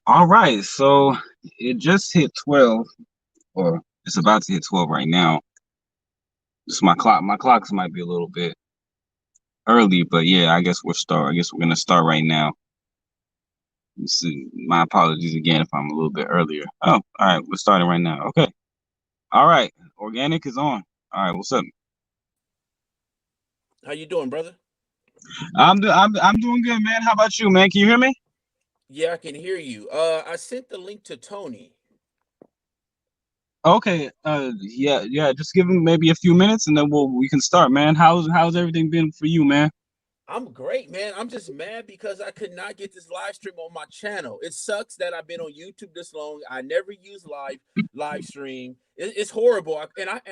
All right, so it just hit 12, or it's about to hit 12 right now. It's my clock. My clocks might be a little bit early, but yeah, I guess we're gonna start right now. My apologies again if I'm a little bit earlier. Oh, all right, we're starting right now. Okay. All right, organic is on. All right, what's up? How you doing, brother? I'm doing good, man. How about you, man? Can you hear me? Yeah, I can hear you. I sent the link to Tony. Okay. Yeah, yeah. Just give him maybe a few minutes, and then we can start, man. How's everything been for you, man? I'm great, man. I'm just mad because I could not get this live stream on my channel. It sucks that I've been on YouTube this long. I never use live stream. It's horrible.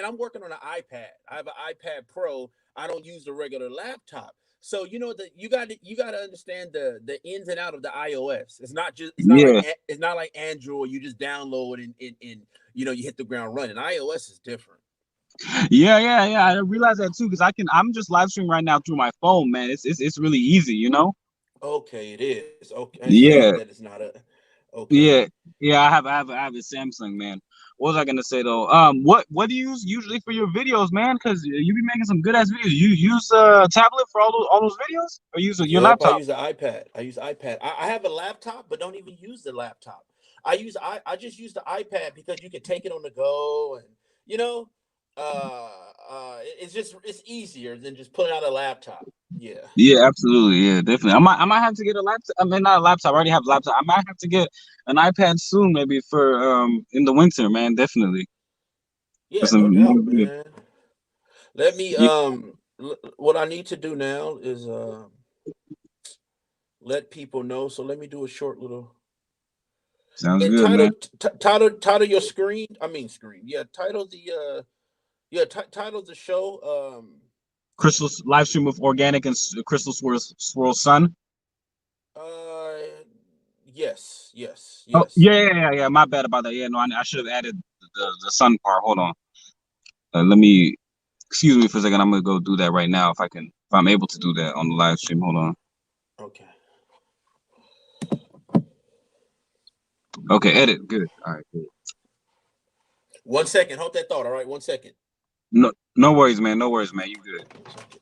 I'm working on an iPad. I have an iPad Pro. I don't use the regular laptop. So you know that you got to understand the ins and out of the iOS. Yeah. It's not like Android. You just download and you hit the ground running. iOS is different. Yeah, yeah, yeah. I realize that too because I'm just live streaming right now through my phone, man. It's really easy, you know? Okay, it is. Okay, I understand Yeah, that it's not a okay. yeah, yeah. I have a Samsung, man. What was I gonna say though? What do you use usually for your videos, man? Because you be making some good ass videos. You use a tablet for all those videos, or use your Yep, I laptop? use the iPad. I use iPad. I have a laptop, but don't even use the laptop. I just use the iPad because you can take it on the go, and you know, it's easier than just pulling out a laptop. Yeah, Yeah, absolutely. Yeah, definitely. I might have to get a laptop. I mean, not a laptop. I already have a laptop. I might have to get an iPad soon, maybe for in the winter, man. Definitely. For yeah, some no more doubt, video. man. Let me Yeah, what I need to do now is let people know. So let me do a short little sounds and good, man. title your screen. I mean screen. Yeah, title the show. Crystal live stream with organic and Crystal Swirl Sun. Uh, yes, yes, Oh, yes. yeah, yeah, yeah, yeah. My bad about that. Yeah, no, I should have added the sun part. Hold on. Let me excuse me for a second. I'm gonna go do that right now if I'm able to do that on the live stream. Hold on. Okay. Okay, edit. Good. All right, good. 1 second. Hold that thought. All right, 1 second. No, no worries, man. No worries, man. You good. 1 second.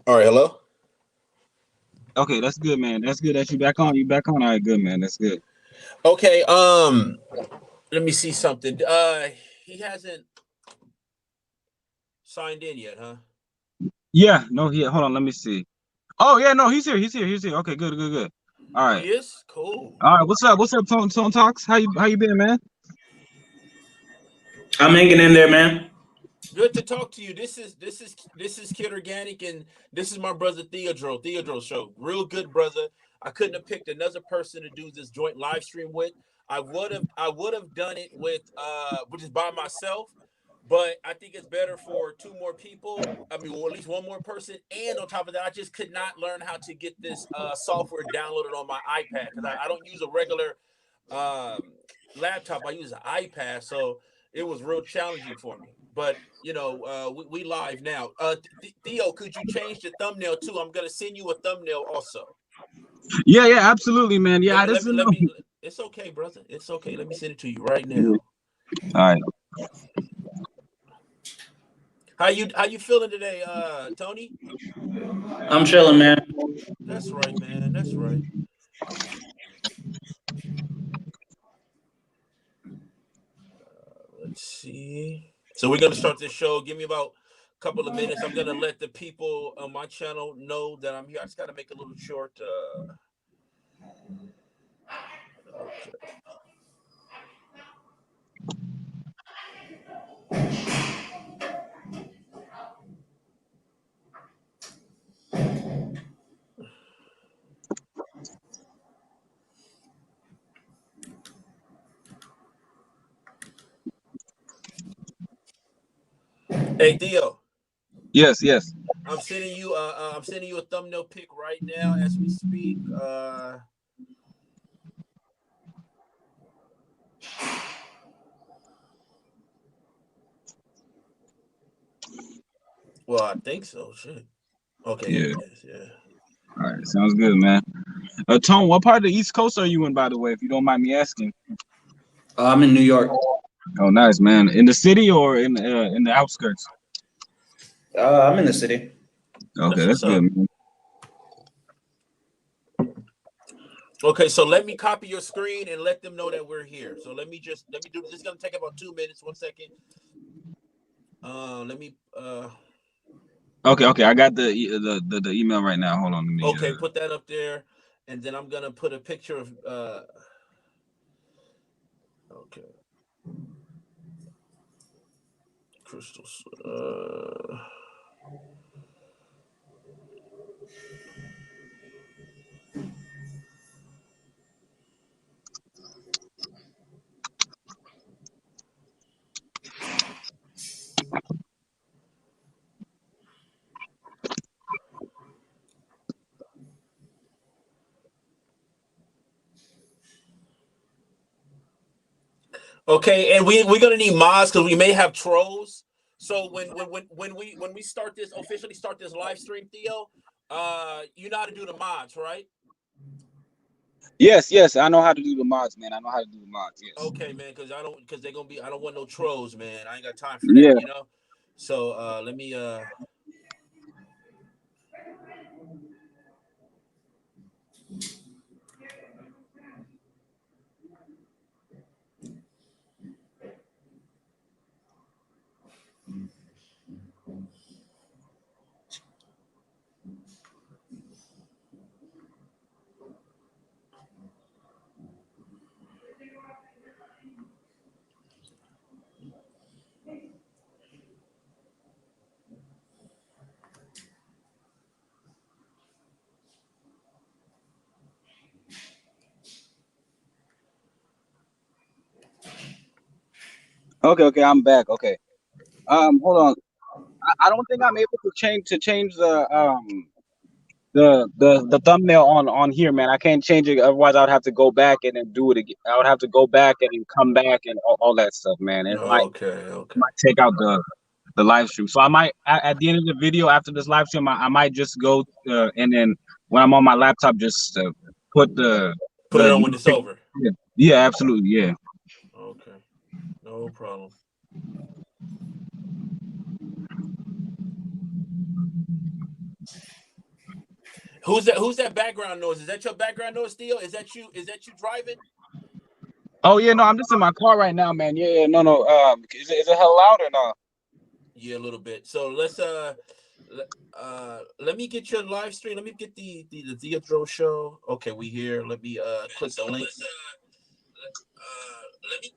All right, hello. Okay, that's good, man. That's good that you back on. You back on. All right, good, man. That's good. Okay. Let me see something. He hasn't signed in yet, huh? Yeah, no, hold on. Let me see. Oh yeah, no, he's here. He's here. He's here. Okay, good, good, good. All Oh, right. he is. Cool. All right. What's up? What's up, Tone Talks? How you been, man? I'm hanging in there, man. Good to talk to you. This is Kid Organic, and this is my brother Theodro. Theodro show. Real good brother. I couldn't have picked another person to do this joint live stream with. I would have done it with which is by myself, but I think it's better for two more people. I mean, well, at least one more person. And on top of that, I just could not learn how to get this software downloaded on my iPad because I don't use a regular um, laptop. I use an iPad, so it was real challenging for me. But we live now. Theo, could you change the thumbnail too? I'm gonna send you a thumbnail also. Yeah, yeah, absolutely, man. Yeah, Let I me let just me didn't let know. me. It's okay, brother. It's okay. Let me send it to you right Yeah. now. All right. How you feeling today, Tony? I'm chilling, man. That's right, man. That's right. Let's see. So we're gonna start this show. Give me about a couple of minutes. I'm gonna let the people on my channel know that I'm here. I just gotta make a little short. Okay. Hey Theo. Yes, yes. I'm sending you a thumbnail pic right now as we speak. Well, I think so. Shit. Okay, there Yeah. it is. Yeah. All right, sounds good, man. Tone, what part of the East Coast are you in, by the way, if you don't mind me asking? I'm in New York. Oh, nice, man. In the city or in the outskirts? I'm in the city. Okay, That's that's what's up. good, man. Okay, so let me copy your screen and let them know that we're here. So let me do this. It's gonna take about 2 minutes. 1 second. Let me Okay. I got the email right now. Hold on, let me. okay, put that up there, and then I'm gonna put a picture of okay. Crystal Okay, and we're gonna need mods because we may have trolls. So when we start this officially start this live stream, Theo, you know how to do the mods, right? Yes. I know how to do the mods, man. I know how to do the mods. Yes. Okay, man, because they're gonna be I don't want no trolls, man. I ain't got time for Yeah. that, you know. So let me Okay. I'm back. Okay. Hold on. I don't think I'm able to change the thumbnail on here, man. I can't change it. Otherwise, I would have to go back and then do it again. I would have to go back and then come back and all that stuff, man. And okay. might take out the live stream. So I might at the end of the video after this live stream, I might just go and then when I'm on my laptop, just put Put it the on when it's over. yeah, absolutely, yeah. Okay, no problem. Who's that background noise? Is that your background noise, Theo? Is that you driving? Oh yeah, no, I'm just in my car right now, man. Yeah, no. Is it hell loud or no? Yeah, a little bit. So let's let me get your live stream. Let me get the Theo show. Okay, we here. Let me click the link. Let me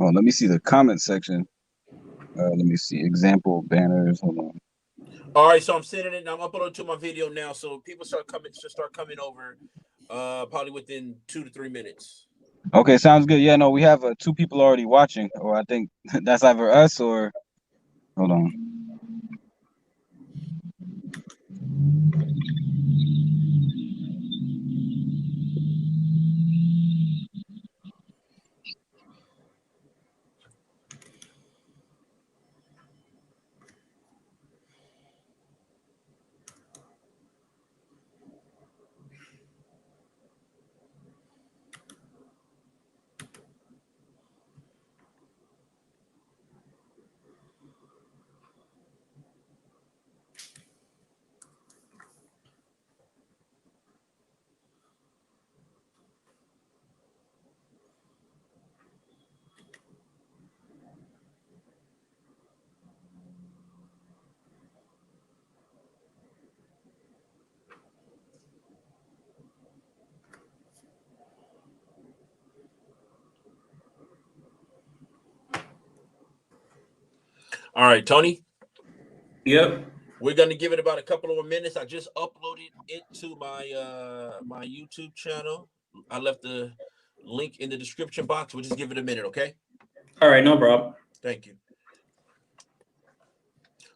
Oh, let me see the comment section. Let me see example banners. Hold on. All right, so I'm sending it and I'm uploading to my video now. So people should start coming over probably within 2 to 3 minutes. Okay, sounds good. Yeah, no, we have 2 people already watching, or I think that's either us or hold on. All right, Tony. Yep. We're gonna give it about a couple more minutes. I just uploaded it to my YouTube channel. I left the link in the description box. We'll just give it a minute, okay? All right, no problem. Thank you.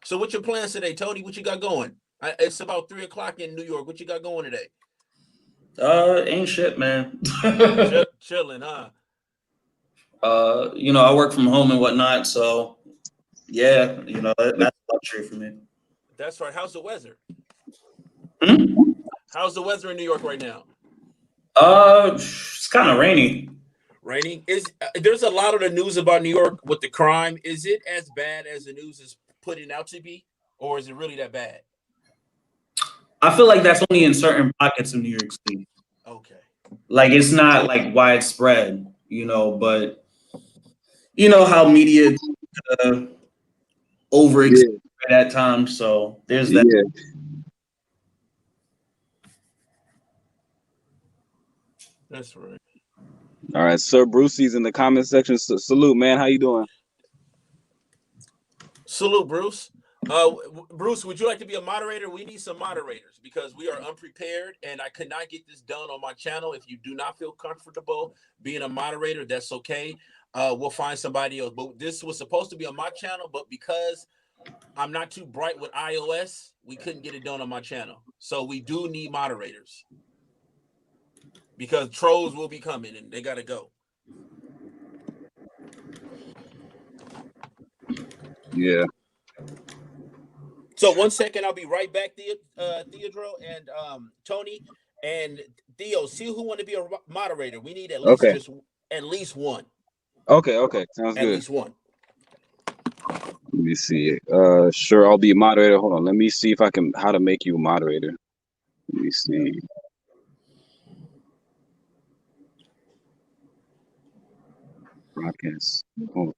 So, what's your plans today, Tony? What you got going? It's about 3 o'clock in New York. What you got going today? Ain't shit, man. Chilling, huh? I work from home and whatnot, so yeah, that's luxury for me. That's right. How's the weather? Hmm? How's the weather in New York right now? It's kind of rainy. Raining. There's a lot of the news about New York with the crime. Is it as bad as the news is putting out to be, or is it really that bad? I feel like that's only in certain pockets of New York City. Okay. Like it's not like widespread, but you know how media overextend at times, so there's that. Yeah. That's right. All right, Sir Brucey's in the comment section. Salute, man. How you doing? Salute, Bruce. Bruce, would you like to be a moderator? We need some moderators because we are unprepared and I could not get this done on my channel. If you do not feel comfortable being a moderator, that's okay. We'll find somebody else. But this was supposed to be on my channel, but because I'm not too bright with iOS, we couldn't get it done on my channel. So we do need moderators because trolls will be coming and they got to go. Yeah. So 1 second, I'll be right back, Theodro and Tony and Theo. See who want to be a moderator. We need at least one. Okay. Sounds At good. least one. Let me see. Sure, I'll be a moderator. Hold on. Let me see if I can how to make you a moderator. Let me see. Broadcast. Oh.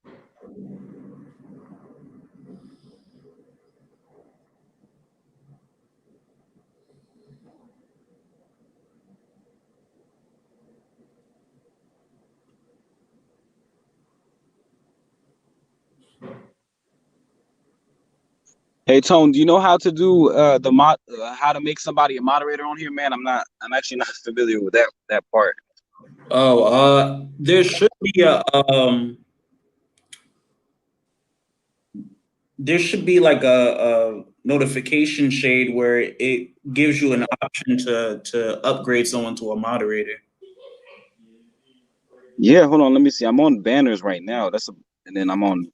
Hey Tone, do you know how to do the how to make somebody a moderator on here, man? I'm actually not familiar with that part. There should be like a notification shade where it gives you an option to upgrade someone to a moderator. Yeah, hold on, let me see. I'm on banners right now. And then I'm on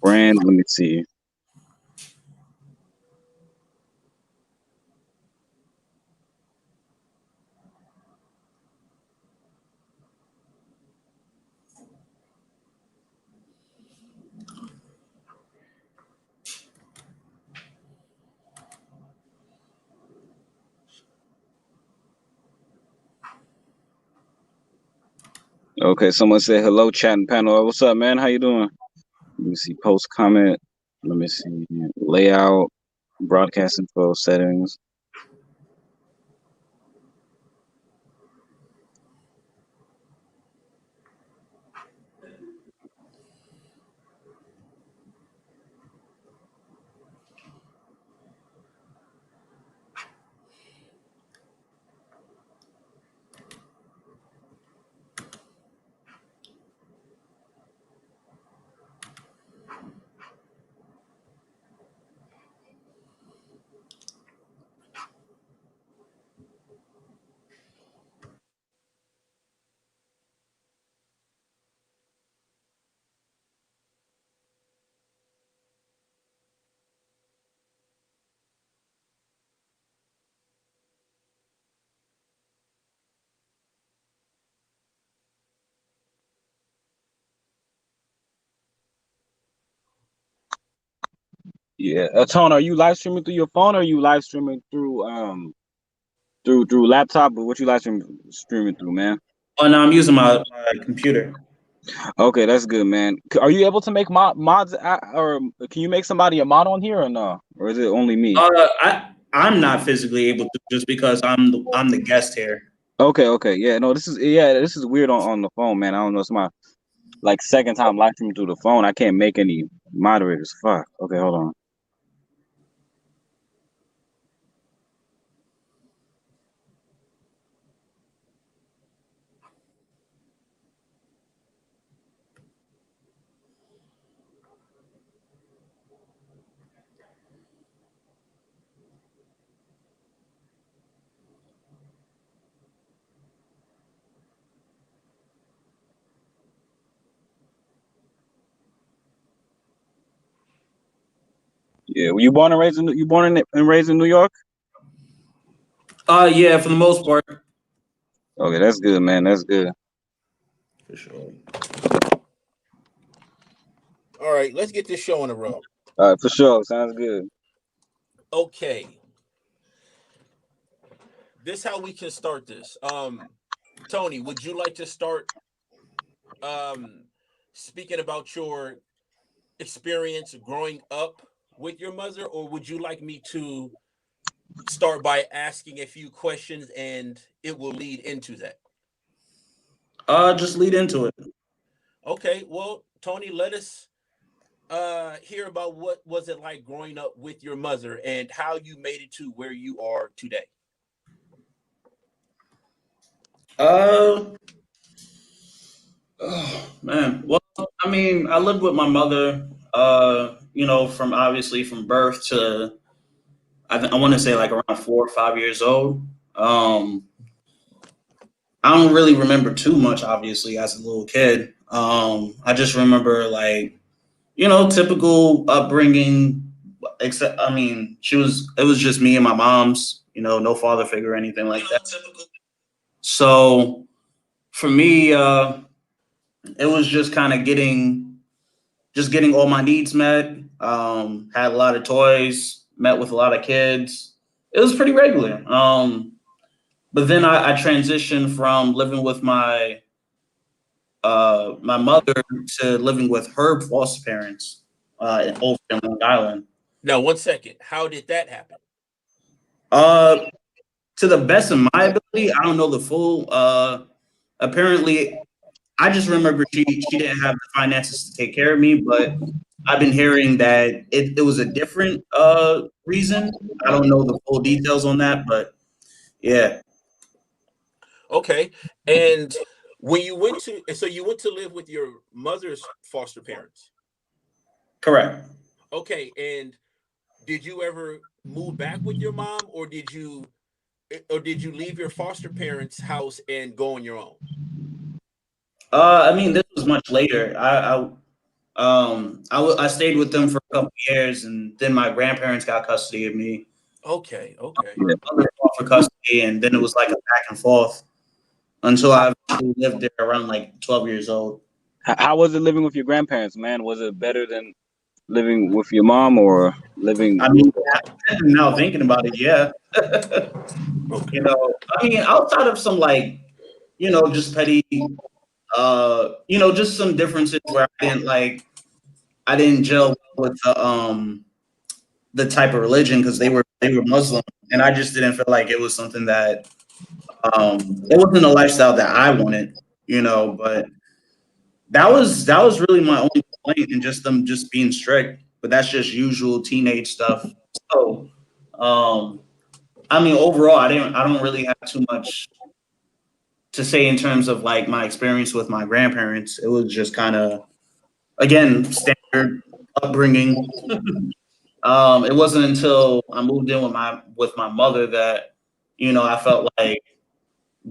brand. Let me see. Okay, someone said hello, chat and panel. What's up, man? How you doing? Let me see. Post comment. Let me see. Layout, broadcast info, settings. Yeah. Tone, are you live streaming through your phone or are you live streaming through laptop? But what you streaming through, man? Oh no, I'm using my computer. Okay, that's good, man. Are you able to make mods, or can you make somebody a mod on here or no? Or is it only me? I'm not physically able to just because I'm the guest here. Okay, yeah, no, this is weird on the phone, man. I don't know, it's my like second time live streaming through the phone. I can't make any moderators. Fuck. Okay, hold on. Yeah, were you born and raised in New York? Yeah, for the most part. Okay, that's good, man. That's good. For sure. All right, let's get this show on the road. All right, for sure. Sounds good. Okay. This how we can start this. Tony, would you like to start speaking about your experience growing up with your mother, or would you like me to start by asking a few questions and it will lead into that? Just lead into it. Okay, well, Tony, let us hear about what was it like growing up with your mother and how you made it to where you are today. Oh man. Well, I mean, I lived with my mother. From obviously from birth to I want to say like around 4 or 5 years old. I don't really remember too much, obviously, as a little kid. I just remember like typical upbringing. Except, I mean, it was just me and my mom's. No father figure or anything like that. So for me, it was just kind of getting all my needs met. Had a lot of toys, met with a lot of kids. It was pretty regular. But then I transitioned from living with my mother to living with her foster parents over in Long Island. Now, 1 second. How did that happen? To the best of my ability, I don't know the full. Apparently, I just remember she didn't have the finances to take care of me, but I've been hearing that it was a different reason. I don't know the full details on that, but yeah. Okay. And when you went to live with your mother's foster parents. Correct. Okay. And did you ever move back with your mom, or did you leave your foster parents' house and go on your own? I mean, this was much later. I stayed with them for a couple of years, and then my grandparents got custody of me. Okay. My mother fought for custody, and then it was like a back and forth until I lived there around like 12 years old. How was it living with your grandparents, man? Was it better than living with your mom or living? I mean, now thinking about it, yeah. Okay. I mean, outside of some like, just petty, just some differences where I didn't gel with the type of religion because they were Muslim, and I just didn't feel like it was something that it wasn't a lifestyle that I wanted, but that was really my only complaint, and just them just being strict. But that's just usual teenage stuff. So, I mean, overall, I don't really have too much to say in terms of like my experience with my grandparents. It was just kind of again standard upbringing. It wasn't until I moved in with my mother that I felt like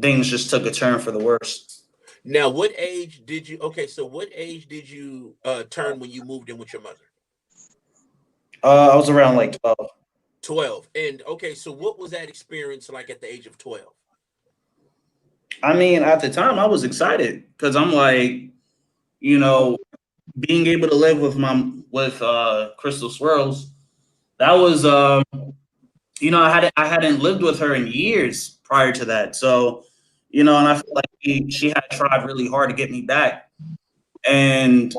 things just took a turn for the worse. Now, what age did you? Okay, so what age did you turn when you moved in with your mother? I was around like 12. 12. And okay, so what was that experience like at the age of 12? I mean, at the time, I was excited because I'm like, you know, being able to live with Crystal Swirlz, That was I hadn't lived with her in years prior to that. So, and I feel like she had tried really hard to get me back. And,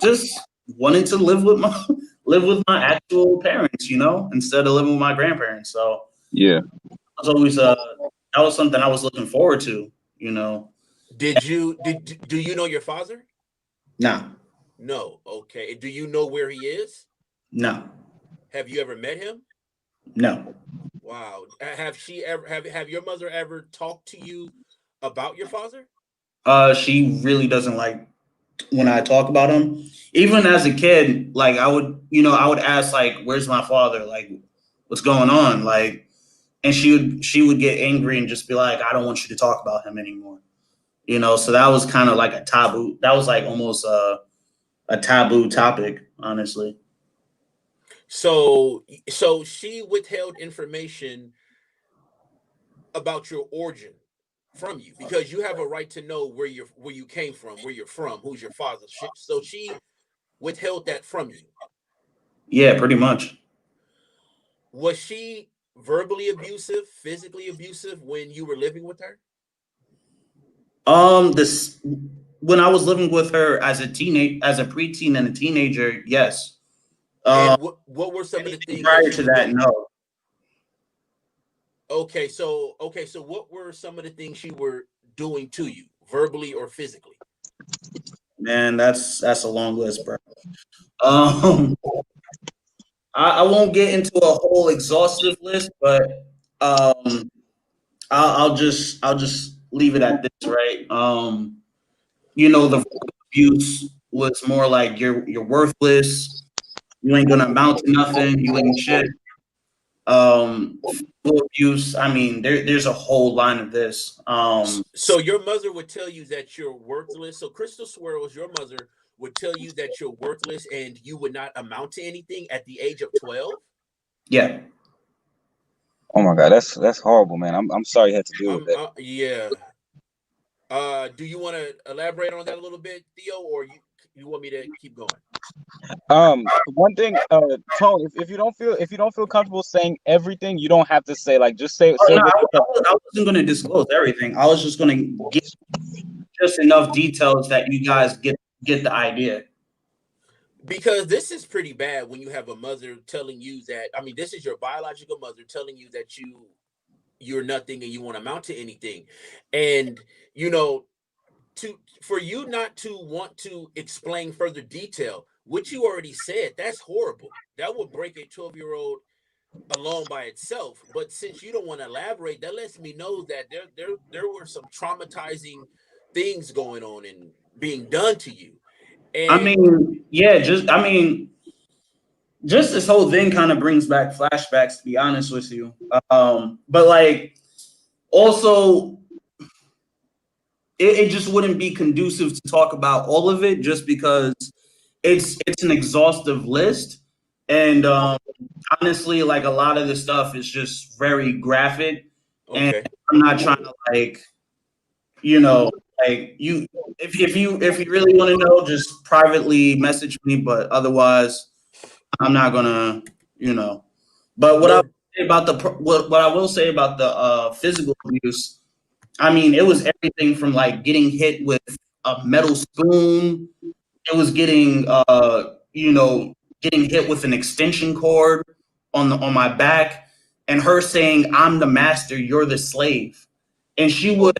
just wanted to live with my live with my actual parents, instead of living with my grandparents. So Yeah. was always that was something I was looking forward to, Do you know your father? No. No. Okay. Do you know where he is? No. Have you ever met him? No. Wow. Have your mother ever talked to you about your father? She really doesn't like when I talk about him. Even as a kid, like I would ask like, "Where's my father? Like, what's going on?" Like, and she would get angry and just be like, "I don't want you to talk about him anymore." So that was kind of like a taboo. That was like almost a taboo topic, honestly. So she withheld information about your origin from you because you have a right to know where you came from, where you're from, who's your father. So she withheld that from you. Yeah, pretty much. Was she verbally abusive, physically abusive when you were living with her? This when I was living with her as a preteen and a teenager, yes. And what were some of the Anything things that prior she to would that, do? no. So what were some of the things she were doing to you, verbally or physically? Man, that's a long list, bro. Um, I won't get into a whole exhaustive list, but um, I'll just leave it at this, right? The abuse was more like you're worthless. You ain't gonna amount to nothing. You ain't shit. Physical abuse. I mean, there's a whole line of this. So your mother would tell you that you're worthless. So Crystal Swirlz, your mother would tell you that you're worthless and you would not amount to anything at the age of 12. Yeah. Oh my God, that's horrible, man. I'm sorry you had to deal with that. Yeah. Do you want to elaborate on that a little bit, Theo, or you want me to keep going? One thing, Tone, if you don't feel comfortable saying everything, you don't have to say, like, just say Oh, no, what you can. I wasn't going to disclose everything. I was just going to give just enough details that you guys get the idea. Because this is pretty bad when you have a mother telling you that, I mean, this is your biological mother telling you that you're nothing and you won't amount to anything. And for you not to want to explain further detail, which you already said, that's horrible. That would break a 12-year-old alone by itself. But since you don't want to elaborate, that lets me know that there were some traumatizing things going on and being done to you. I And mean, yeah, just this whole thing kind of brings back flashbacks, to be honest with you. But like, also, it just wouldn't be conducive to talk about all of it, just because it's an exhaustive list, and honestly, like a lot of the stuff is just very graphic, and okay. I'm not trying to like, like you. If you really want to know, just privately message me. But otherwise, I'm not gonna, you know. But No. what I will say about the physical abuse, I mean, it was everything from like getting hit with a metal spoon. It was getting hit with an extension cord on my back, and her saying, "I'm the master, you're the slave," and she would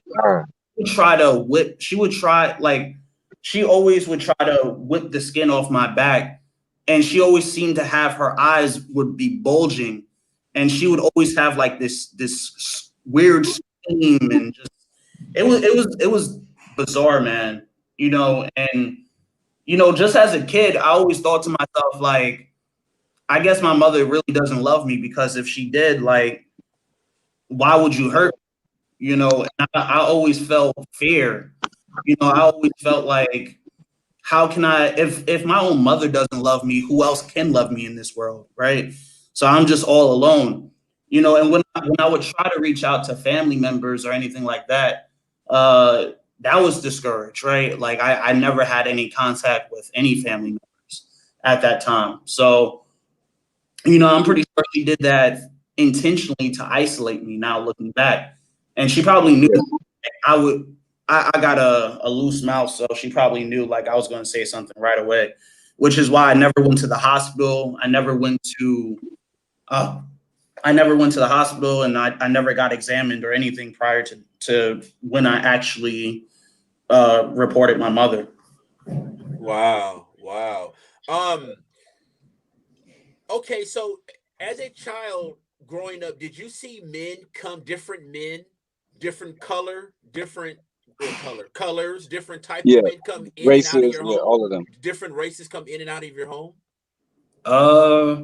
try to whip. She would try like she always would try to whip the skin off my back, and she always seemed to have her eyes would be bulging, and she would always have like this weird scream, and just it was bizarre, man. And just as a kid, I always thought to myself, like, I guess my mother really doesn't love me, because if she did, like, why would you hurt me? And I always felt fear. I always felt like, how can I, if my own mother doesn't love me, who else can love me in this world, right? So I'm just all alone. And when I would try to reach out to family members or anything like that, that was discouraged, right? Like I never had any contact with any family members at that time. So You know, I'm pretty sure she did that intentionally to isolate me. Now looking back, and she probably knew Yeah. I would. I got a loose mouth, so she probably knew like I was going to say something right away, which is why I never went to the hospital. Uh, I never went to the hospital, and I never got examined or anything prior to when I actually reported my mother. Wow, wow. Um, okay, so as a child growing up, did you see men, different colors, different type of Yeah. men come in and out of Races. your Yeah. home? All of them. Different races come in and out of your home? Uh,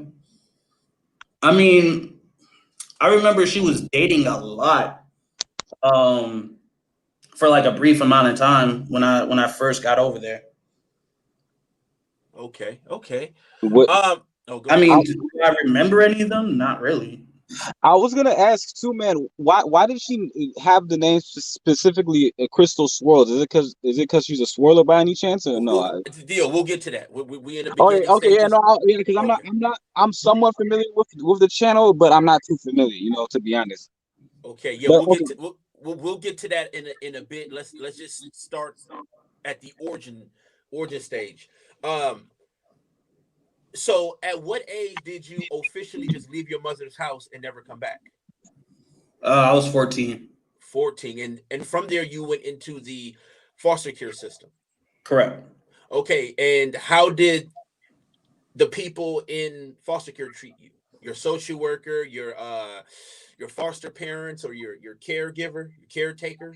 I mean, I remember she was dating a lot. Um, for like a brief amount of time when I first got over there. Okay, okay. What Oh, go I ahead. I, mean, do I remember any of them? Not really. I was gonna ask too, man. Why did she have the name specifically Crystal Swirlz? Is it because she's a swirler by any chance or no? It's a deal. We'll get to that. We in the Oh yeah, beginning okay, yeah, stages. no, yeah, because Okay. I'm somewhat familiar with the channel, but I'm not too familiar, to be honest. Okay. Yeah, But we'll okay, get to we'll get to that in a bit. Let's just start at the origin stage. Um, so at what age did you officially just leave your mother's house and never come back? I was 14. 14. And from there you went into the foster care system. Correct. Okay, and how did the people in foster care treat you? Your social worker, your foster parents, or your caregiver, your caretaker?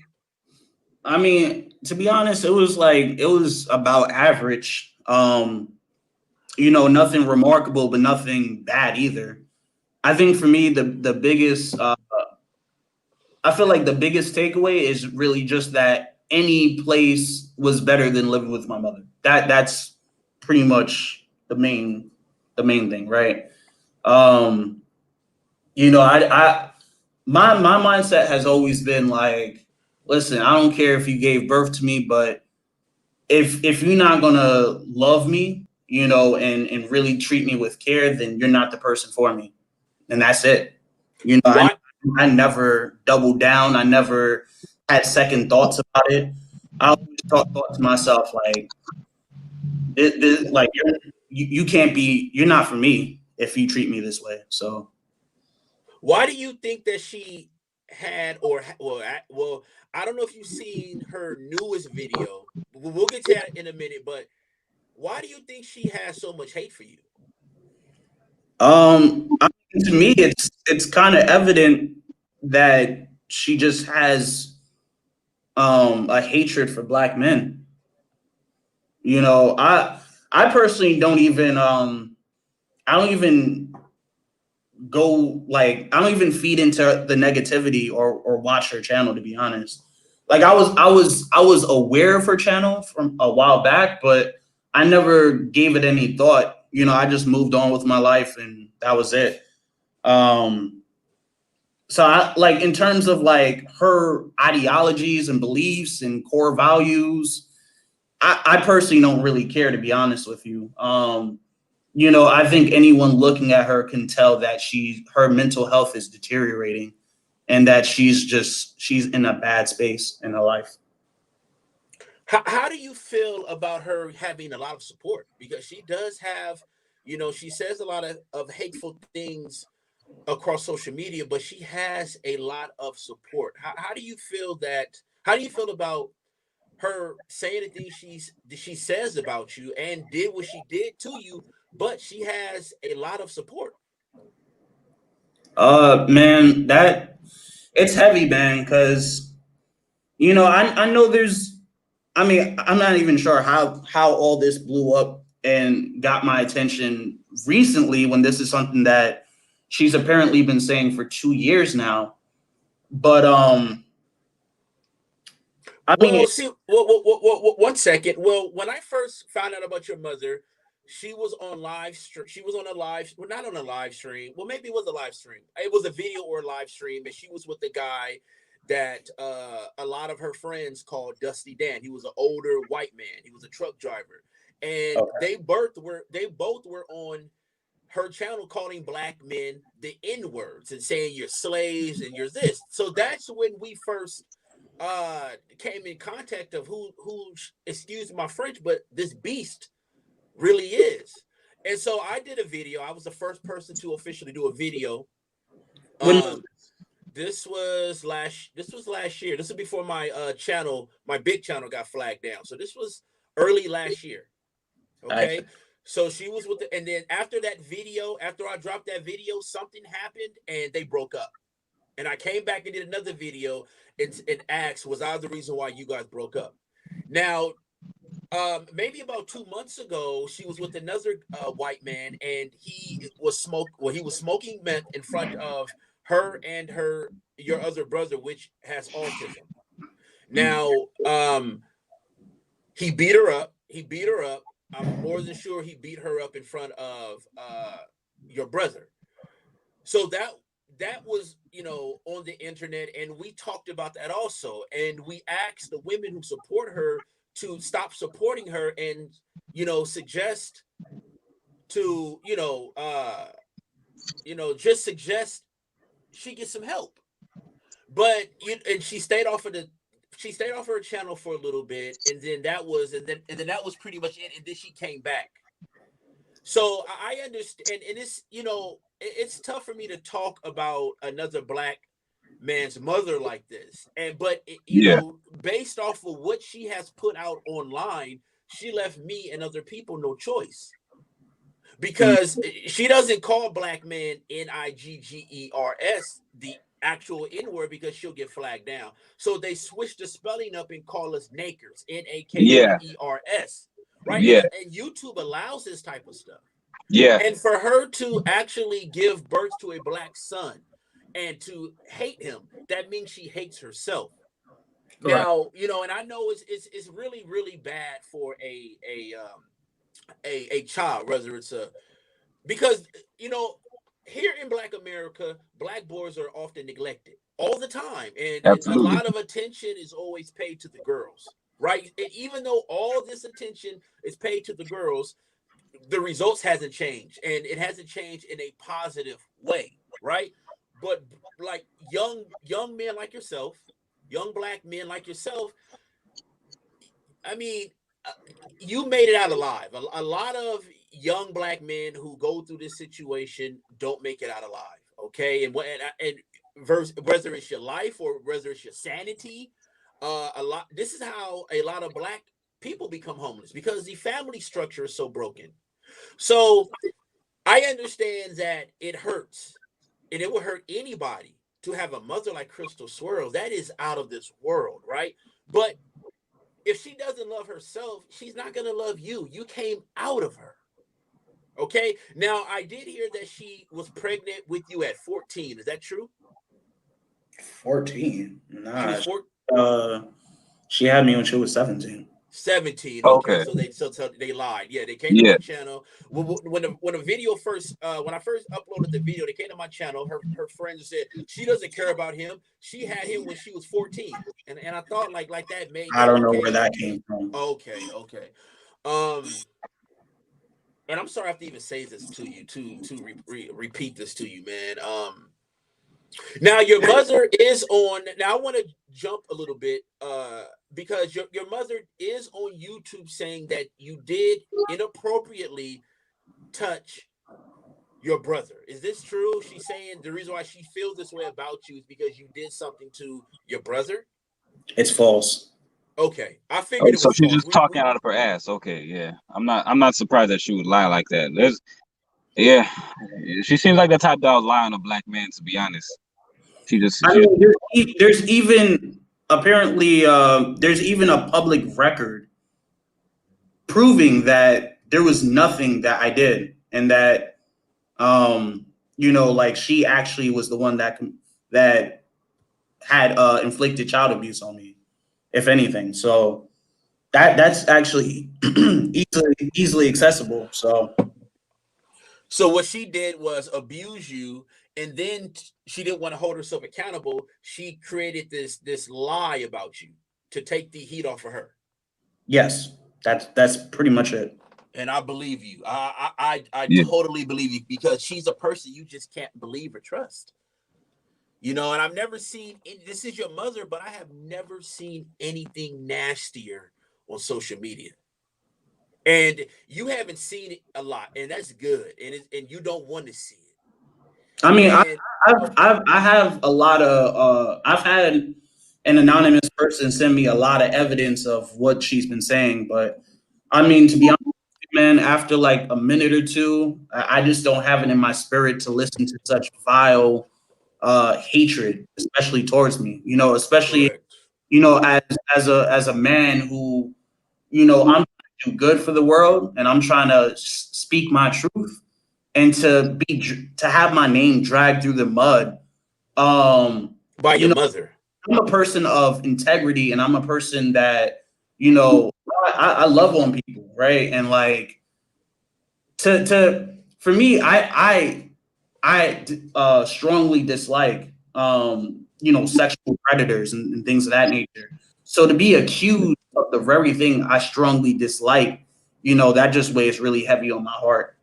I mean, to be honest, it was about average. Nothing remarkable, but nothing bad either. I think for me, the biggest, I feel like the biggest takeaway is really just that any place was better than living with my mother. That's pretty much the main thing, right? Um, I my mindset has always been like, listen, I don't care if you gave birth to me, but if you're not gonna love me, and really treat me with care, then you're not the person for me, and that's it. You know, I What? I never doubled down. I never had second thoughts about it. I always thought to myself like, like you can't be, you're not for me if you treat me this way. So Why do you think that she had well, I don't know if you've seen her newest video. We'll get to that in a minute, but why do you think she has so much hate for you? to me, it's kind of evident that she just has a hatred for black men. I personally don't even I don't even go like I don't even feed into the negativity or watch her channel, to be honest. Like I was aware of her channel from a while back, but I never gave it any thought. I just moved on with my life and that was it. Um so I like in terms of like her ideologies and beliefs and core values, I personally don't really care, to be honest with you. I think anyone looking at her can tell that her mental health is deteriorating and that she's in a bad space in her life. How do you feel about her having a lot of support? Because she does have, she says a lot of hateful things across social media, but she has a lot of support. How do you feel that? How do you feel about her saying the things she says about you and did what she did to you, but she has a lot of support? Man, that it's heavy, man, because I know there's I mean, I'm not even sure how all this blew up and got my attention recently when this is something that she's apparently been saying for 2 years now. But I mean, Well, see, one second. Well, when I first found out about your mother, she was on live stream. She was on a live, well, not on a live stream. Well, maybe it was a live stream. It was a video or a live stream, and she was with the guy that a lot of her friends called Dusty Dan. He was an older white man. He was a truck driver, and okay. they both were on her channel calling black men the N-words and saying you're slaves and you're this. So that's when we first came in contact of who excuse my French, but this beast really is. And so I did a video. I was the first person to officially do a video. This was last year. This was before my channel, my big channel got flagged down. So this was early last year. Okay. So she was with and then after that video, after I dropped that video, something happened and they broke up. And I came back and did another video and asked, was I the reason why you guys broke up? Now, maybe about 2 months ago, she was with another white man, and he was smoking meth in front of her and your other brother, which has autism. Now, he beat her up. I'm more than sure he beat her up in front of your brother. So that was, on the internet, and we talked about that also. And we asked the women who support her to stop supporting her and, suggest to, just suggest she get some help. But and she stayed off her channel for a little bit, and then that was pretty much it. And then she came back. So I understand, and it's it's tough for me to talk about another black man's mother like this, but based off of what she has put out online, she left me and other people no choice, because she doesn't call black men Niggers, the actual N-word, because she'll get flagged down. So they switched the spelling up and call us Nakers, Nakers, right? Yeah. And YouTube allows this type of stuff. Yeah. And for her to actually give birth to a black son and to hate him, that means she hates herself. Correct. Now, and I know it's really, really bad for a child, whether it's because here in Black America, black boys are often neglected all the time, and a lot of attention is always paid to the girls, right? And even though all this attention is paid to the girls, the results hasn't changed, and it hasn't changed in a positive way, right? But like young men like yourself, young black men like yourself, I mean, you made it out alive. A lot of young black men who go through this situation don't make it out alive. Okay, and whether it's your life or whether it's your sanity, this is how a lot of black people become homeless, because the family structure is so broken. So I understand that it hurts, and it will hurt anybody to have a mother like Crystal Swirlz. That is out of this world, right? But if she doesn't love herself, she's not going to love you. You came out of her. Okay. Now, I did hear that she was pregnant with you at 14. Is that true? 14? Nah. She had me when she was 17. 17. Okay. So they lied. Yeah, they came to my channel. When a video first, when I first uploaded the video, they came to my channel. Her friends said she doesn't care about him. She had him when she was 14, and I thought like that made. I don't know where that came from. Okay. And I'm sorry I have to even say this to you, to repeat this to you, man. Now your mother is on. Now I want to jump a little bit, because your mother is on YouTube saying that you did inappropriately touch your brother. Is this true? She's saying the reason why she feels this way about you is because you did something to your brother. It's false. Okay, I figured. So she's just talking out of her ass. Okay, yeah, I'm not surprised that she would lie like that. She seems like the type that would lie on a black man, to be honest. There's even apparently there's even a public record proving that there was nothing that I did, and that like she actually was the one that had inflicted child abuse on me, if anything. So that's actually easily accessible. So what she did was abuse you, and then she didn't want to hold herself accountable. She created this lie about you to take the heat off of her. Yes, that's pretty much it. And I believe you. I Yeah, totally believe you, because she's a person you just can't believe or trust. You know, and I've never seen, this is your mother, but I have never seen anything nastier on social media. And you haven't seen it a lot, and that's good. And you don't want to see I mean, it. And I have a lot of I've had an anonymous person send me a lot of evidence of what she's been saying, but I mean, to be honest, man, after like a minute or two, I just don't have it in my spirit to listen to such vile hatred, especially towards me. You know, especially correct. as a man who, I'm trying to do good for the world and I'm trying to speak my truth, and to have my name dragged through the mud. um By you your know mother. I'm a person of integrity, and I'm a person that, you know I love on people, right? And like, to for me, I strongly dislike sexual predators and things of that nature. So to be accused of the very thing I strongly dislike, that just weighs really heavy on my heart.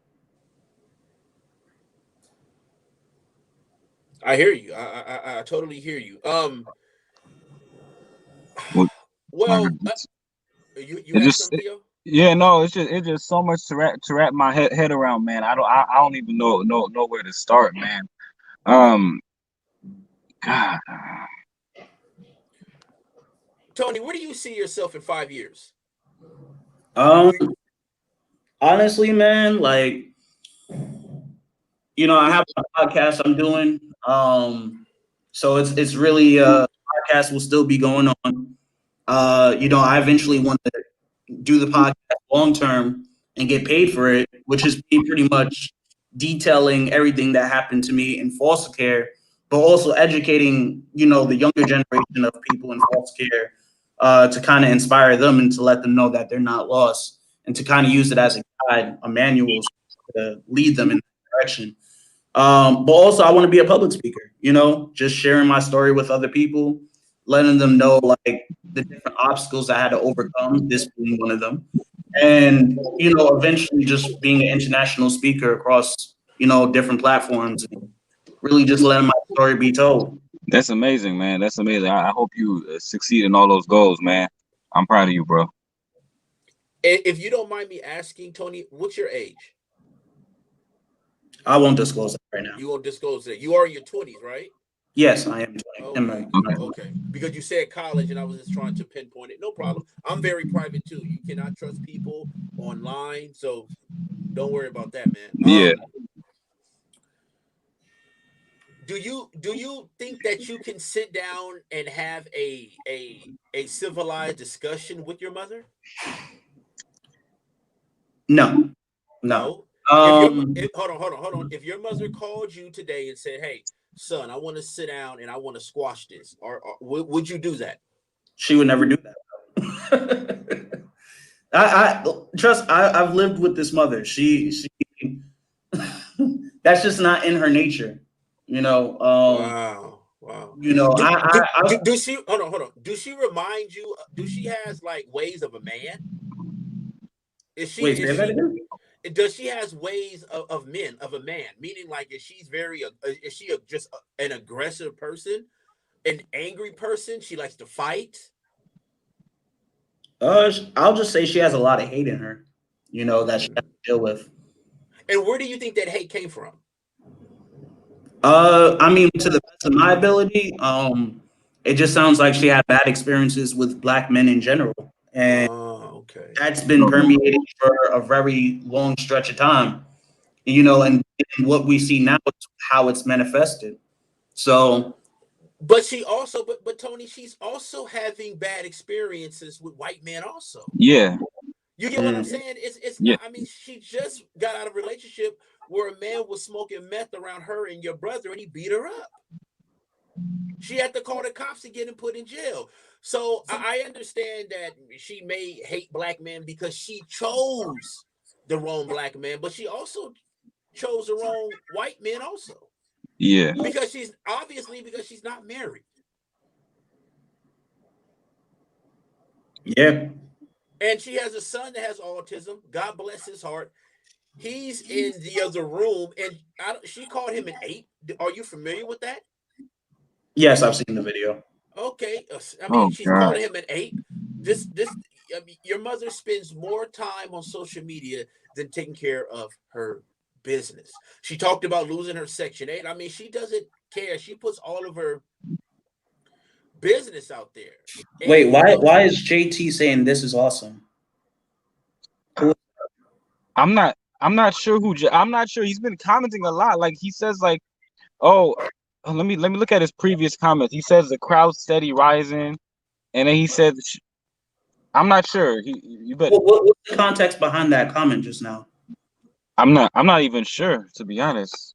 I hear you. I totally hear you. well, my Well, goodness. you It had just, some, Theo? yeah, no, it's just so much to wrap my head around, man. I don't even know where to start, man. Um, God, Tony, where do you see yourself in 5 years? Um, Honestly, man, like, I have a podcast I'm doing. So it's really podcast will still be going on. I eventually want to do the podcast long term and get paid for it, which is me pretty much detailing everything that happened to me in foster care, but also educating, the younger generation of people in foster care, to kind of inspire them and to let them know that they're not lost, and to kind of use it as a guide, a manual to lead them in that direction. But also, I want to be a public speaker, just sharing my story with other people, letting them know like the different obstacles I had to overcome, this being one of them. And, eventually just being an international speaker across, different platforms, and really just letting my story be told. that's amazing, man. That's amazing. I hope you succeed in all those goals, man. I'm proud of you, bro. If you don't mind me asking, Tony, what's your age? I won't disclose that right now. You won't disclose that. You are in your 20s, right? Yes, I am 20. Okay. Okay. Okay. Because you said college, and I was just trying to pinpoint it. No problem. I'm very private too. You cannot trust people online, so don't worry about that, man. Yeah. Do you think that you can sit down and have a civilized discussion with your mother? No, no. No. Um, Hold on. If your mother called you today and said, "Hey, son, I want to sit down and I want to squash this," or would you do that? she would never do that. I trust. I've lived with this mother. She that's just not in her nature. You know. Wow. Wow. Do, does she hold on? Do she remind you? Do she has like ways of a man? Is she Wait, is say that she again. does she has ways of men of a man? Meaning like is she just an aggressive person, an angry person? She likes to fight. I'll just say she has a lot of hate in her. That she has to deal with. And where do you think that hate came from? I mean, to the best of my ability, it just sounds like she had bad experiences with black men in general, and Oh, okay. that's been permeated for a very long stretch of time. And what we see now is how it's manifested. So, But she also, but Tony, she's also having bad experiences with white men. Also, Yeah. you get what I'm mm, saying? It's Yeah. not. I mean, she just got out of a relationship where a man was smoking meth around her and your brother, and he beat her up. She had to call the cops to get him put in jail. So I understand that she may hate black men because she chose the wrong black man, but she also chose the wrong white men also, Yeah. because she's not married. yeah, And she has a son that has autism. God bless his heart. He's in the other room, and she called him an ape. Are you familiar with that? Yes, I've seen the video. Okay, I mean, Oh she's God. calling him an ape. This. I mean, your mother spends more time on social media than taking care of her business. She talked about losing her Section 8. I mean, she doesn't care. She puts all of her business out there. Wait, And, you know, why is JT saying this is awesome? I'm not sure I'm not sure. He's been commenting a lot. Like he says, like, oh, let me look at his previous comments. He says the crowd steady rising, and then he said, I'm not sure. You bet. What's the context behind that comment just now? I'm not even sure, to be honest.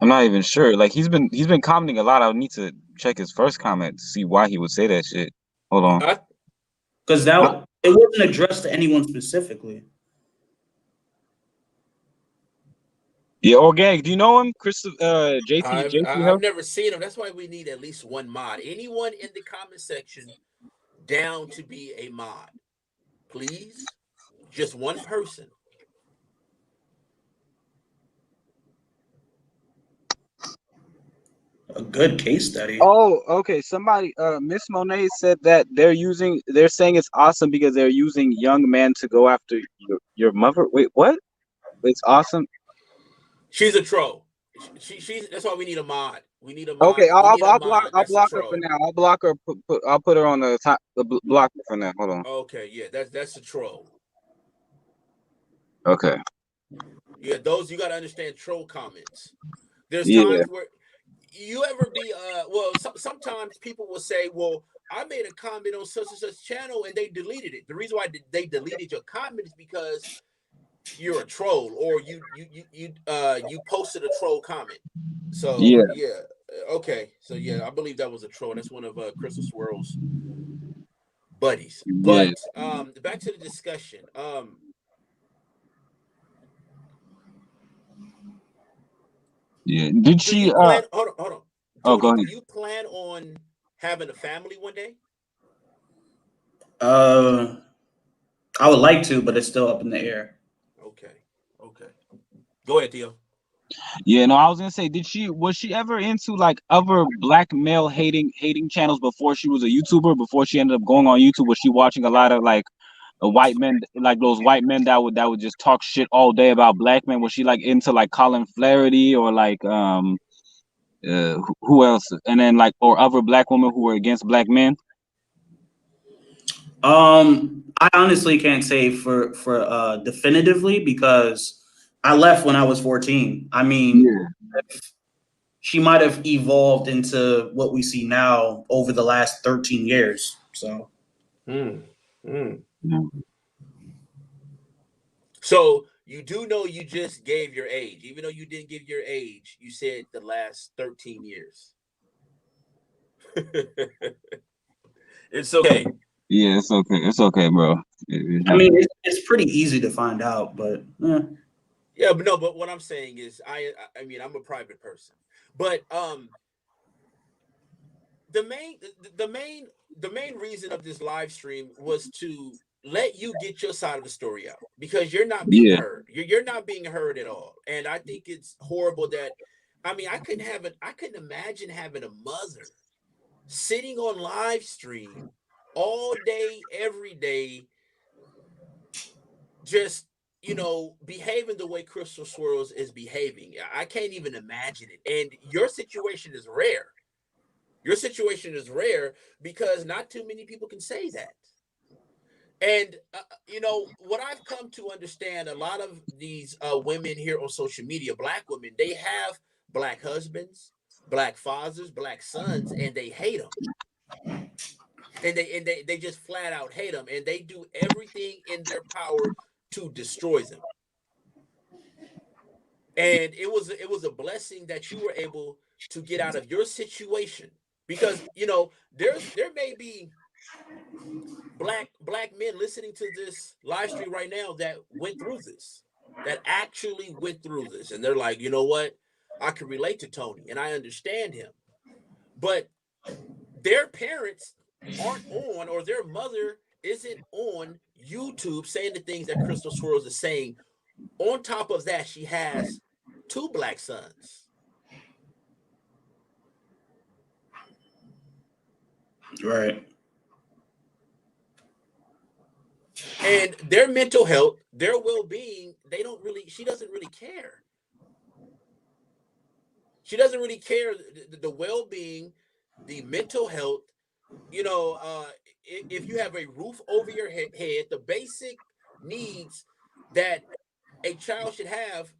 I'm not even sure. Like he's been commenting a lot. I would need to check his first comment to see why he would say that shit. Hold on. Because that it wasn't addressed to anyone specifically. Yeah, Organic. Do you know him? Crystal JT I've Health? never seen him. That's why we need at least one mod. Anyone in the comment section down to be a mod, please. Just one person. A good case study. Oh, okay. Somebody, Miss Monet said that they're saying it's awesome because they're using young men to go after your mother. Wait, what? It's awesome. She's a troll. She's that's why we need a mod. We need a mod. Okay, We need a mod. I'll That's a block her for troll. now. I'll block her. I'll put her on the top. Block her for now. Hold on. Okay, yeah, that's a troll. Okay. Yeah, those you got to understand troll comments. There's Yeah. times where you ever be well, sometimes people will say, well, I made a comment on such and such channel and they deleted it. The reason why they deleted your comment is because you're a troll or you posted a troll comment. So Yeah. yeah, okay. So yeah, I believe that was a troll. That's one of Crystal Swirlz buddies. Yeah. But back to the discussion. Yeah. Did Do she? you plan? Hold on, Oh, go Tony. Do ahead. you plan on having a family one day? I would like to, but it's still up in the air. Okay. Okay. Go ahead, Theo. Yeah, no, I was gonna say, was she ever into like other black male hating channels before she was a YouTuber? Before she ended up going on YouTube, was she watching a lot of like white men, like those white men that would just talk shit all day about black men? Was she like into like Colin Flaherty or like who else? And then like or other black women who were against black men? I honestly can't say for definitively because I left when I was 14. I mean, Yeah. she might have evolved into what we see now over the last 13 years. So, Yeah. So you do know you just gave your age, even though you didn't give your age. You said the last 13 years. It's okay. Yeah, it's okay. It's okay, bro. I mean, it's pretty easy to find out, but Yeah, but no. But what I'm saying is, I mean, I'm a private person, but the main the main the main reason of this live stream was to let you get your side of the story out because you're not being yeah. heard. You're not being heard at all. And I think it's horrible that I mean, I couldn't imagine having a mother sitting on live stream all day, every day, just behaving the way Crystal Swirlz is behaving. I can't even imagine it. And your situation is rare. Your situation is rare because not too many people can say that. And what I've come to understand, a lot of these women here on social media, black women, they have black husbands, black fathers, black sons, and they hate them. And they just flat out hate them, and they do everything in their power to destroy them. And it was a blessing that you were able to get out of your situation because there may be black men listening to this live stream right now that went through this, that actually went through this, and they're like, you know what, I can relate to Tony and I understand him, but their parents aren't on, or their mother isn't on YouTube saying the things that Crystal Swirlz is saying. On top of that, she has 2 black sons. Right. And their mental health, their well-being, she doesn't really care. She doesn't really care the well-being, the mental health. You know, if you have a roof over your head, the basic needs that a child should have,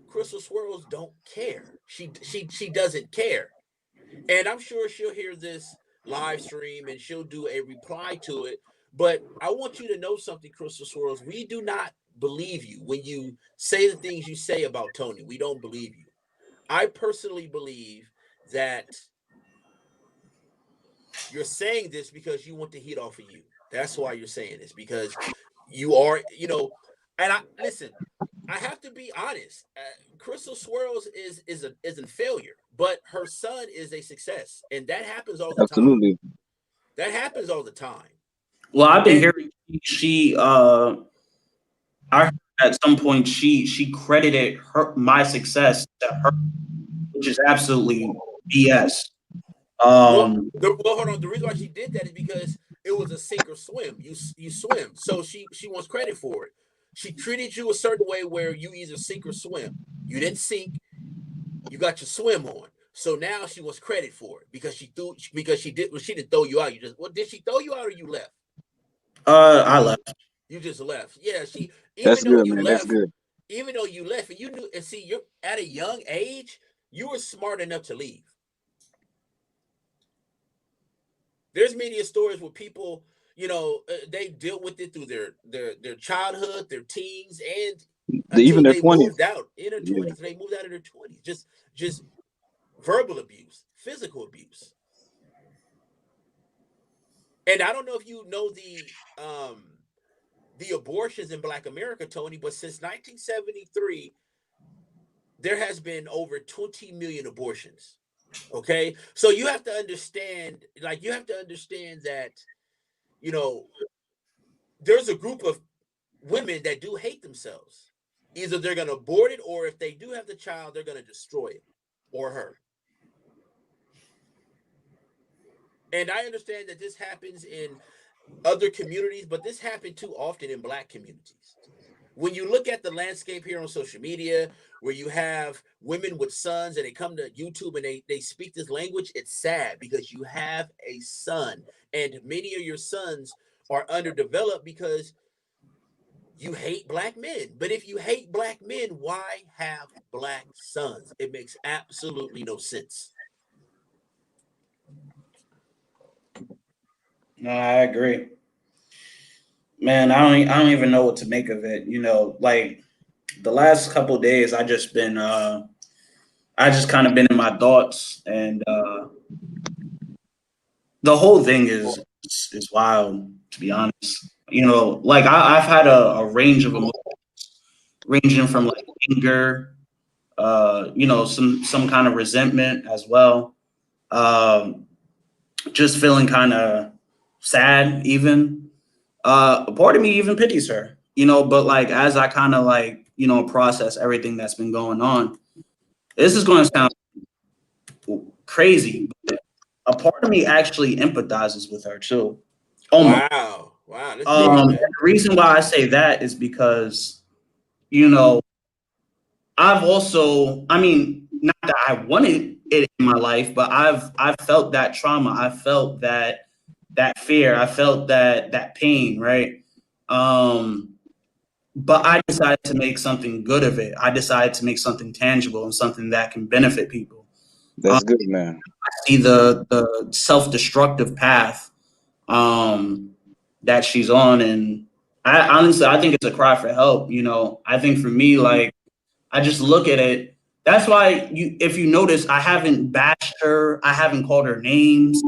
Crystal Swirlz don't care. She doesn't care. And I'm sure she'll hear this live stream and she'll do a reply to it. But I want you to know something, Crystal Swirlz. We do not believe you when you say the things you say about Tony. We don't believe you. I personally believe that you're saying this because you want the heat off of you. That's why you're saying this, because you are, you know, and listen, I have to be honest. Crystal Swirlz is a failure, but her son is a success, and that happens all the Absolutely. time. That happens all the time. Well, I've been hearing I heard at some point she credited my success to her, which is absolutely BS. Well, hold on. The reason why she did that is because it was a sink or swim. You swim, so she wants credit for it. She treated you a certain way where you either sink or swim. You didn't sink, you got your swim on. So now she wants credit for it because she didn't throw you out. Did she throw you out or you left? I left. You just left. Yeah, That's good, man. That's good. Even though you left and you knew, and see, you're at a young age, you were smart enough to leave. There's many stories where people, you know, they dealt with it through their childhood, their teens, and even their 20s. Moved out in their 20s. Yeah. They moved out in their 20s. Just verbal abuse, physical abuse. And I don't know if you know the abortions in Black America, Tony, but since 1973, there has been over 20 million abortions. Okay, so you have to understand, that, you know, there's a group of women that do hate themselves. Either they're going to abort it, or if they do have the child, they're going to destroy it or her. And I understand that this happens in other communities, but this happened too often in Black communities. When you look at the landscape here on social media, where you have women with sons and they come to YouTube and they speak this language, it's sad because you have a son and many of your sons are underdeveloped because you hate Black men. But if you hate Black men, why have Black sons? It makes absolutely no sense. No, I agree. Man, I don't even know what to make of it. You know, like the last couple of days, I just kind of been in my thoughts, and the whole thing is wild, to be honest. You know, like I've had a range of emotions, ranging from like anger, you know, some kind of resentment as well. Just feeling kind of sad, even. Part of me even pities her, you know, but like as I kind of like, you know, process everything that's been going on, this is going to sound crazy, but a part of me actually empathizes with her too. Wow. The reason why I say that is because, you know, I've also, I mean, not that I wanted it in my life, but I've felt that trauma. I felt that fear. I felt that pain, right? But I decided to make something good of it. I decided to make something tangible and something that can benefit people. That's good, man. I see the self-destructive path that she's on, and I think it's a cry for help. You know, I think for me, like, I just look at it. That's why if you notice, I haven't bashed her. I haven't called her names.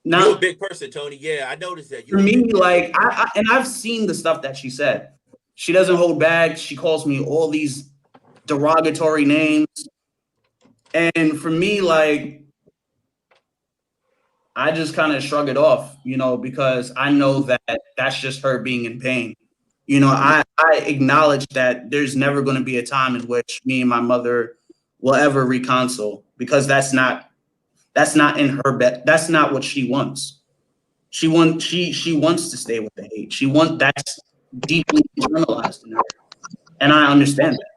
You're a big person, Tony. Yeah, I noticed that. For me, like, I've seen the stuff that she said. She doesn't hold back. She calls me all these derogatory names. And for me, like, I just kind of shrug it off, you know, because I know that that's just her being in pain. You know, I acknowledge that there's never going to be a time in which me and my mother will ever reconcile, because that's not in her bed. That's not what she wants. She wants to stay with the hate. That's deeply internalized in her, and I understand that.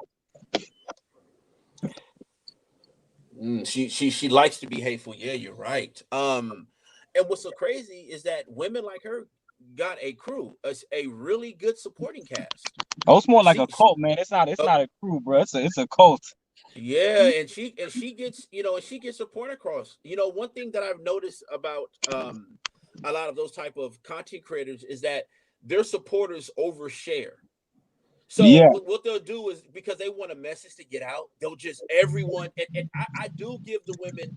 She likes to be hateful. Yeah, you're right. And what's so crazy is that women like her got a crew, a really good supporting cast. Oh, it's more like a cult, man. It's not a crew, bro. It's a cult. Yeah, and she gets, you know, and she gets her point across. You know, one thing that I've noticed about a lot of those type of content creators is that their supporters overshare. So Yeah. what they'll do is, because they want a message to get out, they'll just everyone, and I do give the women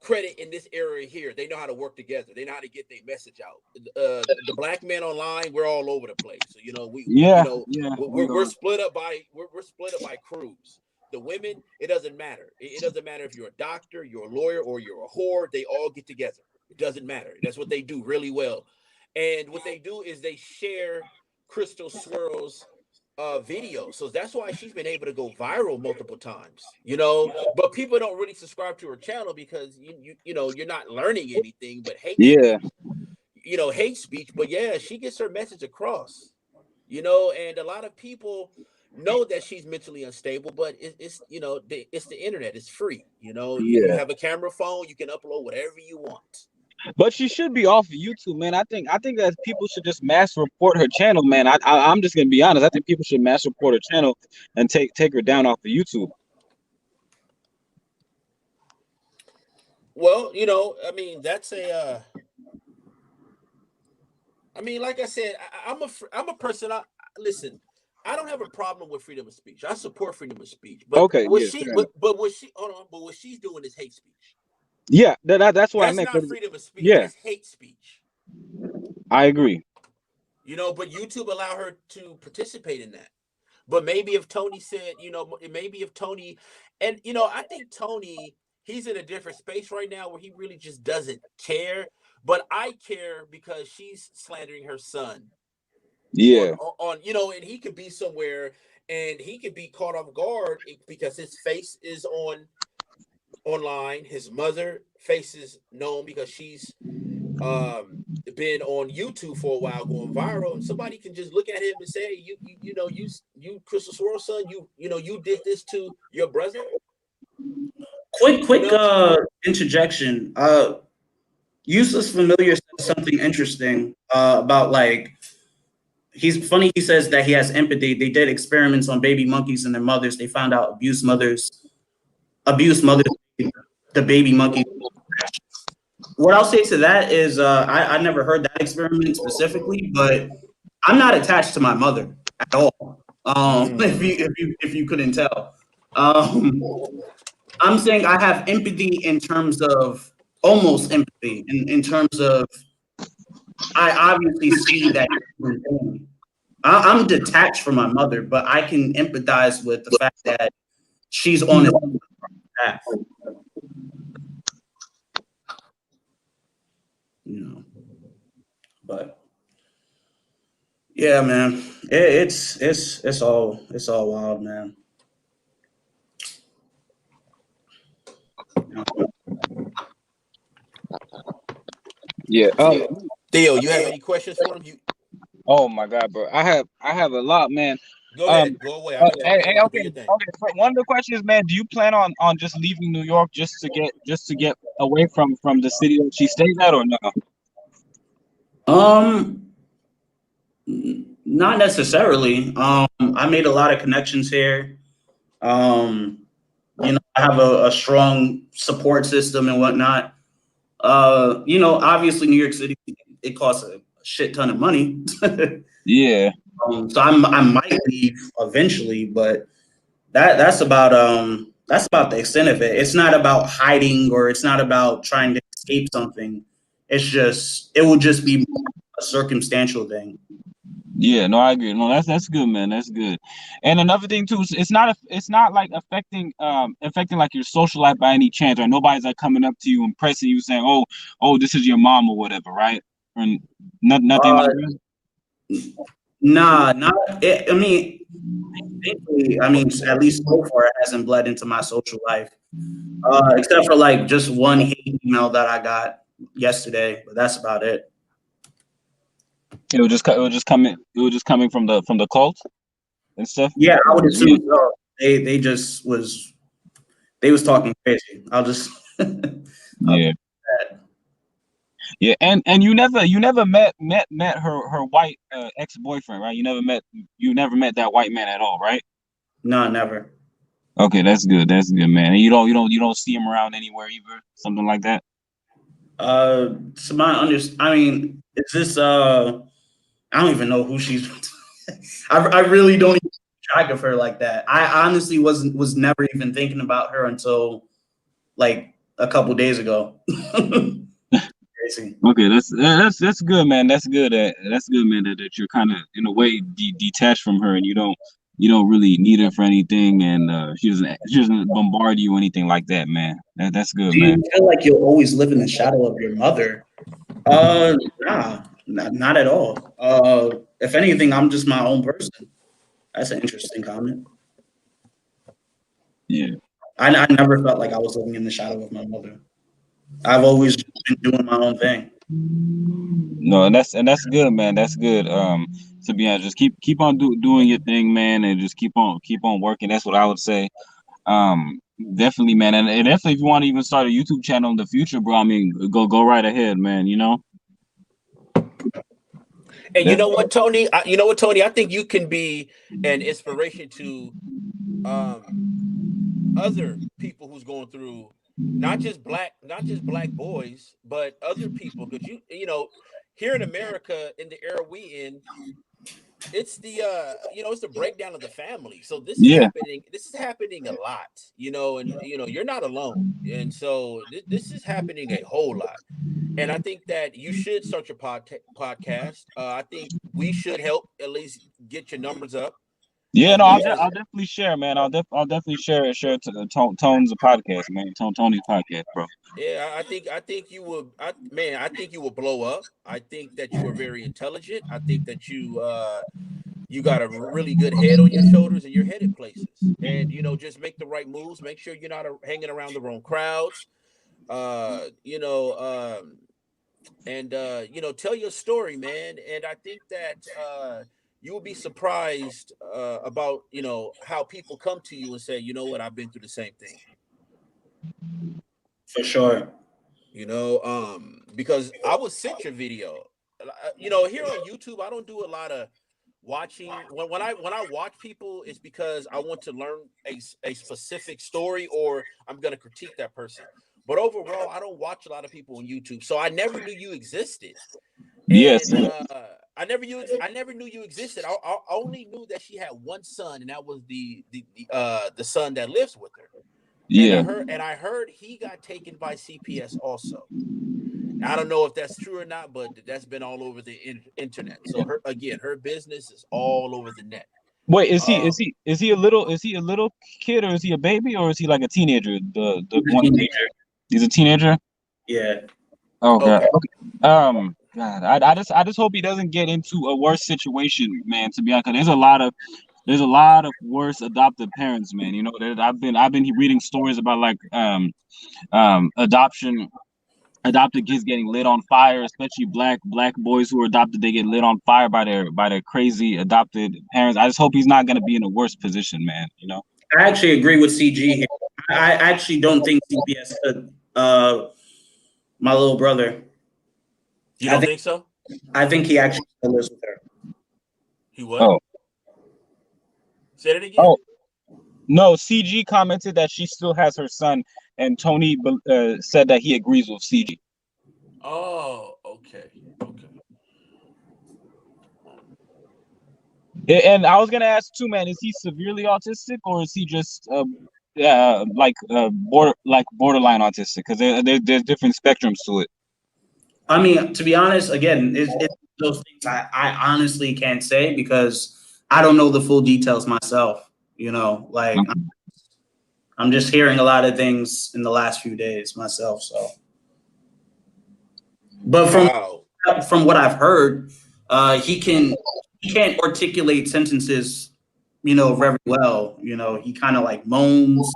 credit in this area here. They know how to work together. They know how to get their message out. The black men online, we're all over the place. So you know, we're split up by we're split up by crews. The women, it doesn't matter. It doesn't matter if you're a doctor, you're a lawyer, or you're a whore. They all get together. It doesn't matter. That's what they do really well. And what they do is they share Crystal Swirlz video. So that's why she's been able to go viral multiple times, you know. But people don't really subscribe to her channel because you know, you're not learning anything but hate speech, you know, hate speech. But yeah, she gets her message across, you know, and a lot of people know that she's mentally unstable, but it's you know, it's the internet, it's free, you know. You have a camera phone, you can upload whatever you want. But she should be off of YouTube, man. I think that people should just mass report her channel, man. I'm just gonna be honest. I think people should mass report her channel and take her down off of YouTube. Well, you know, I mean, that's a I mean, like I said, I'm a person. Listen, I don't have a problem with freedom of speech. I support freedom of speech. But okay, what what she's doing is hate speech. Yeah, that's what I meant. That's not freedom of speech. Yeah, that's hate speech. I agree. You know, but YouTube allow her to participate in that. But maybe if Tony said, you know, maybe if Tony, and you know, I think Tony, he's in a different space right now where he really just doesn't care. But I care because she's slandering her son. Yeah. On you know, and he could be somewhere and he could be caught off guard because his face is online. His mother face is known because she's been on YouTube for a while going viral, and somebody can just look at him and say, you know, you Crystal Swirlz son, you know, you did this to your brother. Quick interjection. Useless Familiar said something interesting about, like, he's funny. He says that he has empathy. They did experiments on baby monkeys and their mothers. They found out abused mothers, the baby monkey. What I'll say to that is, I never heard that experiment specifically, but I'm not attached to my mother at all. If you couldn't tell, I'm saying I have empathy in terms of almost empathy in terms of I obviously see that I'm detached from my mother, but I can empathize with the fact that she's on a path. You know, but yeah, man, it's all wild, man. Yeah. Theo, you have any questions for him? Oh my God, bro, I have a lot, man. Go ahead, go away. Okay. So one of the questions, man, do you plan on just leaving New York just to get away from the city that she stays at, or no? Not necessarily. I made a lot of connections here. You know, I have a strong support system and whatnot. You know, obviously New York City, it costs a shit ton of money. Yeah. So I might leave eventually, but that's about the extent of it. It's not about hiding, or it's not about trying to escape something. It will just be a circumstantial thing. Yeah, no, I agree. No, that's good, man. That's good. And another thing too, it's not like affecting like your social life by any chance, or nobody's like coming up to you and pressing you saying, oh, this is your mom or whatever, right? Or nothing like Uh, that. nah, not. I mean, thankfully, I mean, at least so far, it hasn't bled into my social life. Except for like just one hate email that I got yesterday, but that's about it. It was just coming from the cult and stuff. Yeah, I would Yeah, assume so. They just was talking crazy. I'll just I'll yeah, that. yeah. And you never met her white ex-boyfriend, right? You never met that white man at all, right? No, never. Okay, that's good. That's good, man. And you don't see him around anywhere either, something like that. To my I mean, is this I don't even know who she's I really don't even keep track of her like that. I honestly was never even thinking about her until like a couple days ago. Crazy. Okay, that's good, man. That's good, man. That you're kind of in a way detached from her, and you don't really need her for anything, and she doesn't bombard you or anything like that, man. That's good, Do you man. feel like you'll always live in the shadow of your mother? Nah, not at all. If anything, I'm just my own person. That's an interesting comment. Yeah. I never felt like I was living in the shadow of my mother. I've always been doing my own thing. No, and that's good, man. That's good. To be honest, just keep on doing your thing, man, and just keep on working. That's what I would say. Um, Definitely, man, and definitely if you want to even start a YouTube channel in the future, bro, I mean, go right ahead, man. You know. And you That, know what, Tony? You know what, Tony? I think you can be an inspiration to other people who's going through not just black boys, but other people. Because you know, here in America, in the era we in, it's the it's the breakdown of the family. So yeah. this is happening a lot, you know, and you know you're not alone, and so this is happening a whole lot. And I think that you should start your podcast. I think we should help at least get your numbers up, Yeah, at no, least as I'll definitely share, man. I'll definitely share to the Tone's podcast, man. Tony's podcast, bro. yeah. I think you will, I think you will blow up. I think that you are very intelligent. I think that you got a really good head on your shoulders and you're headed places. And you know, just make the right moves. Make sure you're not hanging around the wrong crowds. You know, and you know, tell your story, man. And I think that you will be surprised about you know how people come to you and say, you know what, I've been through the same thing. For sure. You know, because I will sent your video. You know, here on YouTube, I don't do a lot of watching. When I watch people, it's because I want to learn a specific story or I'm going to critique that person. But overall, I don't watch a lot of people on YouTube, so I never knew you existed. Yes. And I never knew you existed. I only knew that she had one son, and that was the son that lives with her. And Yeah. I heard he got taken by CPS also. I don't know if that's true or not, but that's been all over the internet. So her business is all over the net. Wait, Um, is he a little kid or is he a baby or is he like a teenager? The He's a one teenager. he's a teenager. Yeah. Oh God. okay. Okay. God, I just hope he doesn't get into a worse situation, man. To be honest, 'cause there's a lot of worse adopted parents, man. You know, I've been reading stories about like adopted kids getting lit on fire, especially black boys who are adopted. They get lit on fire by their crazy adopted parents. I just hope he's not gonna be in a worse position, man. You know. I actually agree with CG here. I actually don't think CPS could my little brother. You I don't think think so? I think he actually still lives with her. He what? Oh. Say it again. Oh no. CG commented that she still has her son, and Tony said that he agrees with CG. Oh, okay, okay. And I was gonna ask too, man. Is he severely autistic or is he just borderline autistic? Because there's different spectrums to it. I mean, to be honest, again, it's those things I honestly can't say because I don't know the full details myself. You know, like I'm just hearing a lot of things in the last few days myself. So, but Wow. from what I've heard, he can't articulate sentences, you know, very well. You know, he kind of like moans.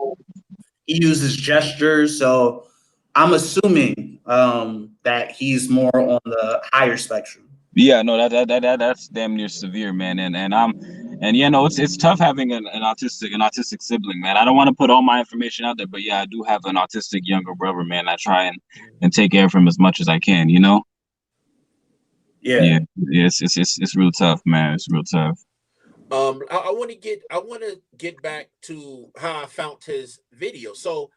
He uses gestures. So I'm assuming that he's more on the higher spectrum. Yeah, no, that's damn near severe, man. And yeah, no, it's tough having an autistic sibling, man. I don't want to put all my information out there, but yeah, I do have an autistic younger brother, man. I try and take care of him as much as I can, you know? Yeah. Yeah, yeah, it's real tough, man. It's real tough. I want to get back to how I found his video. So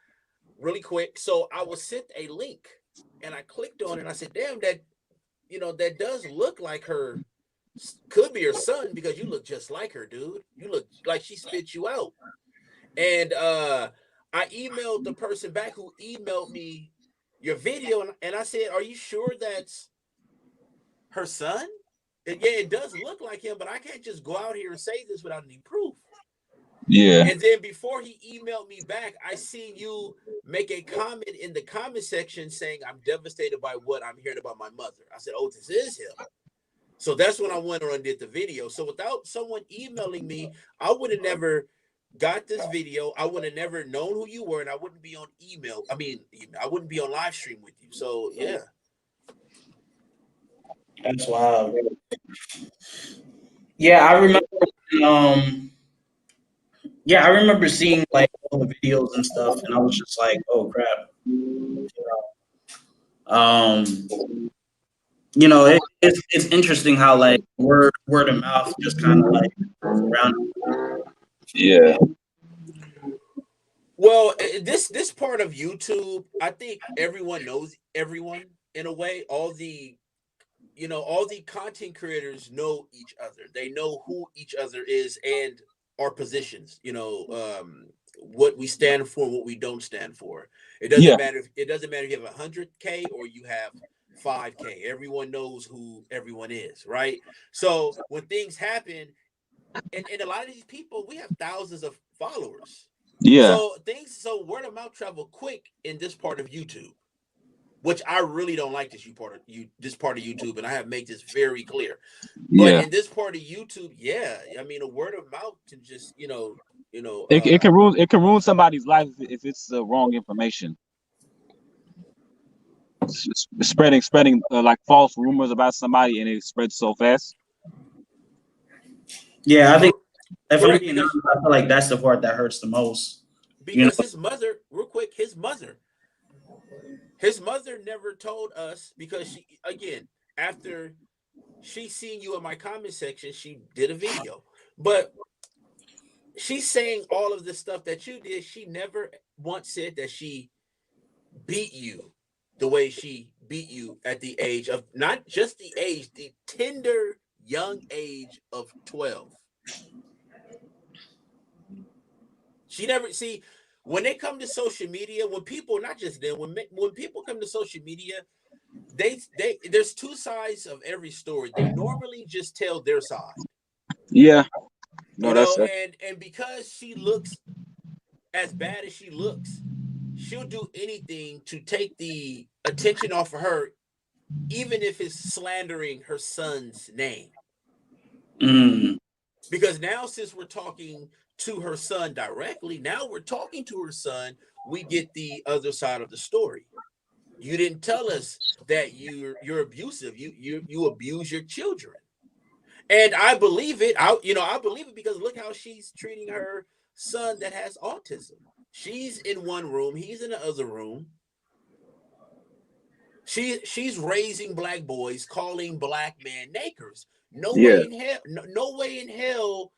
really quick, so I was sent a link and I clicked on it and I said, damn, that that does look like her, could be her son, because you look just like her, dude. You look like she spit you out. And I emailed the person back who emailed me your video, and I said, are you sure that's her son? And yeah, it does look like him, but I can't just go out here and say this without any proof. Yeah. And then before he emailed me back, I seen you make a comment in the comment section saying, I'm devastated by what I'm hearing about my mother. I said, oh, this is him. So that's when I went on and did the video. So without someone emailing me, I would have never got this video. I would have never known who you were, and I wouldn't be on email. I mean, I wouldn't be on live stream with you. So yeah. That's wild. Yeah, I remember. Yeah, I remember seeing like all the videos and stuff, and I was just like, "Oh crap!" Um, it's interesting how like word of mouth just kind of like goes around. Yeah. Well, this part of YouTube, I think everyone knows everyone in a way. All the content creators know each other. They know who each other is and our positions. What we stand for, what we don't stand for. It doesn't Yeah. matter. It doesn't matter if you have 100K or you have 5K. Everyone knows who everyone is, right? So when things happen, and a lot of these people, we have thousands of followers. Yeah. So word of mouth travel quick in this part of YouTube, which I really don't like this part of YouTube, and I have made this very clear. But Yeah. in this part of YouTube, yeah, I mean, a word of mouth can just It can ruin somebody's life if it's the wrong information. Spreading like false rumors about somebody, and it spreads so fast. Yeah, I think if I'm correct, being honest, I feel like that's the part that hurts the most. because his mother, real quick, his mother never told us, because she, again, after she seen you in my comment section, she did a video, but she's saying all of the stuff that you did. She never once said that she beat you the way she beat you at the age of, not just the age, the tender young age of 12. She never, see, when they come to social media, when people, not just them, when people come to social media, they there's two sides of every story. They normally just tell their side. Yeah. No, that's and because she looks as bad as she looks, she'll do anything to take the attention off of her, even if it's slandering her son's name. Mm. Because now, since we're talking to her son directly, now we're talking to her son, we get the other side of the story. You didn't tell us that you're abusive. You abuse your children. And I believe it. I believe it, because look how she's treating her son that has autism. She's in one room, he's in the other room. She's raising black boys, calling black men nakers. No way in hell. No way in hell.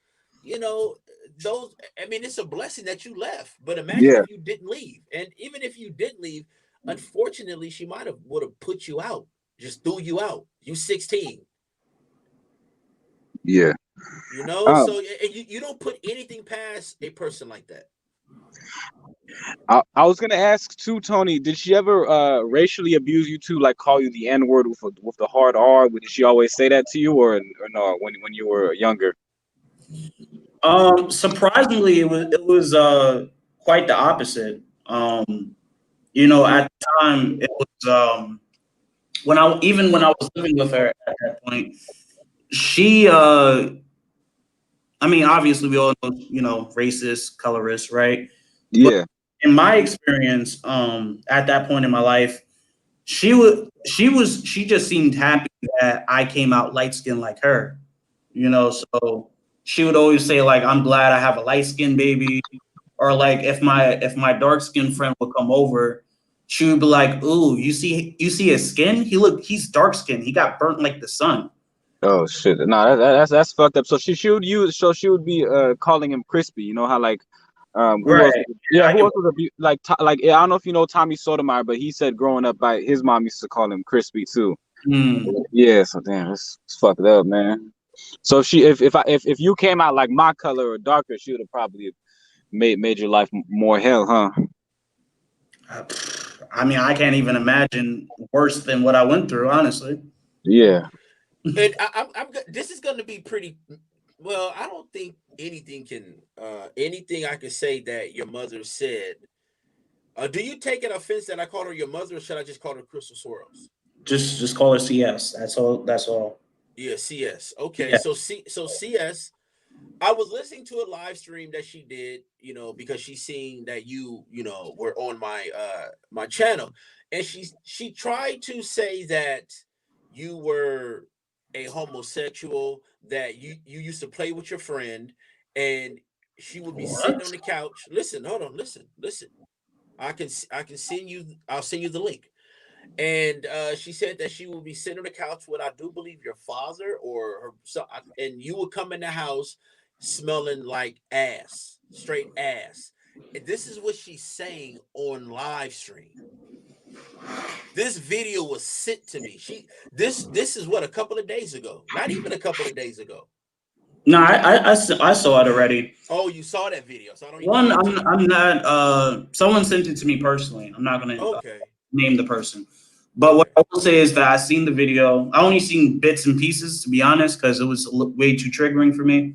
Those. I mean, it's a blessing that you left. But imagine if you didn't leave, and even if you didn't leave, unfortunately, she would have put you out, just threw you out. You 16. Yeah. So you don't put anything past a person like that. I was gonna ask too, Tony. Did she ever racially abuse you too, like call you the N word with the hard R? Did she always say that to you, or no? When you were younger? Surprisingly, it was quite the opposite. You know, at the time, it was when I was living with her at that point, she I mean, obviously we all know, you know, racist, colorist, right? But Yeah. in my experience, at that point in my life, she just seemed happy that I came out light skinned like her, you know. So she would always say like, "I'm glad I have a light skinned baby," or like if my dark skinned friend would come over, she would be like, "Ooh, you see his skin? He's dark skinned. He got burnt like the sun." Oh shit! No, that's fucked up. So she would use. So she would be calling him crispy. You know how like who else? Right. Yeah, I who get else was like like I don't know if you know Tommy Sotomayor, but he said growing up, by his mom used to call him crispy too. Hmm. Yeah, so damn, it's fucked up, man. So she, if you came out like my color or darker, she would have probably made your life more hell, huh? I mean, I can't even imagine worse than what I went through, honestly. Yeah, And this is going to be pretty. Well, I don't think anything can anything I can say that your mother said. Do you take it offense that I called her your mother, or should I just call her Crystal Swirlz? Just call her CS. That's all. That's all. Yeah, CS. Okay, Yeah. so CS. I was listening to a live stream that she did, because she's seeing that you were on my channel, and she tried to say that you were a homosexual, that you used to play with your friend, and she would be sitting on What? the couch. Listen, hold on, listen. I can send you. I'll send you the link. And she said that she will be sitting on the couch with, I do believe, your father or her, and you will come in the house smelling like ass, straight ass. And this is what she's saying on live stream. This video was sent to me. This is what, a couple of days ago, not even a couple of days ago. No, I saw it already. Oh, you saw that video, so I don't need to One, read it to you. I'm not. Someone sent it to me personally. I'm not gonna Okay, name the person, but what okay. I will say is that I seen the video. I only seen bits and pieces, to be honest, because it was way too triggering for me.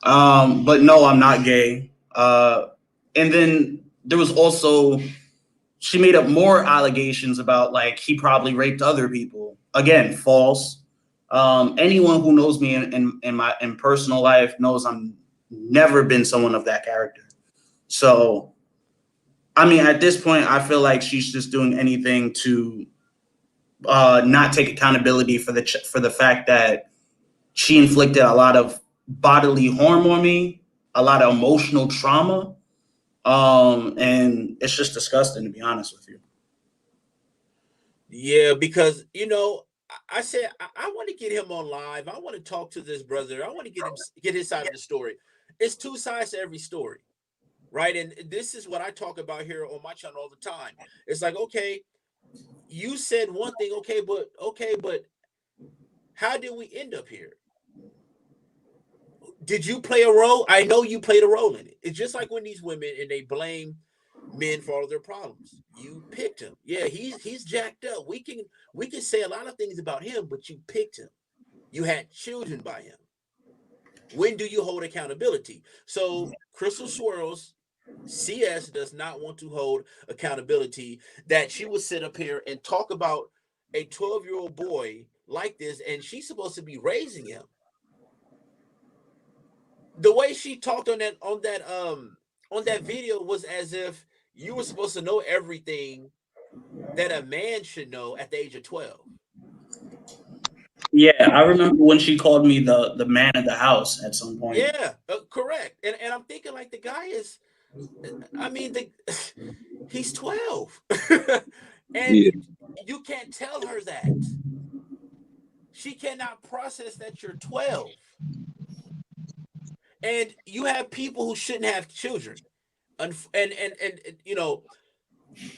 But no, I'm not gay. And then there was also she made up more allegations about like he probably raped other people. Again, false. Anyone who knows me in my personal life knows I'm never been someone of that character. So, I mean, at this point, I feel like she's just doing anything to not take accountability for the fact that she inflicted a lot of bodily harm on me, a lot of emotional trauma, and it's just disgusting, to be honest with you. Yeah, because I said I want to get him on live. I want to talk to this brother. I want to get his side of the story. It's two sides to every story, right? And this is what I talk about here on my channel all the time. It's like, okay, you said one thing, okay, but how did we end up here? Did you play a role? I know you played a role in it. It's just like when these women and they blame men for all their problems. You picked him. Yeah, he's jacked up. We can say a lot of things about him, but you picked him. You had children by him. When do you hold accountability? So Crystal Swirlz, CS, does not want to hold accountability, that she would sit up here and talk about a 12-year-old boy like this, and she's supposed to be raising him. The way she talked on that video was as if you were supposed to know everything that a man should know at the age of 12. Yeah, I remember when she called me the man of the house at some point. Yeah, correct. And I'm thinking, like, the guy is, I mean, he's 12. And yeah. you can't tell her that. She cannot process that you're 12. And you have people who shouldn't have children. And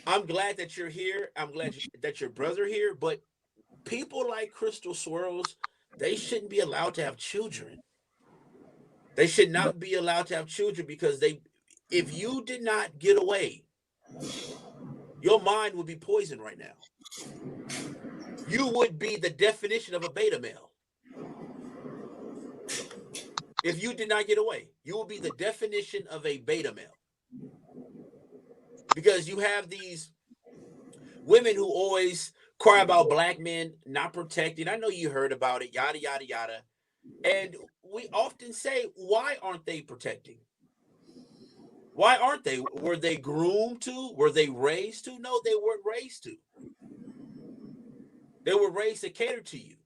I'm glad that you're here. I'm glad that your brother here, but people like Crystal Swirlz, they shouldn't be allowed to have children. They should not be allowed to have children because if you did not get away, your mind would be poisoned right now. You would be the definition of a beta male. If you did not get away, you will be the definition of a beta male. Because you have these women who always cry about black men not protecting. I know you heard about it, yada, yada, yada. And we often say, why aren't they protecting? Why aren't they? Were they groomed to? Were they raised to? No, they weren't raised to. They were raised to cater to you.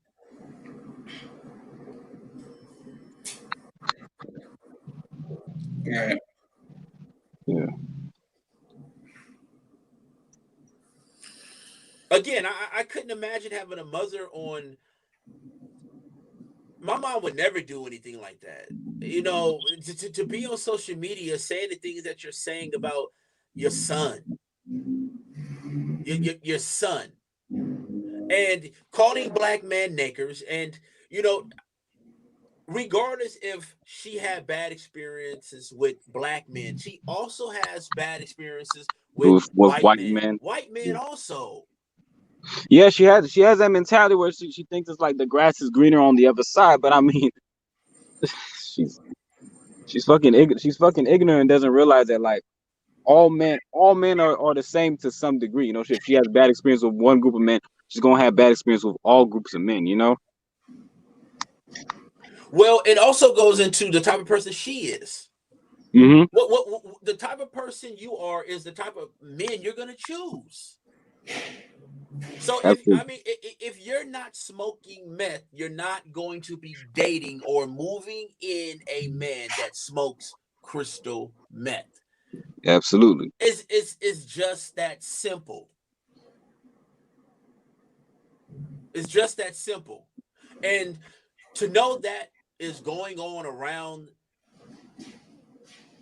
Yeah. Yeah. Again, I couldn't imagine having a mother on. My mom would never do anything like that. You know, to be on social media saying the things that you're saying about your son, your son, and calling black men niggers, and you know, regardless if she had bad experiences with black men, she also has bad experiences with With white white men. men. White men also. Yeah, she has that mentality where she thinks it's like the grass is greener on the other side. But I mean, she's fucking ignorant and doesn't realize that like all men are the same to some degree. You know, if she has bad experience with one group of men, she's gonna have bad experience with all groups of men. You know. Well, it also goes into the type of person she is. Mm-hmm. What the type of person you are is the type of men you're gonna choose. So if you're not smoking meth, you're not going to be dating or moving in a man that smokes crystal meth. Absolutely. It's just that simple. It's just that simple. And to know that is going on around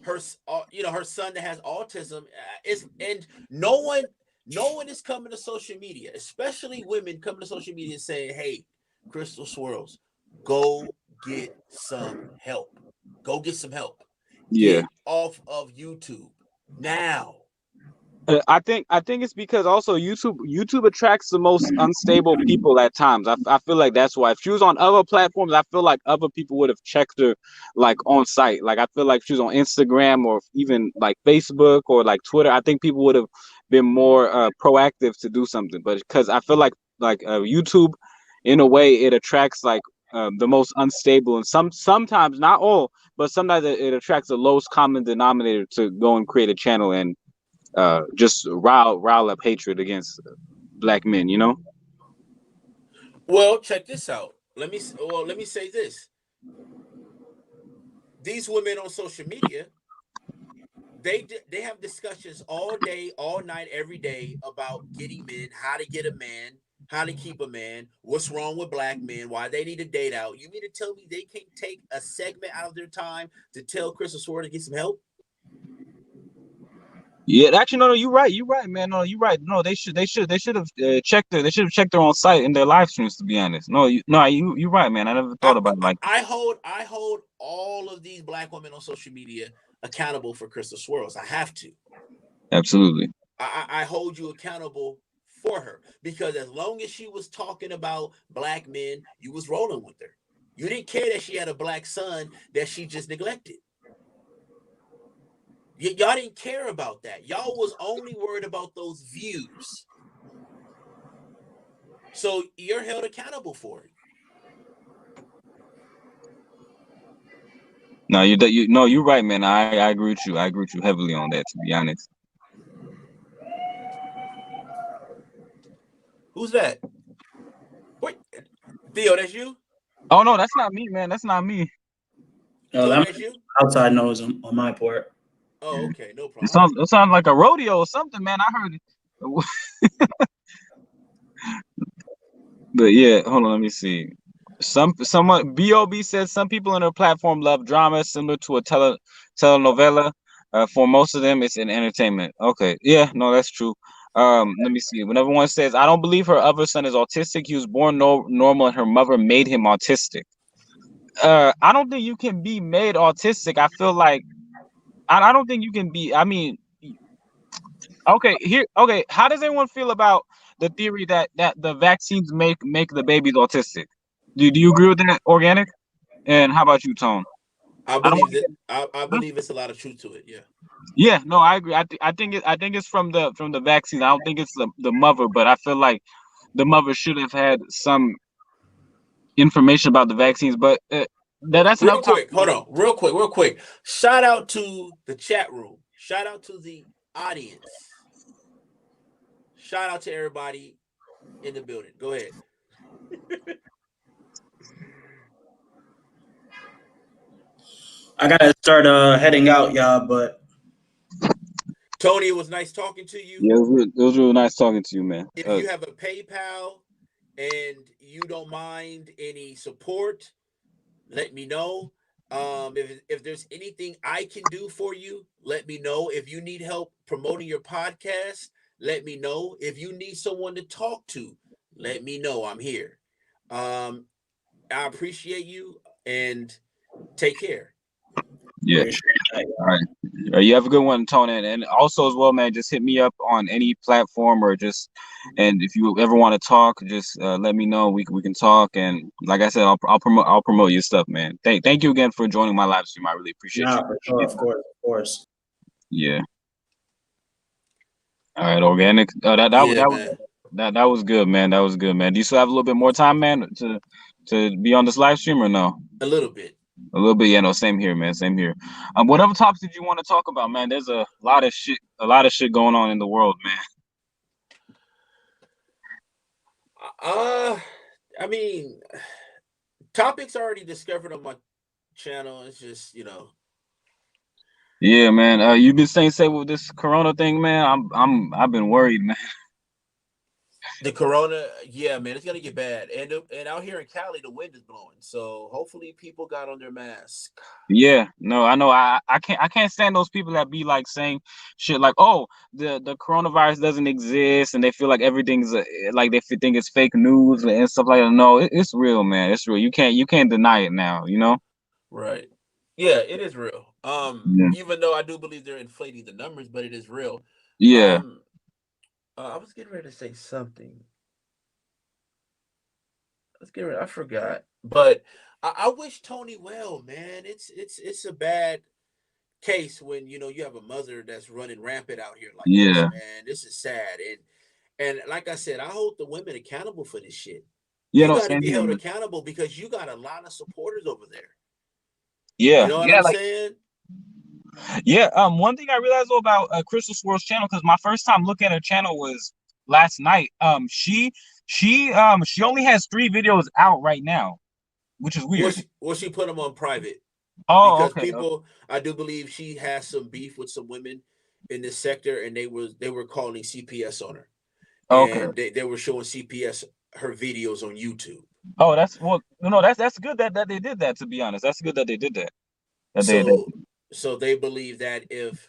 her, her son that has autism is, and no one is coming to social media, especially women coming to social media saying, "Hey, Crystal Swirlz, go get some help. Go get some help. Yeah. Get off of YouTube now." I think it's because also YouTube attracts the most unstable people at times. I feel like that's why. If she was on other platforms, I feel like other people would have checked her like on site. Like I feel like if she was on Instagram or even like Facebook or like Twitter, I think people would have been more proactive to do something. But because I feel like YouTube, in a way, it attracts like the most unstable, and sometimes not all, but sometimes it attracts the lowest common denominator to go and create a channel and just rile up hatred against black men, you know. Well, check this out. Let me say this. These women on social media, they have discussions all day, all night, every day about getting men, how to get a man, how to keep a man, what's wrong with black men, why they need to date out. You mean to tell me they can't take a segment out of their time to tell Crystal Swirlz to get some help? Yeah, actually, no, you're right, man. No, you're right. No, they should have checked her. They should have checked their own site in their live streams. To be honest, you're right, man. I never thought about it like that. I hold all of these black women on social media accountable for Crystal Swirlz. I have to. Absolutely. I hold you accountable for her, because as long as she was talking about black men, you was rolling with her. You didn't care that she had a black son that she just neglected. Y'all didn't care about that. Y'all was only worried about those views. So you're held accountable for it. No, you're right, man. I agree with you. I agree with you heavily on that, to be honest. Who's that? Wait, Theo, that's you? Oh no, that's not me, man. That's not me. No, That's you? Outside noise on my part. Oh, okay, no problem. It sounds like a rodeo or something, man. I heard it. But yeah, hold on, let me see. Someone Bob says some people on their platform love drama similar to a telenovela. For most of them, it's an entertainment. Okay, yeah, no, that's true. Let me see. When everyone says, "I don't believe her other son is autistic. He was born normal, and her mother made him autistic." I don't think you can be made autistic. I feel like I don't think you can be. I mean, okay, here. Okay, how does anyone feel about the theory that the vaccines make the babies autistic? Do you agree with that, Organic? And how about you, Tone? I I don't believe want to that get. I Huh? believe it's a lot of truth to it. Yeah. Yeah, no, I agree. I think it's from the vaccine. I don't think it's the mother, but I feel like the mother should have had some information about the vaccines. But that's Real another topic. quick, hold on. Real quick. Shout out to the chat room. Shout out to the audience. Shout out to everybody in the building. Go ahead. I gotta start heading out, y'all. But Tony, it was nice talking to you. Yeah, it was really nice talking to you, man. If you have a PayPal and you don't mind any support, let me know. If there's anything I can do for you, let me know. If you need help promoting your podcast, let me know. If you need someone to talk to, let me know. I'm here. Um, I appreciate you and take care. Yeah. appreciate that. All right. You have a good one, Tony. And also as well, man, just hit me up on any platform or just, and if you ever want to talk, just let me know. We can talk. And like I said, I'll promote your stuff, man. Thank you again for joining my live stream. I really appreciate Nah, you. for sure, of course. Yeah. All right, Organic. Yeah, man. That was good, man. That was good, man. Do you still have a little bit more time, man, to be on this live stream or no? A little bit. A little bit, yeah, no, same here, man, same here. Whatever topics did you want to talk about, man? There's a lot of shit going on in the world, man. Uh, I mean, topics already discovered on my channel. It's just, Yeah, man. You've been saying say with this Corona thing, man. I've been worried, man. the corona. Yeah, man, it's gonna get bad. And out here in Cali, the wind is blowing. So hopefully people got on their mask. Yeah, no, I know. I can't stand those people that be like saying shit like, oh, the coronavirus doesn't exist, and they feel like everything's like they think it's fake news and stuff like that. No, it's real, man. It's real. You can't deny it now. You know. Right. Yeah, it is real. Yeah. Even though I do believe they're inflating the numbers, but it is real. Yeah. Um, I was getting ready to say something. I forgot. But I wish Tony well, man. It's a bad case when you have a mother that's running rampant out here like this, Yeah. man. This is sad. And like I said, I hold the women accountable for this shit. Yeah. You No, got to same be here, held man. accountable because you got a lot of supporters over there. You Yeah. know what Yeah. I'm Like. saying? Yeah. One thing I realized though about Crystal Swirlz channel, because my first time looking at her channel was last night. She only has 3 videos out right now, which is weird. She put them on private Oh, because okay. I do believe she has some beef with some women in this sector, and they were calling CPS on her, Okay. and they were showing CPS her videos on YouTube. Oh, that's well. No, that's good that they did that. To be honest, that's good that they did that. That they. So they believe that if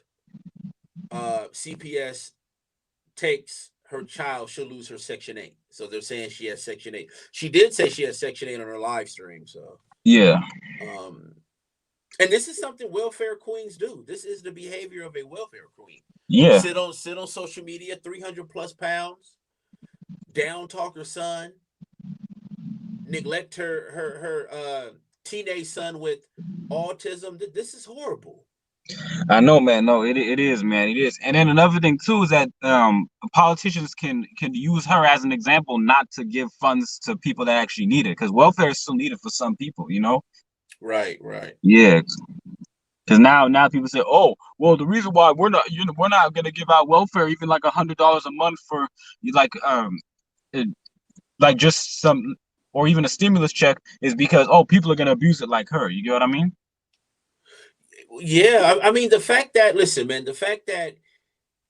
CPS takes her child, she'll lose her Section 8. So they're saying she has Section 8. She did say she has Section 8 on her live stream. So Yeah. um, and this is something welfare queens do. This is the behavior of a welfare queen. Yeah. Sit on social media, 300 plus pounds, down talk her son, neglect her teenage son with autism. This is horrible. I know, man. No, it is, man. It is. And then another thing too is that politicians can use her as an example not to give funds to people that actually need it, because welfare is still needed for some people, you know. Right. Yeah. Because now people say, oh, well, the reason why we're not gonna give out welfare even like $100 a month for like it, like just some or even a stimulus check is because people are gonna abuse it like her. You get what I mean? Yeah, I mean the fact that listen, man, the fact that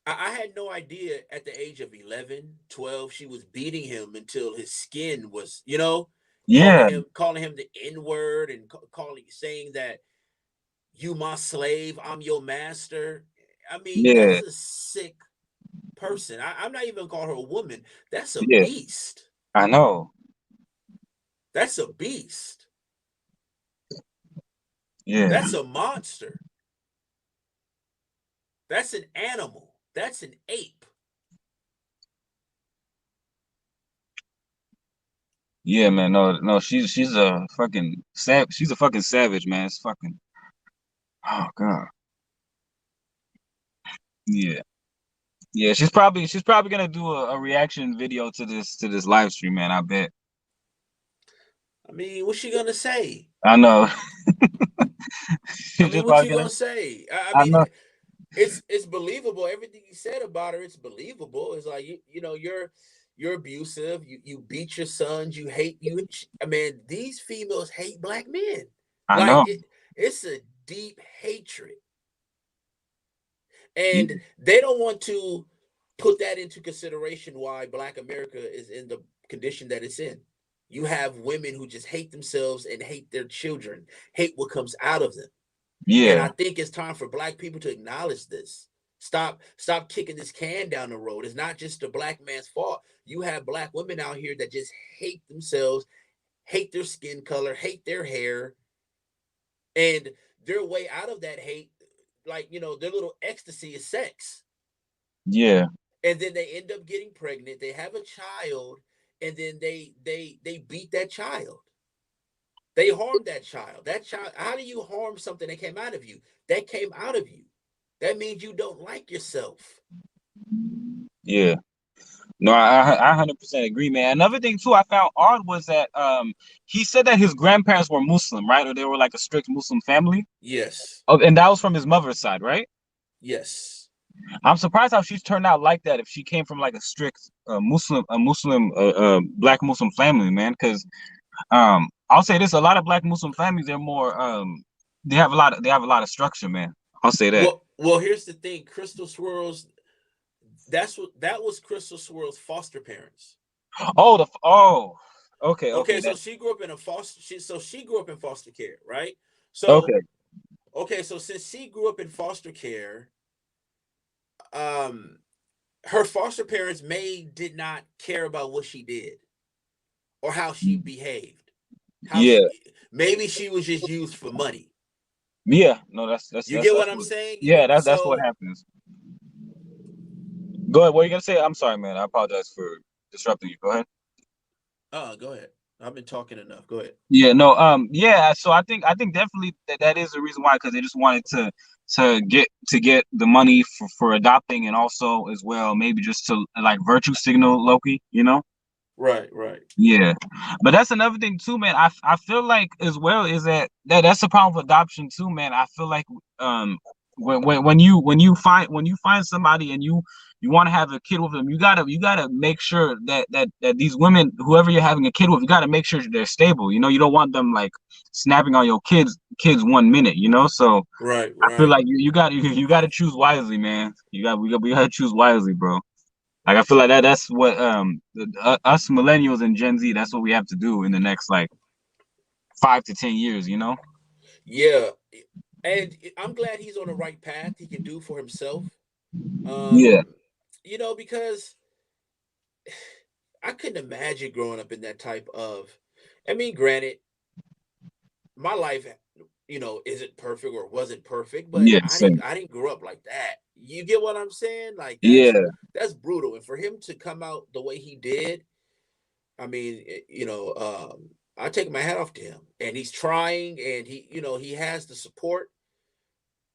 I had no idea at the age of 11, 12, she was beating him until his skin was, Yeah. calling him the N-word and saying that you my slave, I'm your master. I mean, Yeah. that's a sick person. I'm not even calling her a woman. That's a Yeah. beast. I know. That's a beast. Yeah. That's a monster. That's an animal. That's an ape. Yeah, man. No, she's a fucking she's a fucking savage, man. It's fucking. Oh God. Yeah. Yeah, she's probably gonna do a reaction video to this live stream, man. I bet. I mean, what's she gonna say? I know. I She's mean, just what probably you gonna. gonna say? I I mean, know. it's believable. Everything you said about her, it's believable. It's like you know you're abusive. You beat your sons. You hate you. I mean, these females hate black men. I Like know. it's a deep hatred, Yeah. and they don't want to put that into consideration. Why Black America is in the condition that it's in. You have women who just hate themselves and hate their children, hate what comes out of them. And I Yeah. think it's time for black people to acknowledge this. Stop kicking this can down the road. It's not just the black man's fault. You have black women out here that just hate themselves, hate their skin color, hate their hair, and their way out of that hate, like their little ecstasy is sex. Yeah. And then they end up getting pregnant, they have a child, and then they beat that child. They harmed that child. That child, how do you harm something that came out of you? That came out of you. That means you don't like yourself. Yeah. No, I 100% agree, man. Another thing too I found odd was that he said that his grandparents were Muslim, right? Or they were like a strict Muslim family. Yes. Oh, and that was from his mother's side, right? Yes. I'm surprised how she's turned out like that if she came from like a strict Muslim black Muslim family, man. Because I'll say this: a lot of black Muslim families, they're more they have a lot of structure, man. I'll say that. Well, here's the thing. Crystal Swirlz, that was Crystal Swirlz's foster parents. Okay, Okay, so she grew up in she grew up in foster care, right? So okay, okay, so since she grew up in foster care, um her foster parents did not care about what she did or how she behaved. How yeah, she maybe she was just used for money. yeah. No, You get what that's I'm what. saying? Yeah, that's what So happens. Go ahead. What are you gonna say? I'm sorry, man. I apologize for disrupting you. Go ahead. go ahead. I've been talking enough. Go ahead. Yeah, no, yeah. So I think definitely that is the reason why, because they just wanted to get the money for adopting, and also as well maybe just to like virtue signal Loki, you know. Right, right. Yeah, but that's another thing too, man. I feel like as well is that's the problem with adoption too, man. I feel like when you find somebody and you want to have a kid with them, you gotta make sure that these women, whoever you're having a kid with, you gotta make sure they're stable. You know, you don't want them like snapping on your kids 1 minute. You know, so Right, I feel right. like you got to choose wisely, man. We got to choose wisely, bro. Like I feel like that's what us millennials and Gen Z, that's what we have to do in the next like 5 to 10 years, you know? Yeah. And I'm glad he's on the right path. He can do for himself. Yeah, Because I couldn't imagine growing up in that type of I mean, granted, my life, isn't perfect or wasn't perfect, but yeah, I didn't same. I didn't grow up like that. You get what I'm saying? Like Yeah, that's brutal. And for him to come out the way he did, I mean, I take my hat off to him. And he's trying, and he has the support,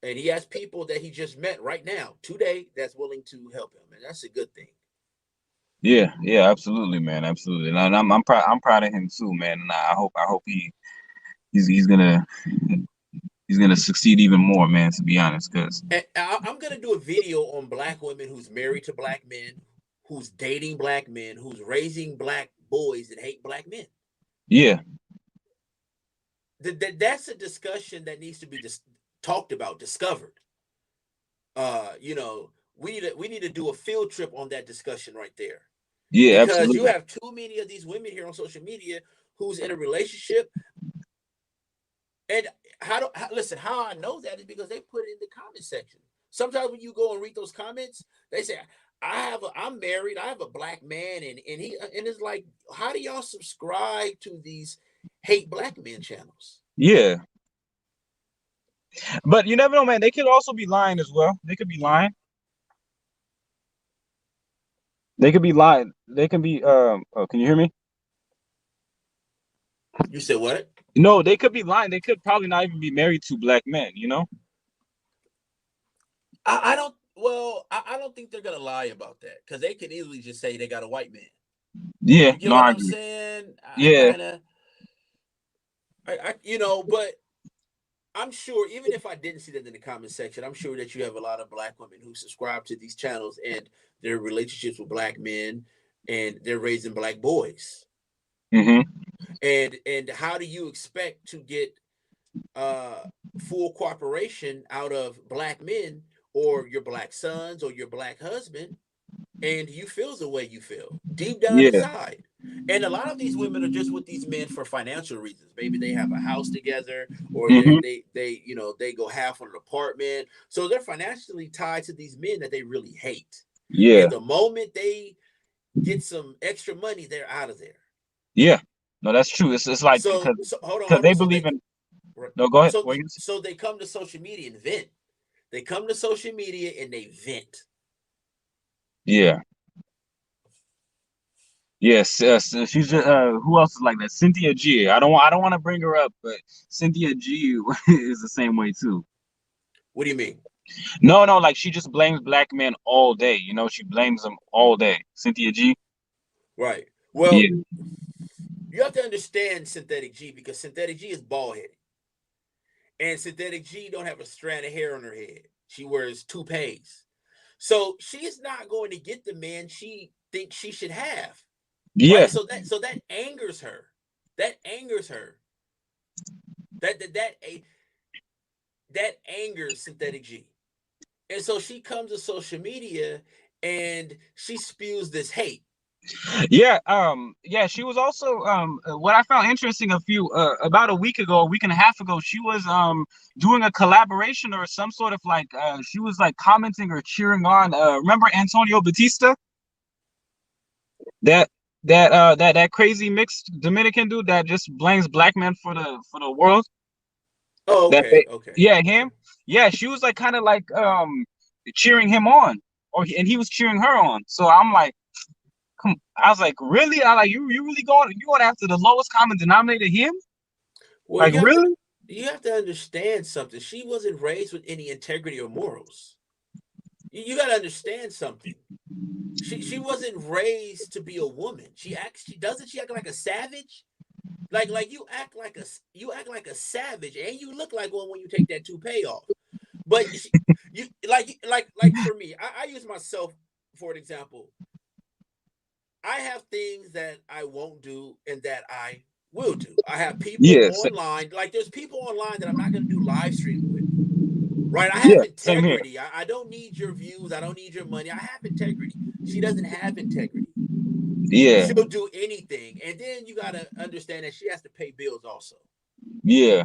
and he has people that he just met right now, today, that's willing to help him, and that's a good thing. yeah, absolutely, man, absolutely. And I'm proud of him too, man. And I hope he's gonna succeed even more, man. To be honest, because And I'm gonna do a video on black women who's married to black men, who's dating black men, who's raising black boys that hate black men. yeah, That's a discussion that needs to be talked about, discovered. We need to do a field trip on that discussion right there, yeah, because you absolutely. have too many of these women here on social media who's in a relationship. And listen, how I know that is because they put it in the comment section. Sometimes when you go and read those comments, they say, I'm married, I have a black man, and it's like, how do y'all subscribe to these hate black men channels? Yeah, But you never know, man. They could also be lying as well. They could be lying. They could be lying. They can be oh, can you hear me? You said what? No, they could be lying. They could probably not even be married to black men, you know? I don't. Well, I don't think they're gonna lie about that because they could easily just say they got a white man. Yeah, You get no, what I I'm agree. saying? I Yeah. kind of, but I'm sure even if I didn't see that in the comment section, I'm sure that you have a lot of black women who subscribe to these channels and their relationships with black men, and they're raising black boys. Mm-hmm. And how do you expect to get full cooperation out of black men or your black sons or your black husband, and you feel the way you feel deep down Yeah. inside? And a lot of these women are just with these men for financial reasons. Maybe they have a house together, or Mm-hmm. they go half on an apartment, so they're financially tied to these men that they really hate. Yeah. And the moment they get some extra money, they're out of there. Yeah. No, that's true. It's like So hold on, because hold they on. So believe they in. No, go ahead. so What you say? so they come to social media and vent. They come to social media and they vent. Yeah. Yes, yes. She's just, who else is like that? Cynthia G. I don't want to bring her up, but Cynthia G is the same way too. What do you mean? No, no, like she just blames black men all day. You know, she blames them all day. Cynthia G. Right. Well, Yeah. you have to understand Synthetic G, because Synthetic G is bald headed, and Synthetic G don't have a strand of hair on her head. She wears toupees, so she's not going to get the man she thinks she should have. Yeah. Right. So that angers her. That angers her. That angers Synthetic G. And so she comes to social media and she spews this hate. Yeah, yeah, she was also what I found interesting about a week ago, a week and a half ago, she was doing a collaboration or some sort of like she was like commenting or cheering on remember Antonio Batista? That that crazy mixed Dominican dude that just blames black men for the world. Oh, That okay, they, okay, yeah, okay. him. Yeah, she was like kind of like cheering him on and he was cheering her on. So I'm like I was like, really? I like you really going after the lowest common denominator him? Well, Like really? you have to understand something. She wasn't raised with any integrity or morals. You got to understand something. She wasn't raised to be a woman. She act like a savage. Like you act like a savage, and you look like one when you take that toupee off. But you like for me, I use myself for an example. I have things that I won't do and that I will do. I have people Yeah, online, like there's people online that I'm not going to do live stream with. Right? I have yeah, same here. integrity. I don't need your views. I don't need your money. I have integrity. She doesn't have integrity. Yeah, She'll do anything. And then you got to understand that she has to pay bills also. yeah.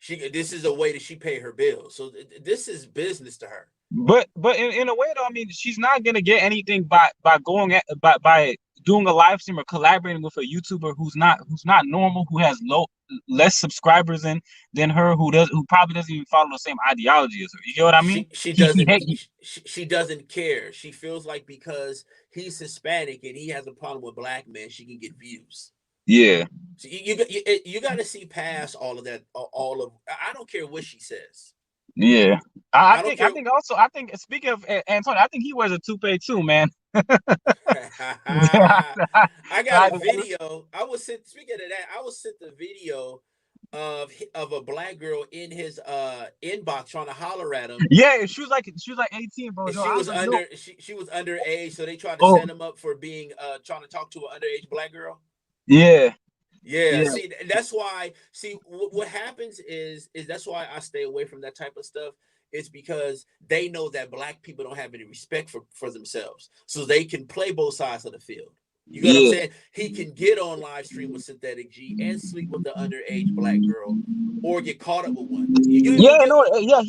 This is a way that she pay her bills. So this is business to her. But in a way though, I mean, she's not gonna get anything by going at by doing a live stream or collaborating with a YouTuber who's not normal, who has less subscribers than her, who probably doesn't even follow the same ideology as her. You know what I mean? She doesn't care. She feels like because he's Hispanic and he has a problem with black men, she can get views. Yeah. So you got to see past all of that. I don't care what she says. Yeah. I don't care. I think speaking of Antonio, I think he wears a toupee too, man. I got a video. Speaking of that, I was sent the video of a black girl in his inbox trying to holler at him. Yeah, she was like 18, bro. And No, I was like, no. she was underage, so they tried to Oh, set him up for being trying to talk to an underage black girl. yeah. Yeah, Yeah. see, that's why. See, what happens is that's why I stay away from that type of stuff. It's because they know that black people don't have any respect for themselves, so they can play both sides of the field. You get what I'm Yeah. saying? He can get on live stream with Synthetic G and sleep with the underage black girl, or get caught up with one. Yeah, no, yeah,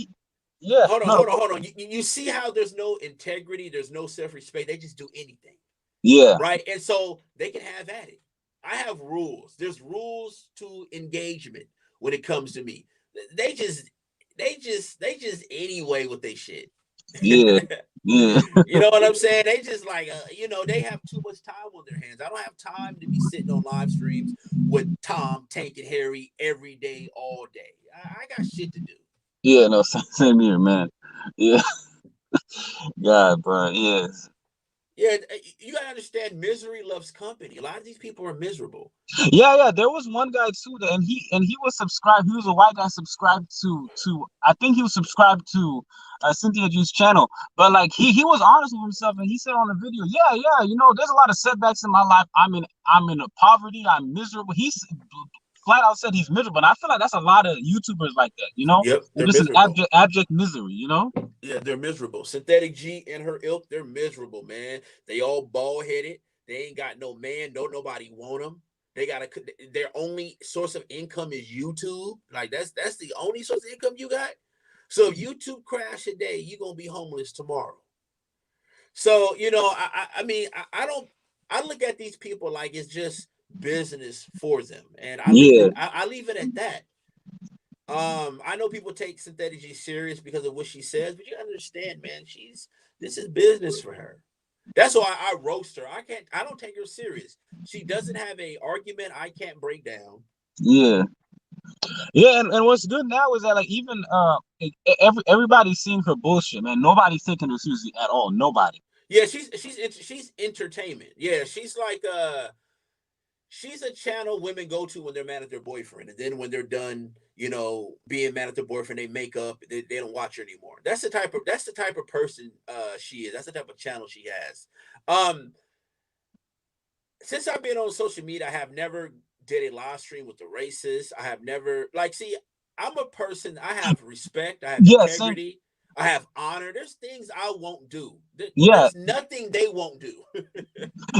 yeah. Hold on, No. hold on. You see how there's no integrity, there's no self-respect. They just do anything. Yeah. Right? And so they can have at it. I have rules. There's rules to engagement when it comes to me. They just they just anyway with they shit. Yeah, yeah, You know what I'm saying? They just like, you know, they have too much time on their hands. I don't have time to be sitting on live streams with Tom, Tank, and Harry every day, all day. I got shit to do. yeah. No, same here, man. Yeah, God, bro. Yes. Yeah, you gotta understand, misery loves company. A lot of these people are miserable. Yeah. There was one guy too, that, and he was subscribed. He was a white guy subscribed to. I think he was subscribed to Cynthia G's channel. But like he was honest with himself, and he said on the video, yeah. You know, there's a lot of setbacks in my life. I'm in a poverty. I'm miserable. He's flat out said he's miserable. And I feel like that's a lot of YouTubers like that. You know, Yep, they're they're just an miserable. abject misery. You know. Yeah, they're miserable. Synthetic G and her ilk, they're miserable, man. They all bald headed. They ain't got no man. Nobody want them. They gotta. Their only source of income is YouTube. Like that's the only source of income you got. So if YouTube crash today, you're gonna be homeless tomorrow. So you know, I mean, I don't. I look at these people like it's just business for them, and I leave Yeah. it. I leave it at that. I know people take Synthetic G serious because of what she says, but you understand, man, this is business for her. That's why I roast her. I don't take her serious. She doesn't have a argument I can't break down. Yeah. Yeah, and what's good now is that like even everybody's seeing her bullshit, man. Nobody's taking her seriously at all. Nobody. Yeah, she's entertainment. Yeah, she's a channel women go to when they're mad at their boyfriend, and then when they're done, you know, being mad at their boyfriend, they make up. They don't watch her anymore. That's the type of person she is. That's the type of channel she has. Since I've been on social media, I have never did a live stream with the racist. I have never see. I'm a person. I have respect. I have Yeah, same. integrity. I have honor. There's things I won't do. Yeah, There's nothing they won't do.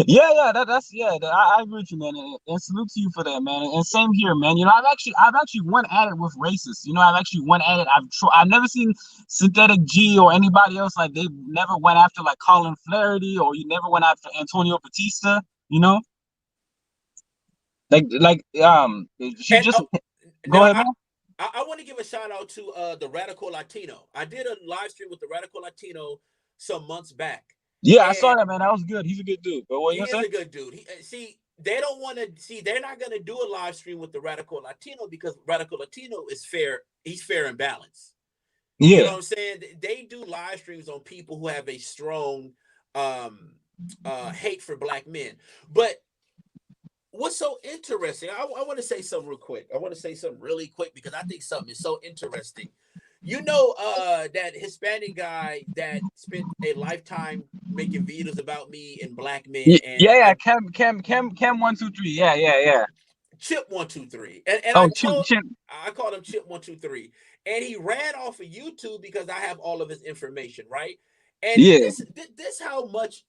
yeah. That's I agree with you, man. And salute to you for that, man. And same here, man. You know, I've actually went at it with racists. You know, I've actually went at it. I've never seen Synthetic G or anybody else like they never went after like Colin Flaherty, or you never went after Antonio Batista. You know, she And just go now ahead, man. I want to give a shout out to the Radical Latino. I did a live stream with the Radical Latino some months back. Yeah, I saw And that, man. That was good. He's a good dude. But what he you is gonna a good dude. They don't want to see. They're not going to do a live stream with the Radical Latino because Radical Latino is fair. He's fair and balanced. say? You know Yeah, what I'm saying? They do live streams on people who have a strong hate for black men. But what's so interesting? I want to say something real quick. I want to say something really quick because I think something is so interesting. You know, that Hispanic guy that spent a lifetime making videos about me and black men, and yeah. I Cam 123. Yeah. Chip 123, and Oh, Chip. I called him Chip 123, and he ran off of YouTube because I have all of his information, right? And Yeah. this how much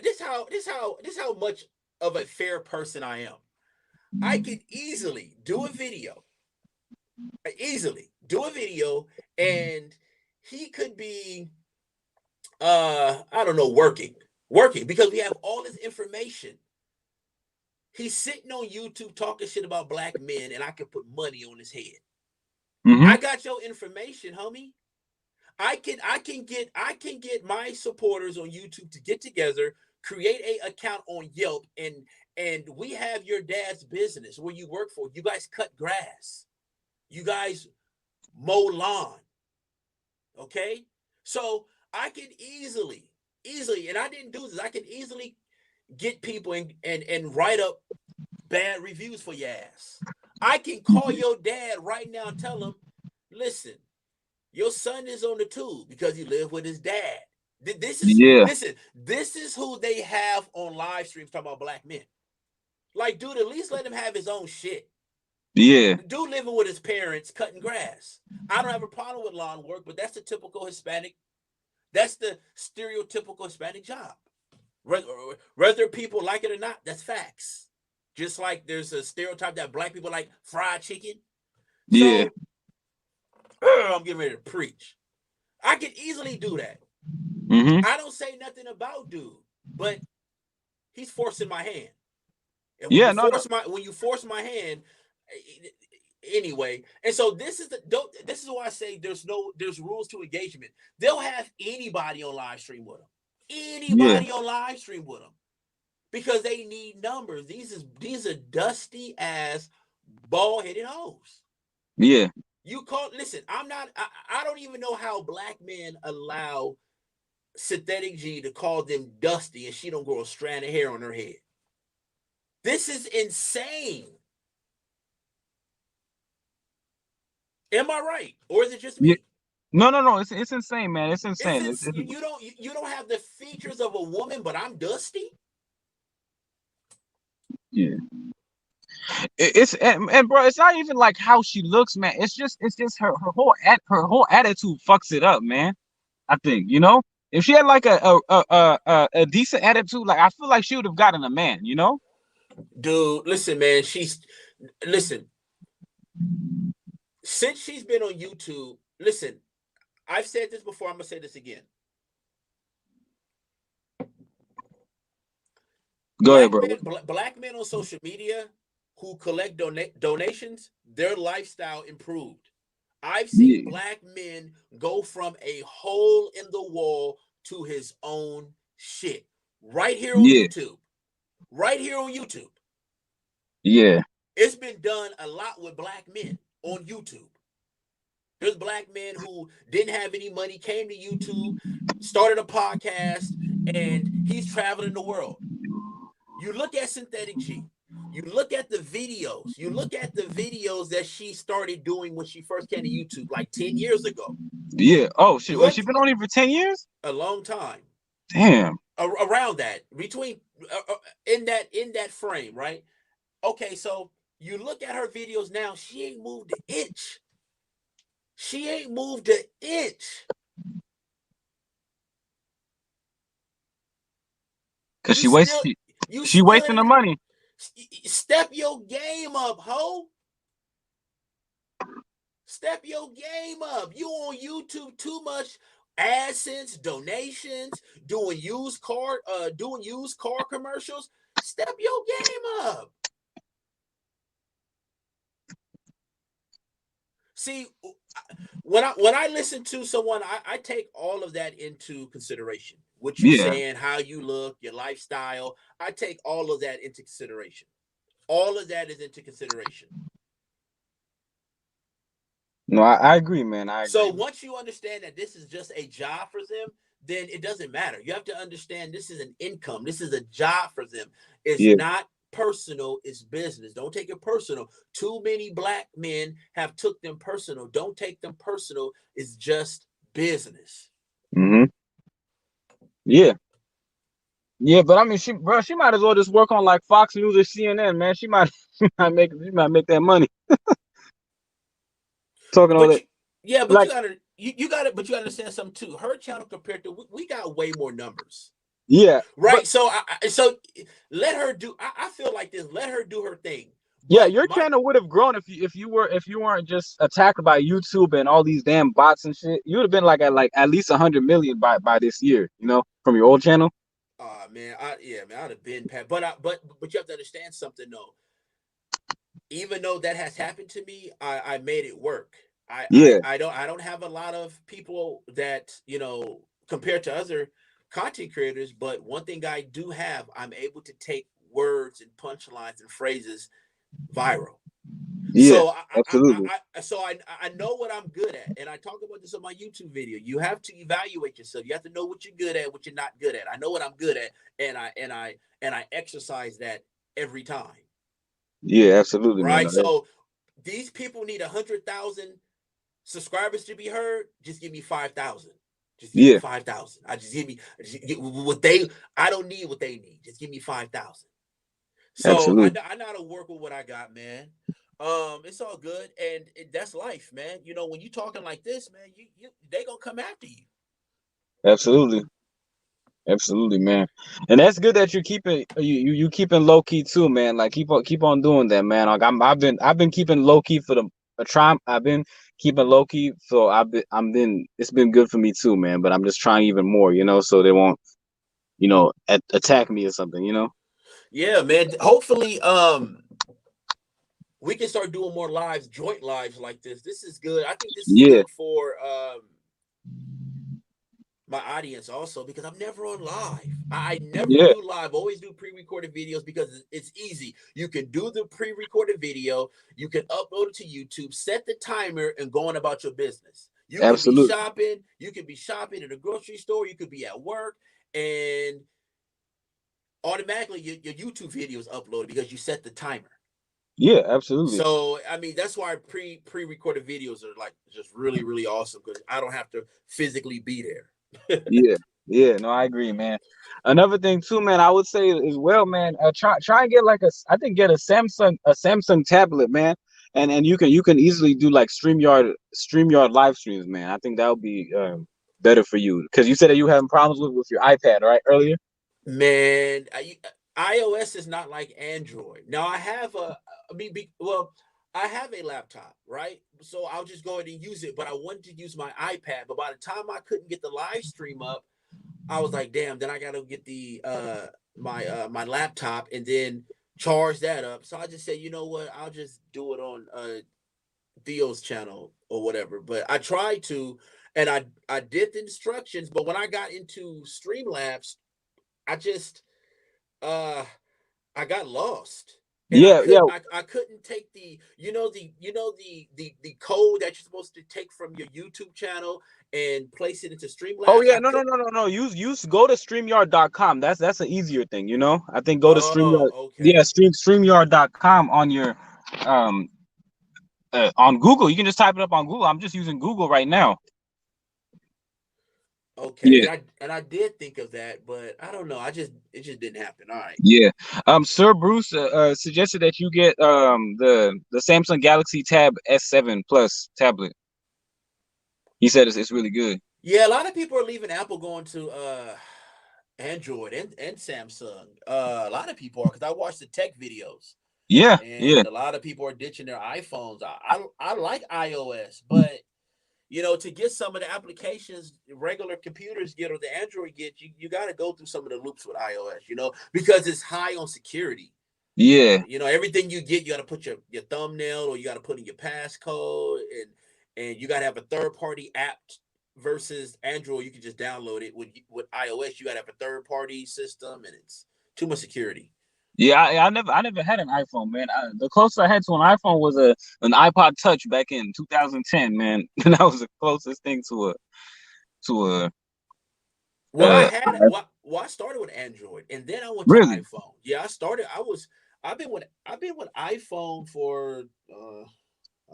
this how much of a fair person I am. I could easily do a video, and he could be I don't know, working because we have all this information. He's sitting on YouTube talking shit about black men, and I can put money on his head. Mm-hmm. I got your information, homie. I can get my supporters on YouTube to get together, create a account on Yelp, and we have your dad's business where you work for. You guys cut grass. You guys mow lawn. Okay? So I can easily, and I didn't do this, I can easily get people and write up bad reviews for your ass. I can call your dad right now and tell him, listen, your son is on the tube because he lived with his dad. This is Yeah. listen, this is who they have on live streams talking about black men. Like, dude, at least let him have his own shit. Yeah. Dude living with his parents, cutting grass. I don't have a problem with lawn work, but that's the typical Hispanic. That's the stereotypical Hispanic job. Whether people like it or not, that's facts. Just like there's a stereotype that black people like fried chicken. Yeah. So I'm getting ready to preach. I can easily do that. Mm-hmm. I don't say nothing about dude, but he's forcing my hand. And Yeah. No. when you force my hand, anyway, and so this is why I say there's rules to engagement. They'll have anybody on live stream with them. Anybody on live stream with them. Because they need numbers. These are dusty ass bald-headed hoes. Yeah. Listen, I don't even know how black men allow Synthetic G to call them dusty and she don't grow a strand of hair on her head. This is insane. Am I right? Or is it just me? Yeah. No. It's insane, man. It's insane. You don't have the features of a woman, but I'm dusty? Yeah. And bro, it's not even like how she looks, man. It's just her whole attitude fucks it up, man. I think, you know, if she had like a decent attitude, like I feel like she would have gotten a man, you know. Dude, listen, man. Listen. Since she's been on YouTube, listen. I've said this before. I'm gonna say this again. Go ahead, bro. Black men on social media who collect donations, their lifestyle improved. I've seen black men go from a hole in the wall to his own shit. Right here on YouTube. Right here on YouTube. Yeah. It's been done a lot with black men on YouTube. There's black men who didn't have any money, came to YouTube, started a podcast, and he's traveling the world. You look at Synthetic G. You look at the videos. You look at the videos that she started doing when she first came to YouTube, like 10 years ago. Yeah. Oh, shit. Well, she been on here for 10 years? A long time. Damn. Around that, between in that frame, right? Okay, so you look at her videos now. She ain't moved an inch. She ain't moved an inch. Cause she wasting the money. Step your game up, ho. Step your game up. You on YouTube too much AdSense, donations, doing used car commercials. Step your game up. See, when I listen to someone, I take all of that into consideration. What you're saying, how you look, your lifestyle. I take all of that into consideration. All of that is into consideration. No, I agree, man. I agree. So once you understand that this is just a job for them, then it doesn't matter. You have to understand this is an income. This is a job for them. It's not personal, it's business. Don't take it personal. Too many black men have took them personal. Don't take them personal. It's just business. Mm-hmm. Yeah. Yeah, but I mean, she might as well just work on like Fox News or CNN, man. She might make that money. Talking all that. Yeah, but like, you got it. But you understand something too. Her channel compared to we got way more numbers. Yeah. Right. So let her do. I feel like this. Let her do her thing. Yeah, your channel would have grown if you weren't just attacked by YouTube and all these damn bots and shit. You would have been at least 100 million by this year, you know, from your old channel. Man, I'd have been pat. But you have to understand something though. Even though that has happened to me, I made it work. I don't have a lot of people that, you know, compared to other content creators, but one thing I do have, I'm able to take words and punchlines and phrases viral. Yeah, absolutely. I know what I'm good at, and I talk about this on my YouTube video. You have to evaluate yourself. You have to know what you're good at, what you're not good at. I know what I'm good at, and I exercise that every time. Yeah, absolutely. Right. Man. So these people need 100,000 subscribers to be heard. Just give me 5,000. Just give me 5,000. I don't need what they need. Just give me 5,000. So I know how to work with what I got, man. It's all good, and that's life, man. You know, when you talking like this, man, they gonna come after you. Absolutely, man. And that's good that you're keeping you keeping low key too, man. Like keep on doing that, man. Like I've been keeping low key for a time. I've been keeping low key, so it's been good for me too, man. But I'm just trying even more, you know, so they won't, you know, attack me or something, you know. Yeah, man. Hopefully, we can start doing more lives, joint lives like this. This is good. I think this is Yeah, good for my audience also, because I'm never on live. I never yeah, do live. Always do pre-recorded videos because it's easy. You can do the pre-recorded video. You can upload it to YouTube, set the timer, and go on about your business. You can be absolutely. shopping. You can be shopping at a grocery store. You could be at work, and automatically your YouTube video is uploaded because you set the timer. Yeah, absolutely. So I mean that's why pre-recorded videos are like just really really awesome, because I don't have to physically be there. Yeah, yeah, no, I agree, man. Another thing too, man, I would say as well, man, try and get like I think get a Samsung tablet, man, and you can easily do like StreamYard live streams, man. I think that would be better for you because you said that you having problems with your iPad, right? Earlier. Man, iOS is not like Android. Now I have well, I have a laptop, right? So I'll just go ahead and use it. But I wanted to use my iPad. But by the time I couldn't get the live stream up, I was like, damn. Then I got to get the my laptop and then charge that up. So I just said, you know what? I'll just do it on Theo's channel or whatever. But I tried to, and I did the instructions. But when I got into Streamlabs, I just uh I got lost. And Yeah, yeah. I couldn't take the the code that you're supposed to take from your YouTube channel and place it into Oh Streamlabs. yeah, I no, no, could no, no, no. Use go to StreamYard.com. That's an easier thing, you know. I think go to StreamYard. Oh, Yeah, okay. StreamYard.com um on Google. You can just type it up on Google. I'm just using Google right now. Okay. Yeah, And I did think of that, but I don't know. It just didn't happen. All right. yeah. Sir Bruce suggested that you get the Samsung Galaxy Tab S7 Plus tablet. He said it's really good. Yeah, a lot of people are leaving Apple, going to Android and Samsung. A lot of people are, because I watched the tech videos. Yeah, yeah, And a lot of people are ditching their iPhones. I like iOS, but to get some of the applications regular computers get or the Android get, you got to go through some of the loops with iOS, because it's high on security. yeah. Everything you get, you got to put your thumbnail, or you got to put in your passcode, and you got to have a third party app. Versus Android, you can just download it. With iOS, you got to have a third party system, and it's too much security. Yeah, I never had an iPhone, man. The closest I had to an iPhone was an iPod Touch back in 2010, man. And that was the closest thing to a Well, I started with Android, and then I went to really. iPhone. Yeah, I've been with iPhone for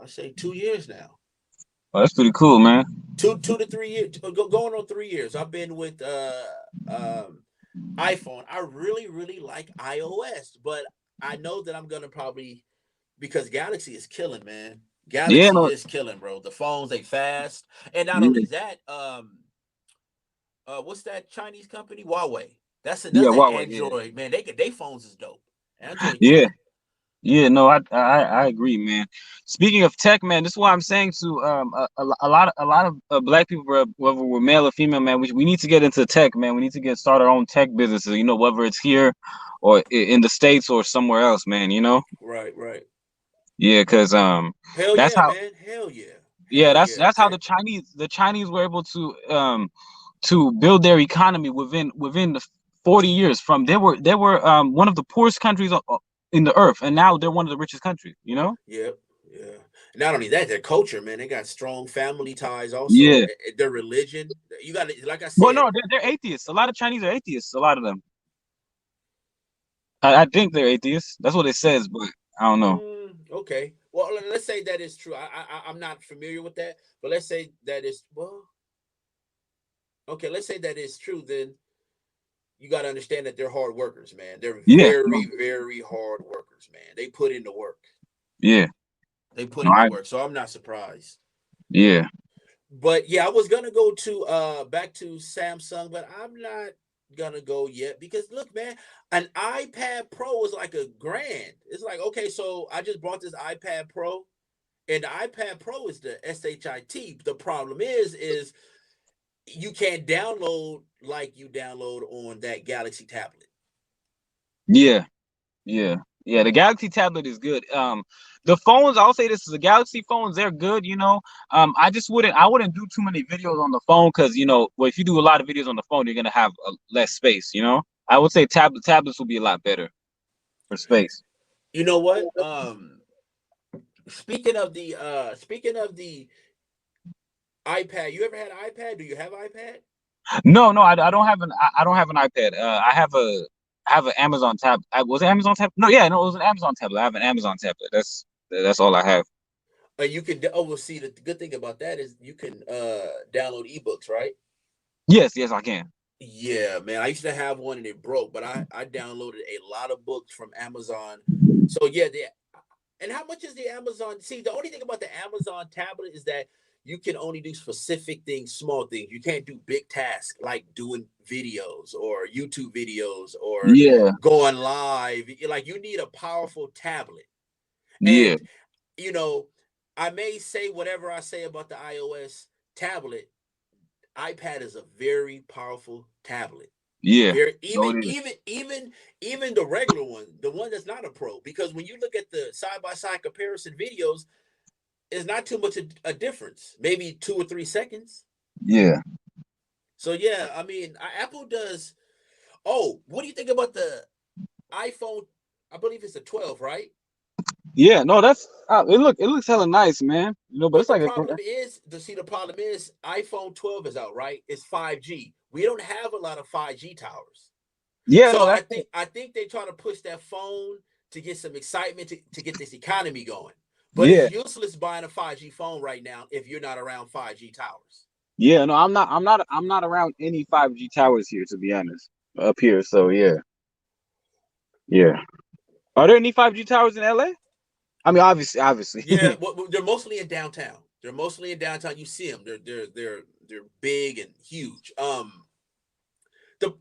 I say 2 years now. Oh, that's pretty cool, man. 2 to 3 years, going on 3 years. I've been with iPhone. I really really like iOS, but I know that I'm gonna probably, because Galaxy is killing, man. Yeah, Galaxy no, is killing, bro. The phones, they fast, and not only yeah, that, what's that Chinese company? Huawei. That's yeah, another Huawei, yeah, Android, man. They phones is dope. Android yeah, killing. yeah. No, I agree, man. Speaking of tech, man, this is what I'm saying to a lot of black people, whether we're male or female, man. We need to get into tech, man. We need to start our own tech businesses. Whether it's here or in the States or somewhere else, man. Right, right. Yeah, because Hell that's yeah, how. man. Hell yeah. Yeah, Hell that's yeah. that's how Tech. the Chinese were able to build their economy within the 40 years. From they were one of the poorest countries in the earth, and now they're one of the richest countries. Yep. Yeah. Not only that, their culture, man. They got strong family ties. Also, Yeah. their religion. You got to, like I Well, said. no, they're atheists. A lot of Chinese are atheists. A lot of them. I think they're atheists. That's what it says, but I don't know. Okay. Well, let's say that is true. I'm not familiar with that, but let's say that is, well. Okay, let's say that is true. Then you got to understand that they're hard workers, man. They're Yeah. No, very, very hard workers, man. They put in the work. yeah. They put No, in the work. So I'm not surprised. yeah. But yeah, I was gonna go to back to Samsung, but I'm not gonna go yet, because look, man, an iPad Pro is like $1,000. It's like, okay, so I just bought this iPad Pro, and the iPad Pro is the SHIT. The problem is you can't download like you download on that Galaxy tablet. Yeah. Yeah. Yeah, the Galaxy tablet is good. The phones, I'll say this is the Galaxy phones, they're good, you know. I wouldn't do too many videos on the phone because, you know, well, if you do a lot of videos on the phone, you're gonna have less space, you know. I would say tablets will be a lot better for space. You know what? Speaking of the iPad, you ever had an iPad? Do you have an iPad? No, no, I don't have I don't have an iPad. I have an Amazon tab. Was it Amazon tab? No, yeah, no, it was an Amazon tablet. I have an Amazon tablet. That's all I have. You can. Oh, well, see, the good thing about that is you can download ebooks, right? Yes, yes, I can. Yeah, man. I used to have one and it broke, but I downloaded a lot of books from Amazon. So yeah, and how much is the Amazon? See, the only thing about the Amazon tablet is that you can only do specific things, small things. You can't do big tasks like doing videos or YouTube videos or Yeah, going live. Like you need a powerful tablet. yeah, And you know, I may say whatever I say about the iOS tablet. iPad is a very powerful tablet. yeah. Very No, it is. even the regular one, the one that's not a pro, because when you look at the side by side comparison videos, it's not too much a difference, maybe 2 or 3 seconds. Yeah. So yeah, I mean, Apple does. Oh, what do you think about the iPhone? I believe it's a 12, right? Yeah, no, that's it looks hella nice, man. You know, but But it's the like a problem is, the problem is, iPhone 12 is out, right? It's 5G. We don't have a lot of 5G towers. yeah, So no, that's I think they try to push that phone to get some excitement to get this economy going. But yeah, it's useless buying a 5G phone right now if you're not around 5G towers. yeah. No, I'm not around any 5G towers here, to be honest, up here. So yeah, yeah. Are there any 5G towers in LA? I mean, obviously. Yeah, well, they're mostly in downtown. They're mostly in downtown. You see them. They're big and huge.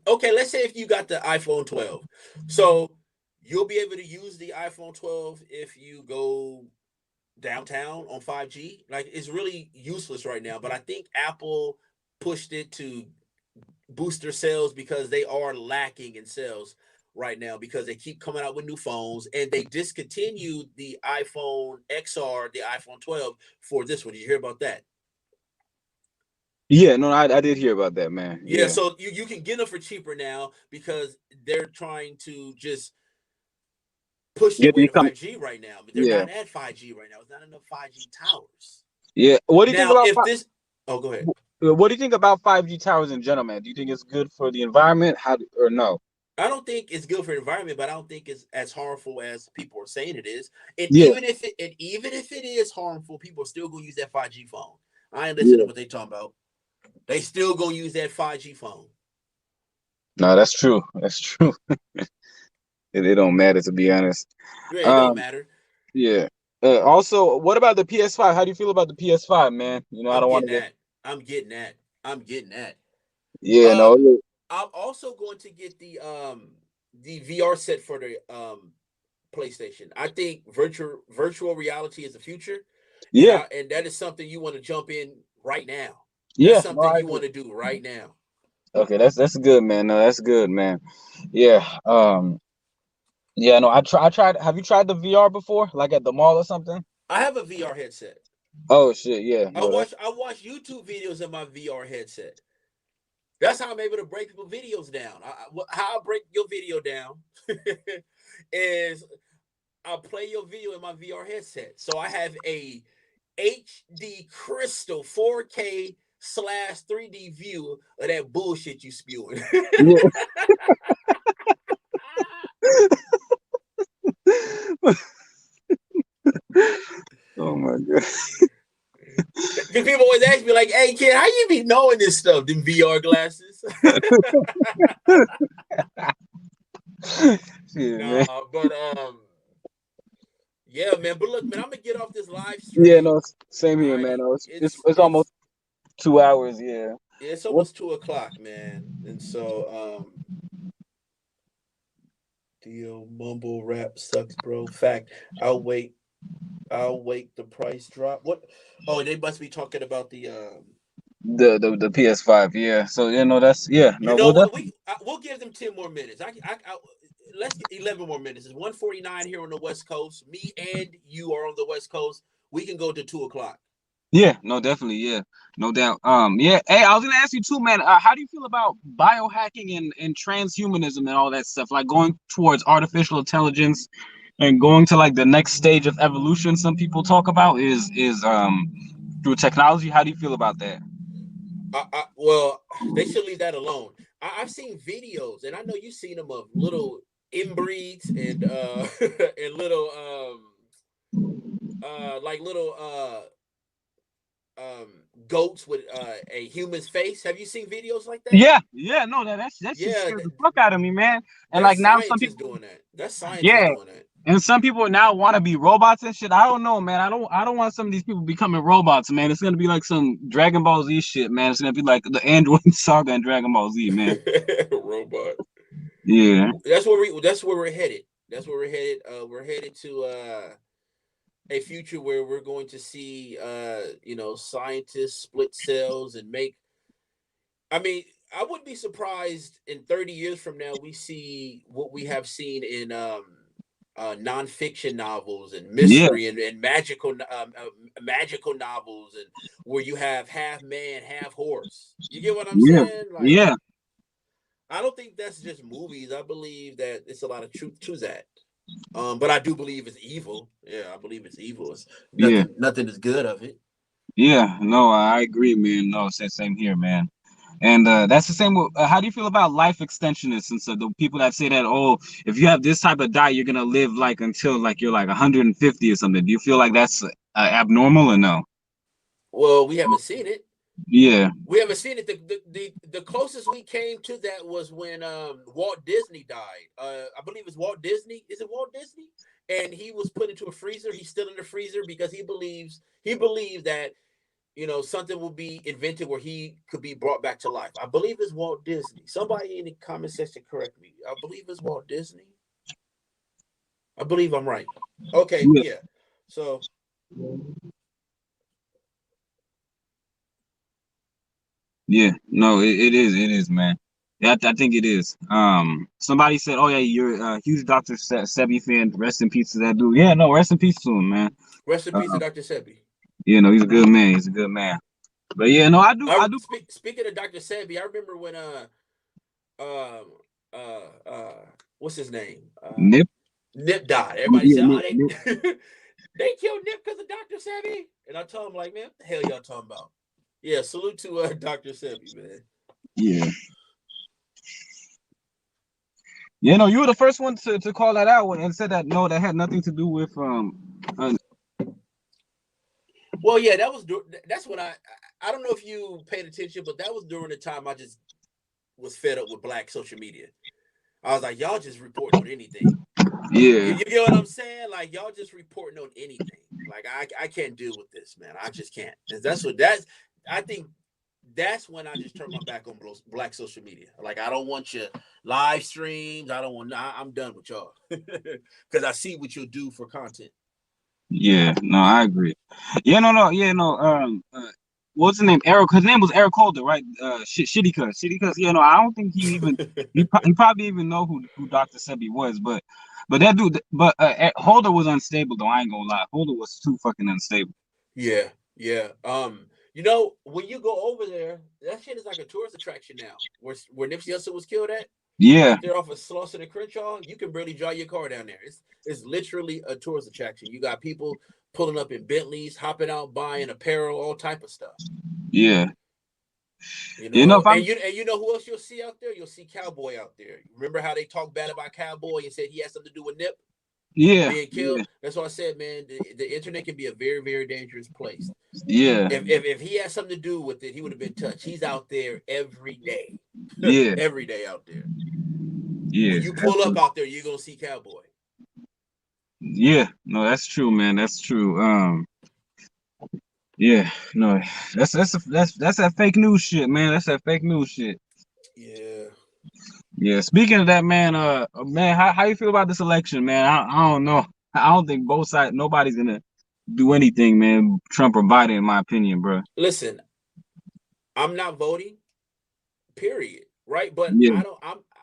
Okay, let's say if you got the iPhone 12, so you'll be able to use the iPhone 12 if you go downtown on 5G. Like it's really useless right now, but I think Apple pushed it to boost their sales because they are lacking in sales right now because they keep coming out with new phones and they discontinued the iPhone XR, the iPhone 12 for this one. Did you hear about that? Yeah, no, I did hear about that, man. Yeah, Yeah, so you can get them for cheaper now because they're trying to just push their get way you to come. 5G right now, but they're Yeah, not at 5G right now. It's not enough 5G towers. yeah. What do you think Now, about if this, oh, go ahead. what do you think about 5G towers in general, man? Do you think it's good for the environment? Or no? I don't think it's good for the environment, but I don't think it's as harmful as people are saying it is. Yeah, And even if it is harmful, people are still gonna use that 5G phone. I ain't listening to yeah. what they talking about. They still gonna use that 5G phone. No, that's true. That's true. It don't matter, to be honest. Yeah, it don't Um, matter. yeah. Also, what about the PS5? How do you feel about the PS5, man? You know, I I'm don't want getting to get. that. I'm getting that. I'm getting that. Yeah, no. Um, I'm also going to get the VR set for the PlayStation. I think virtual reality is the future, Yeah, and that is something you want to jump in right now. That's yeah. No, something I you agree. want to do right now. Okay, that's good, man. No, that's good, man. Yeah. Yeah. No, I tried. Have you tried the VR before, like at the mall or something? I have a VR headset. Oh shit. Yeah. I No, that's watch I watch YouTube videos in my VR headset. That's how I'm able to break people videos down. How I break your video down is I'll play your video in my VR headset. So I have a HD Crystal 4K slash 3D view of that bullshit you spewing. yeah. Oh my god. Because people always ask me, like, hey, kid, how you be knowing this stuff, them VR glasses? Shit, man. Nah, but yeah, man. But look, man, I'm gonna get off this live Yeah. stream. No, same here, man. I No, it's almost 2 hours. Yeah. it's What? almost 2 o'clock, man. And so Theo mumble rap sucks, bro. Fact. I'll wait. I'll wait the price drop. What? Oh, they must be talking about the The PS5. Yeah. So that's yeah. You No, know well, what? definitely. We'll give them 10 more minutes. let's get 11 more minutes. It's 1:49 here on the West Coast. Me and you are on the West Coast. We can go to 2:00. Yeah, no, definitely, yeah, no doubt. Yeah. Hey, I was gonna ask you too, man. How do you feel about biohacking and transhumanism and all that stuff? Like going towards artificial intelligence and going to like the next stage of evolution. Some people talk about is through technology. How do you feel about that? Well, they should leave that alone. I've seen videos, and I know you've seen them of little inbreeds and and little like little goats with a human's face. Have you seen videos like that? Yeah, yeah, no, that shit Yeah, scared the fuck out of me, man. And that's like now some scientists people, doing that. That's scientists yeah, doing that. and some people now want to be robots and shit. I don't know, man. I don't want some of these people becoming robots, man. It's gonna be like some Dragon Ball Z shit, man. It's gonna be like the Android Saga and Dragon Ball Z, man. Robot. Yeah, That's where we're headed. That's where we're headed. We're headed to a future where we're going to see scientists split cells and make. I mean, I wouldn't be surprised in 30 years from now we see what we have seen in nonfiction novels and yeah, mystery and magical novels, and where you have half man, half horse. You get what I'm yeah, saying? Like, yeah, I don't think that's just movies. I believe that it's a lot of truth to that. But I do believe it's evil. Yeah, I believe it's evil. It's yeah, nothing is good of it. yeah. No, I agree, man. No, same here, man. And that's the same with, how do you feel about life extensionists and so the people that say that, oh, if you have this type of diet, you're gonna live like until like you're like 150 or something. Do you feel like that's abnormal or no? Well, we haven't seen it. Yeah, We haven't seen it. The closest we came to that was when Walt Disney died. I believe it's Walt Disney. Is it Walt Disney? And he was put into a freezer. He's still in the freezer because he believed that something will be invented where he could be brought back to life. I believe it's Walt Disney. Somebody in the comment section correct me. I believe it's Walt Disney. I believe I'm right. Okay, yeah, yeah. So yeah. No, it is, man. Yeah, I think it is. Somebody said, "Oh yeah, you're a huge Dr. Sebi fan. Rest in peace to that dude." Yeah, no, rest in peace to him, man. rest in Uh, peace to Dr. Sebi. you know, he's a good man. He's a good man. But yeah, no, I do. Speaking of Dr. Sebi, I remember when um what's his name? Nip, Nip died. Everybody yeah, said, "Oh, Nip. they killed Nip because of Dr. Sebi." And I told him, like, man, what the hell y'all talking about? Yeah, salute to Dr. Sebi, man. Yeah. You know, you were the first one to call that out and said that no, that had nothing to do with Well, yeah, that's when I don't know if you paid attention, but that was during the time I just was fed up with black social media. I was like, y'all just reporting on anything. yeah, You get what I'm saying? Like, y'all just reporting on anything. Like, I can't deal with this, man. I just can't. I think that's when I just turned my back on black social media. Like, I don't want your live streams. I'm done with y'all. Because I see what you'll do for content. yeah, no, I agree. Yeah, no, yeah, no, what's his name? Eric, his name was Eric Holder, right? Shitty Cuss. Yeah, no, I don't think he probably even know who Dr. Sebi was, but that dude, Holder was unstable though. I ain't gonna lie, Holder was too fucking unstable. Yeah, yeah. When you go over there, that shit is like a tourist attraction now. Where Nipsey Hussle was killed at, Yeah, right there off of Slauson and Crenshaw, you can barely drive your car down there. It's literally a tourist attraction. You got people pulling up in Bentleys, hopping out, buying apparel, all type of stuff. yeah. If And I'm, you know who else you'll see out there? You'll see Cowboy out there. Remember how they talked bad about Cowboy and said he had something to do with Nip yeah, being killed? That's what I said, man. The internet can be a very, very dangerous place. yeah, If he had something to do with it, he would have been touched. He's out there every day. yeah, Every day out there. yeah, When you pull up out there, you're gonna see Cowboy. yeah. No, that's true, man. That's true. Yeah, no, that's that fake news shit, man. That's that fake news shit. Yeah. Yeah. Speaking of that, man, man, how you feel about this election, man? I don't know. I don't think both sides, nobody's gonna do anything, man. Trump or Biden, in my opinion, bro. Listen, I'm not voting, period. Right? But Yeah,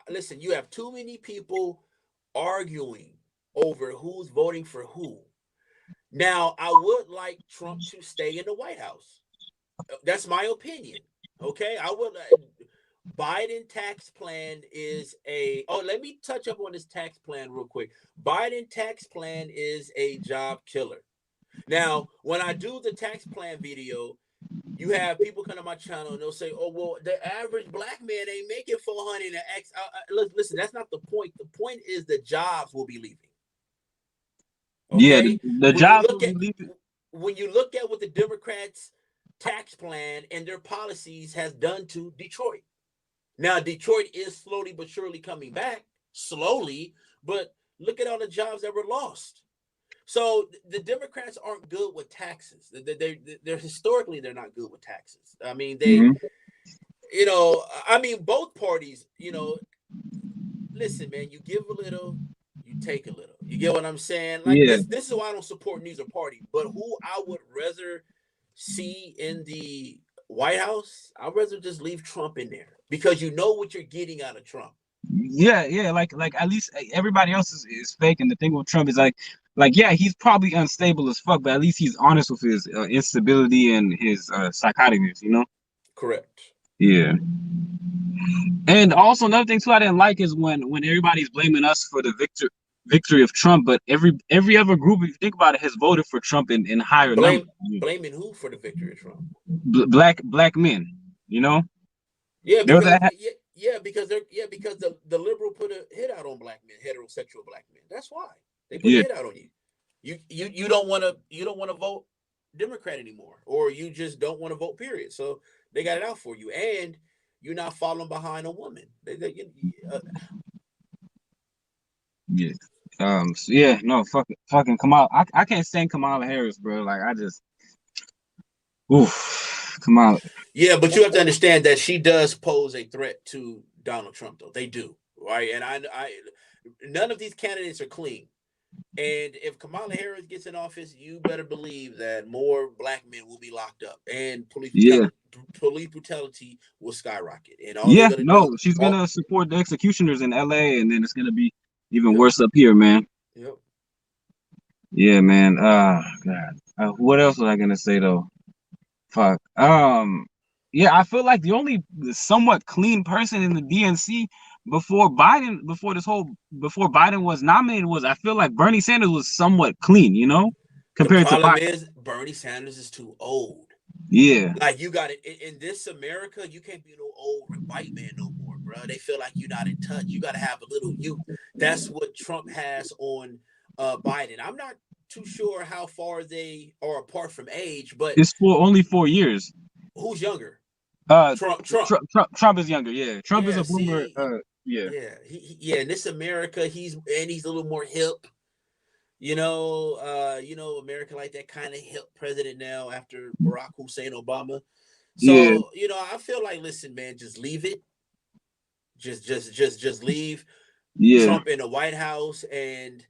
listen, you have too many people arguing over who's voting for who. Now, I would like Trump to stay in the White House. That's my opinion. Okay, I would. Biden tax plan is a. Oh, let me touch up on this tax plan real quick. Biden tax plan is a job killer. Now, when I do the tax plan video, you have people come to my channel and they'll say, "Oh, well, the average black man ain't making 400 and X." Listen, that's not the point. The point is the jobs will be leaving. Yeah, Okay, the when you jobs look will be at leaving. what the Democrats' tax plan and their policies has done to Detroit. Now, Detroit is slowly but surely coming back, slowly, but look at all the jobs that were lost. So the Democrats aren't good with taxes. They're historically they're not good with taxes. I mean, both parties, listen, man, you give a little, you take a little. You get what I'm saying? Like Yeah, this is why I don't support neither party. But who I would rather see in the White House, I'd rather just leave Trump in there because you know what you're getting out of Trump. yeah. Like at least everybody else is fake, and the thing with Trump is like yeah, he's probably unstable as fuck, but at least he's honest with his instability and his psychoticness. Correct. Yeah. And also another thing too I didn't like is when everybody's blaming us for the victory of Trump, but every other group, if you think about it, has voted for Trump in higher numbers. Blaming who for the victory of Trump? Black men, Yeah, there was because that. because the liberal put a hit out on black men, heterosexual black men. That's why they put a Yeah, hit out on you. You don't want to vote Democrat anymore, or you just don't want to vote. Period. So they got it out for you, and you're not following behind a woman. yeah. So yeah, no, fucking Kamala. I can't stand Kamala Harris, bro. Like I just, oof, Kamala. Yeah, but you have to understand that she does pose a threat to Donald Trump, though. They do, right? And I none of these candidates are clean. And if Kamala Harris gets in office, you better believe that more black men will be locked up, and Yeah, police brutality will skyrocket. And all they're yeah. gonna do, No, she's all gonna support the executioners in LA, and then it's gonna be even yep, worse up here, man. yep. Yeah, man. God. What else was I gonna say though? Fuck. Yeah, I feel like the only somewhat clean person in the DNC before Biden was nominated was I feel like Bernie Sanders was somewhat clean, The compared to problem Biden. is Bernie Sanders is too old. Yeah, Like you got it in this America, you can't be no old white man no more, bro. They feel like you're not in touch. You got to have a little youth. That's what Trump has on Biden. I'm not too sure how far they are apart from age, but it's for only 4 years. who's younger? Uh, Trump. Trump is younger. Yeah, Trump is Yeah, a boomer. see, Yeah, yeah, yeah. In this America, he's a little more hip. America like that kind of hip president now after Barack Hussein Obama. yeah, So, I feel like, listen, man, just leave it. Just leave yeah. Trump in the White House and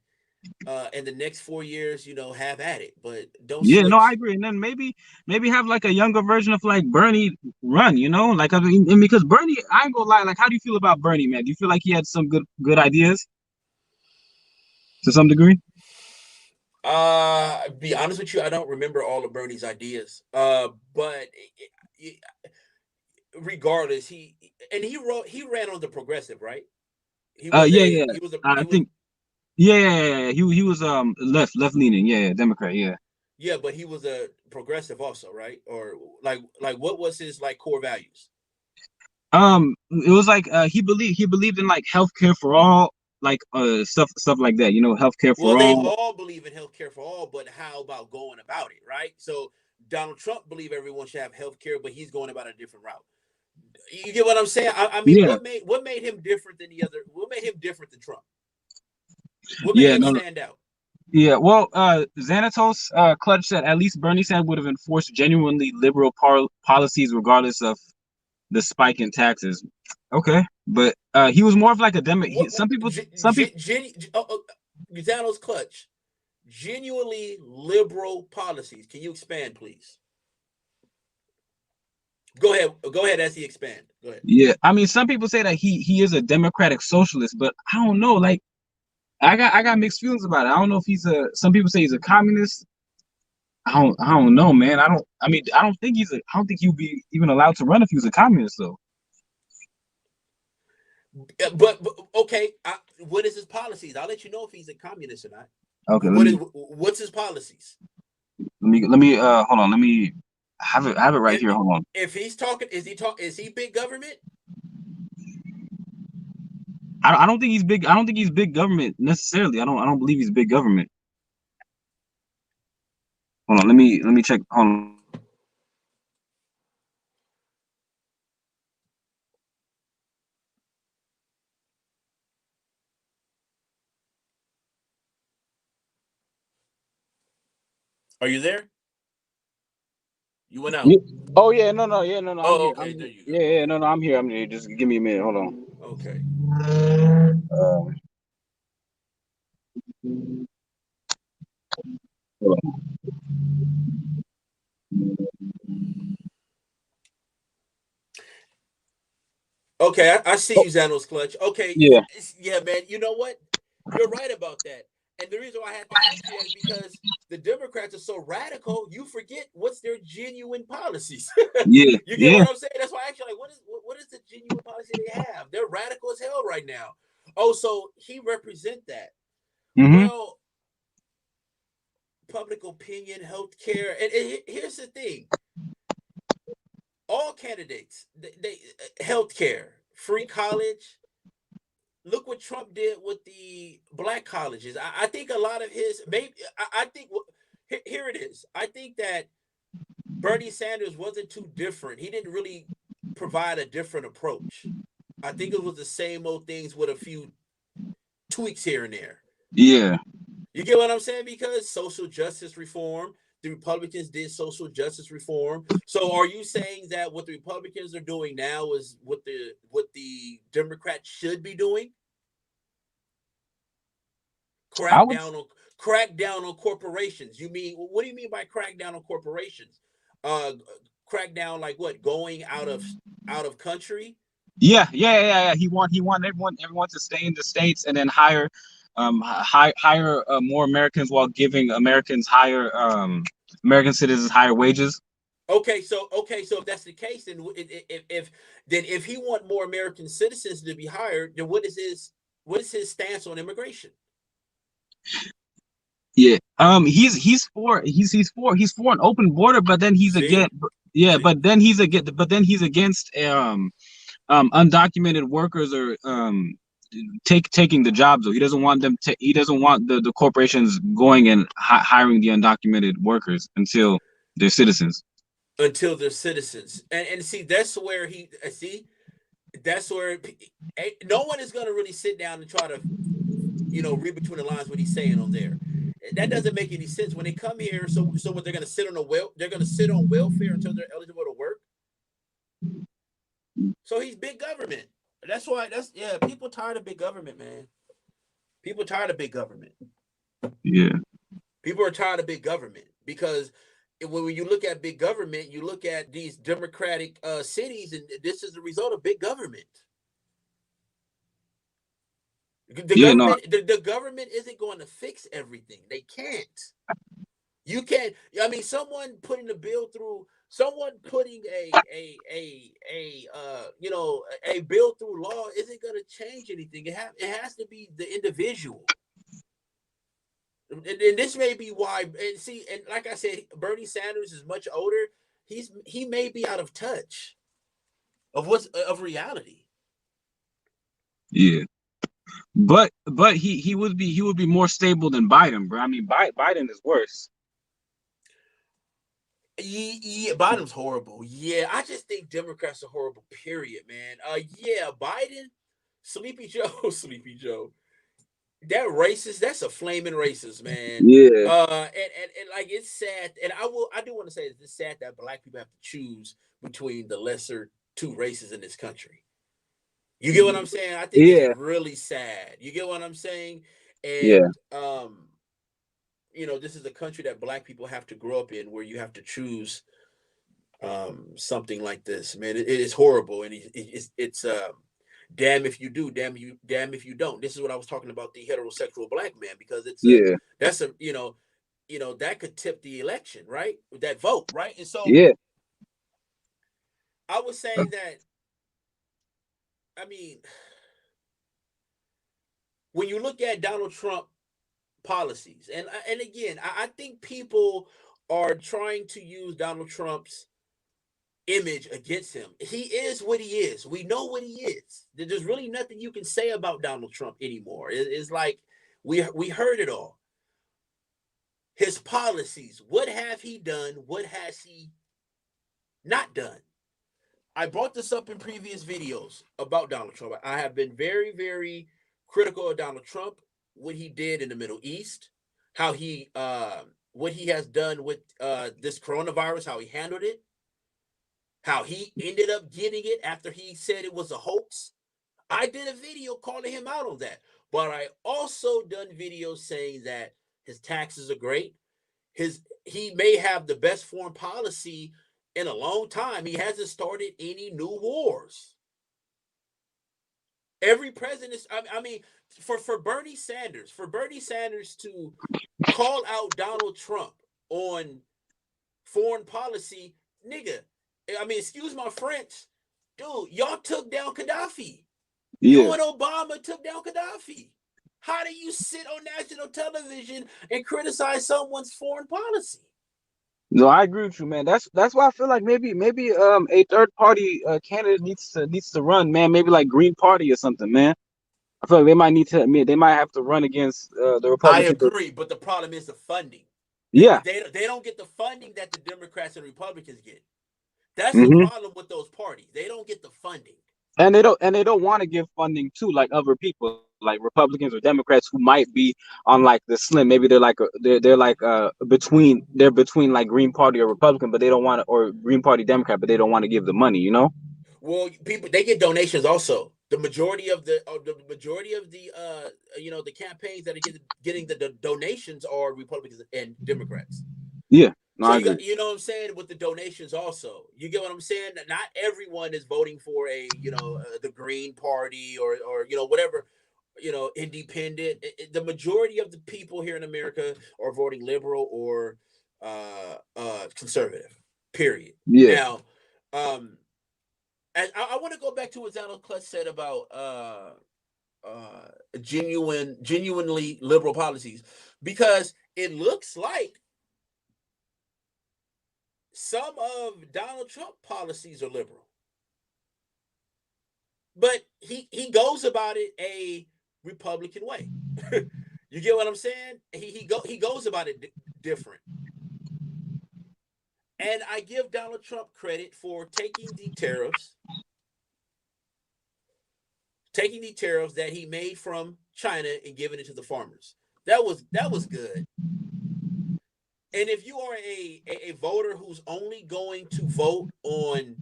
in the next 4 years, have at it, but don't Yeah, no, I switch. agree. And then maybe have like a younger version of like Bernie run, Like I mean, and because Bernie, I ain't gonna lie, like how do you feel about Bernie, man? Do you feel like he had some good ideas to some degree? Be honest with you, I don't remember all of Bernie's ideas. But regardless, he ran on the progressive, right? He was Yeah, a yeah. he was a I he was think yeah. He was left leaning, yeah, Democrat, yeah. Yeah, but he was a progressive also, right? Or like what was his like core values? It was like he believed in like healthcare for all, like stuff like that, healthcare Well, for they all. all believe in healthcare for all, but how about going about it, right? So Donald Trump believe everyone should have healthcare, but he's going about a different route. You get what I'm saying? I mean, Yeah, what made him different than the other? What made him different than Trump? What made yeah, him no, stand out? yeah. Well, Xanatos Clutch said at least Bernie Sanders would have enforced genuinely liberal policies regardless of the spike in taxes. Okay, but he was more of like a demo. What Some people. Jenny Guzano's clutch? Genuinely liberal policies. Can you expand, please? Go ahead as he expand. Go ahead. Yeah, I mean, some people say that he is a democratic socialist, but I don't know. Like, I got mixed feelings about it. I don't know if he's a. Some people say he's a communist. I don't know, man. I don't think he's a. I don't think he'd be even allowed to run if he was a communist, though. But okay, what is his policies? I'll let you know if he's a communist or not. Okay, What's his policies? let me hold on. Let me have it right here. Hold on. If he's talking, is he big government? I don't think he's big. I don't think he's big government necessarily. I don't believe he's big government. Hold on. Let me check. Hold on. Are you there? You went out. Yeah. Oh yeah, no, I'm here. Okay, there you go. Yeah, no, I'm here. I'm here. Just give me a minute. Hold on. Okay. Hold on. Okay, I see you, Xanos Clutch. Okay, Yeah. yeah, man. You know what? You're right about that. And the reason why I have to ask you is because the Democrats are so radical, you forget what's their genuine policies. Yeah. You get what I'm saying? That's why I actually like, what is the genuine policy they have? They're radical as hell right now. Oh, so he represent that. Mm-hmm. Well, public opinion, healthcare, and here's the thing: all candidates, they healthcare, free college. Look what Trump did with the black colleges. I think a lot of his maybe. I think here it is. I think that Bernie Sanders wasn't too different. He didn't really provide a different approach. I think it was the same old things with a few tweaks here and there. Yeah. You get what I'm saying? Because social justice reform, the Republicans did social justice reform. So are you saying that what the Republicans are doing now is what the Democrats should be doing? Crack down on corporations. You mean, what do you mean by crack down on corporations? Crack down like what? Going out of country? Yeah. He want everyone to stay in the States and then hire more Americans while giving American citizens higher wages. Okay, so if that's the case, then if he want more American citizens to be hired, then what is his stance on immigration? Yeah. He's for an open border, but then he's against. Yeah, but then he's against undocumented workers or taking the jobs. Though he doesn't want them he doesn't want the corporations going and hiring the undocumented workers until they're citizens. Until they're citizens, and see that's where no one is going to really sit down and try to read between the lines what he's saying on there. That doesn't make any sense when they come here. So what, they're going to sit on they're going to sit on welfare until they're eligible to work. So he's big government. People tired of big government, man. People tired of big government. Yeah. People are tired of big government because when you look at big government, you look at these democratic cities, and this is the result of big government. The government isn't going to fix everything. They can't. You can't. I mean, someone putting a bill through a bill through law isn't going to change anything. It has to be the individual. And this may be why. And like I said, Bernie Sanders is much older. He may be out of touch of reality. Yeah. But he would be more stable than Biden, bro. I mean, Biden is worse. Yeah, Biden's horrible. Yeah, I just think Democrats are horrible. Period, man. Yeah, Biden, Sleepy Joe. That racist. That's a flaming racist, man. Yeah. And like it's sad. And I do want to say it's sad that black people have to choose between the lesser two races in this country. You get what I'm saying? I think it's really sad. You get what I'm saying? And this is a country that black people have to grow up in, where you have to choose something like this, man. It is horrible, and Damn if you do, damn if you don't. This is what I was talking about, the heterosexual black man, because Yeah. that's a that could tip the election, right? That vote, right? And so Yeah. I would say that, I mean, when you look at Donald Trump policies, and again, I think people are trying to use Donald Trump's image against him. He is what he is. We know what he is. There's really nothing you can say about Donald Trump anymore. It's like we heard it all. His policies, what have he done? What has he not done? I brought this up in previous videos about Donald Trump. I have been very, very critical of Donald Trump, what he did in the Middle East, how he what he has done with this coronavirus, how he handled it, how he ended up getting it after he said it was a hoax. I did a video calling him out on that. But I also done videos saying that his taxes are great. He may have the best foreign policy in a long time. He hasn't started any new wars. Every president, I mean, for Bernie Sanders to call out Donald Trump on foreign policy, nigga, I mean, excuse my French, dude, y'all took down Gaddafi. Yeah. You and Obama took down Gaddafi. How do you sit on national television and criticize someone's foreign policy? No, I agree with you, man. That's why I feel like maybe a third party candidate needs to run, man. Maybe like Green Party or something, man. I feel like they might have to run against the Republicans. I agree, but the problem is the funding. Yeah. They don't get the funding that the Democrats and Republicans get. That's the problem with those parties. They don't get the funding. And they don't want to give funding to like other people, like Republicans or Democrats who might be on like the slim. Maybe they're between like Green Party or Republican, but they don't want to, or Green Party Democrat, but they don't want to give the money, you know? Well, people, they get donations also. The majority of the the campaigns that are getting the donations are Republicans and Democrats. Yeah. No, So I agree. you know what I'm saying, with the donations also. You get what I'm saying? Not everyone is voting for the Green Party or whatever, independent. The majority of the people here in America are voting liberal or conservative. Period. Yeah. Now, and I want to go back to what Donald Clutch said about genuinely liberal policies, because it looks like some of Donald Trump policies are liberal, but he goes about it a Republican way. You get what I'm saying? He goes about it different. And I give Donald Trump credit for taking the tariffs that he made from China and giving it to the farmers. That was good. And if you are a voter who's only going to vote on,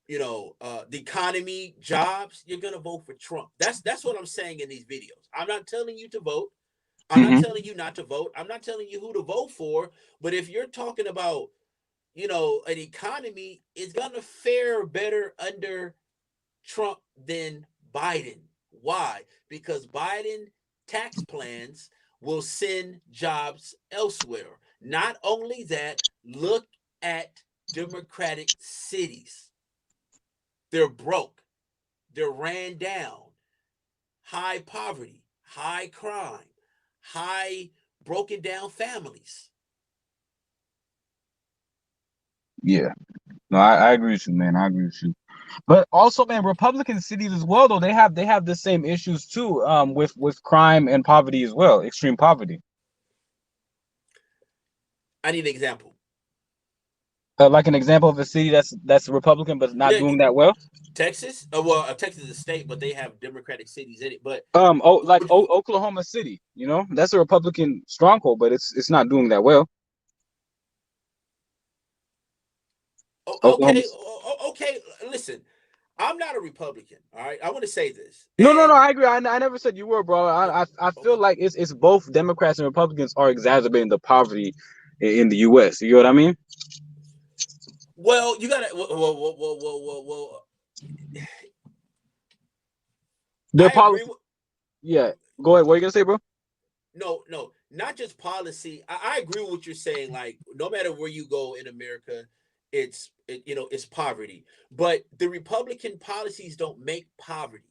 the economy, jobs, you're going to vote for Trump. That's what I'm saying in these videos. I'm not telling you to vote. I'm not telling you not to vote. I'm not telling you who to vote for. But if you're talking about, an economy, it's going to fare better under Trump than Biden. Why? Because Biden tax plans will send jobs elsewhere. Not only that, look at Democratic cities. They're broke. They're ran down. High poverty, high crime, high broken down families. Yeah. No, I agree with you, man. I agree with you. But also, man, Republican cities as well, though, they have the same issues too, with crime and poverty as well, extreme poverty. I need an example. Like an example of a city that's Republican but not doing that well. Texas. Texas is a state, but they have Democratic cities in it. But Oklahoma City, that's a Republican stronghold, but it's not doing that well. Okay. Listen, I'm not a Republican. All right, I want to say this. No, I agree. I never said you were, bro. I feel like it's both Democrats and Republicans are exacerbating the poverty in the U.S. You know what I mean? Well, you gotta. Well. Their I agree policy. with. Yeah. Go ahead. What are you gonna say, bro? No, not just policy. I agree with what you're saying. Like, no matter where you go in America, it's poverty. But the Republican policies don't make poverty.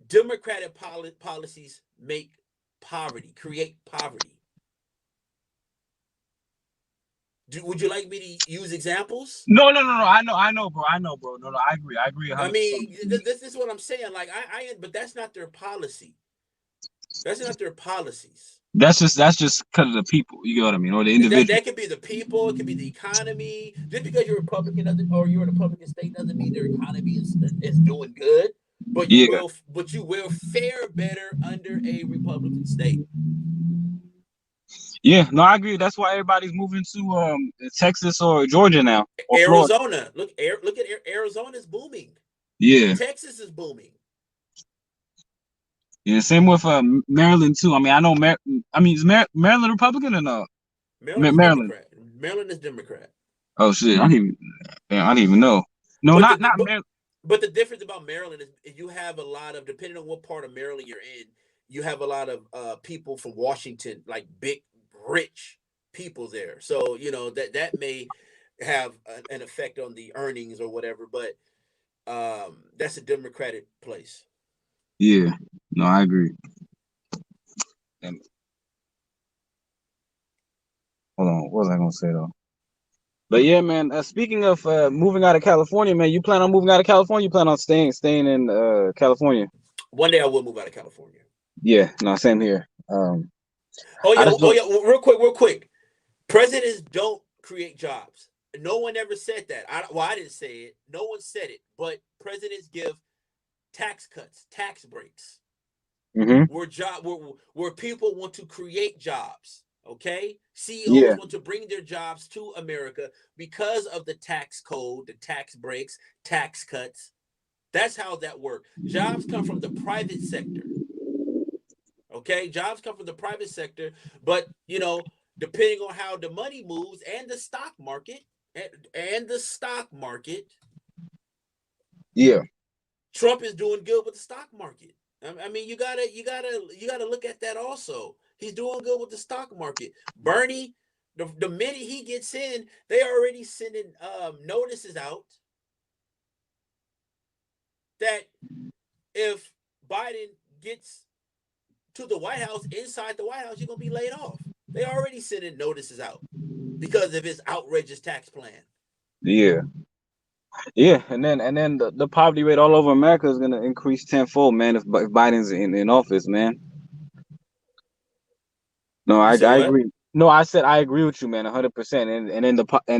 Democratic policies make poverty, create poverty. Would you like me to use examples? No. I know, bro. No, I agree. I agree I 100%. mean, this is what I'm saying. Like, but that's not their policy. That's not their policies. That's just because of the people. You get what I mean, or the That individual. that could be the people, it could be the economy. Just because you're a Republican doesn't, or you're in a Republican state doesn't mean their economy is doing good. But Yeah. you will fare better under a Republican state. Yeah. No, I agree. That's why everybody's moving to Texas or Georgia now, or Florida. Arizona, look at Arizona's booming. Yeah. Texas is booming. Yeah. Same with Maryland too. I mean, I know is Maryland Republican or no? Maryland is Maryland. Democrat. Maryland is Democrat. Oh shit! I didn't even know. No, not Maryland. But the difference about Maryland is you have a lot of, depending on what part of Maryland you're in, you have a lot of people from Washington, like big, rich people there. So that may have an effect on the earnings or whatever. But that's a Democratic place. Yeah. No, I agree. Hold on. What was I gonna say though? But yeah, man. Speaking of moving out of California, man, you plan on moving out of California? You plan on staying in California? One day I will move out of California. Yeah. No, same here. Oh yeah. Real quick. Presidents don't create jobs. No one ever said that. I didn't say it. No one said it. But presidents give tax cuts, tax breaks, where people want to create jobs. Okay, CEOs want to bring their jobs to America because of the tax code, the tax breaks, tax cuts. That's how that works. Jobs come from the private sector. Okay, jobs come from the private sector, but depending on how the money moves and the stock market, yeah, Trump is doing good with the stock market. I mean, you gotta look at that also. He's doing good with the stock market. Bernie, the minute he gets in, they are already sending notices out that if Biden gets to the White House, inside the White House, you're gonna be laid off. They already sending notices out because of his outrageous tax plan. Yeah, and then the poverty rate all over America is gonna increase tenfold, man. If Biden's in office, man. No, I agree. No, I said I agree with you, man, 100%. And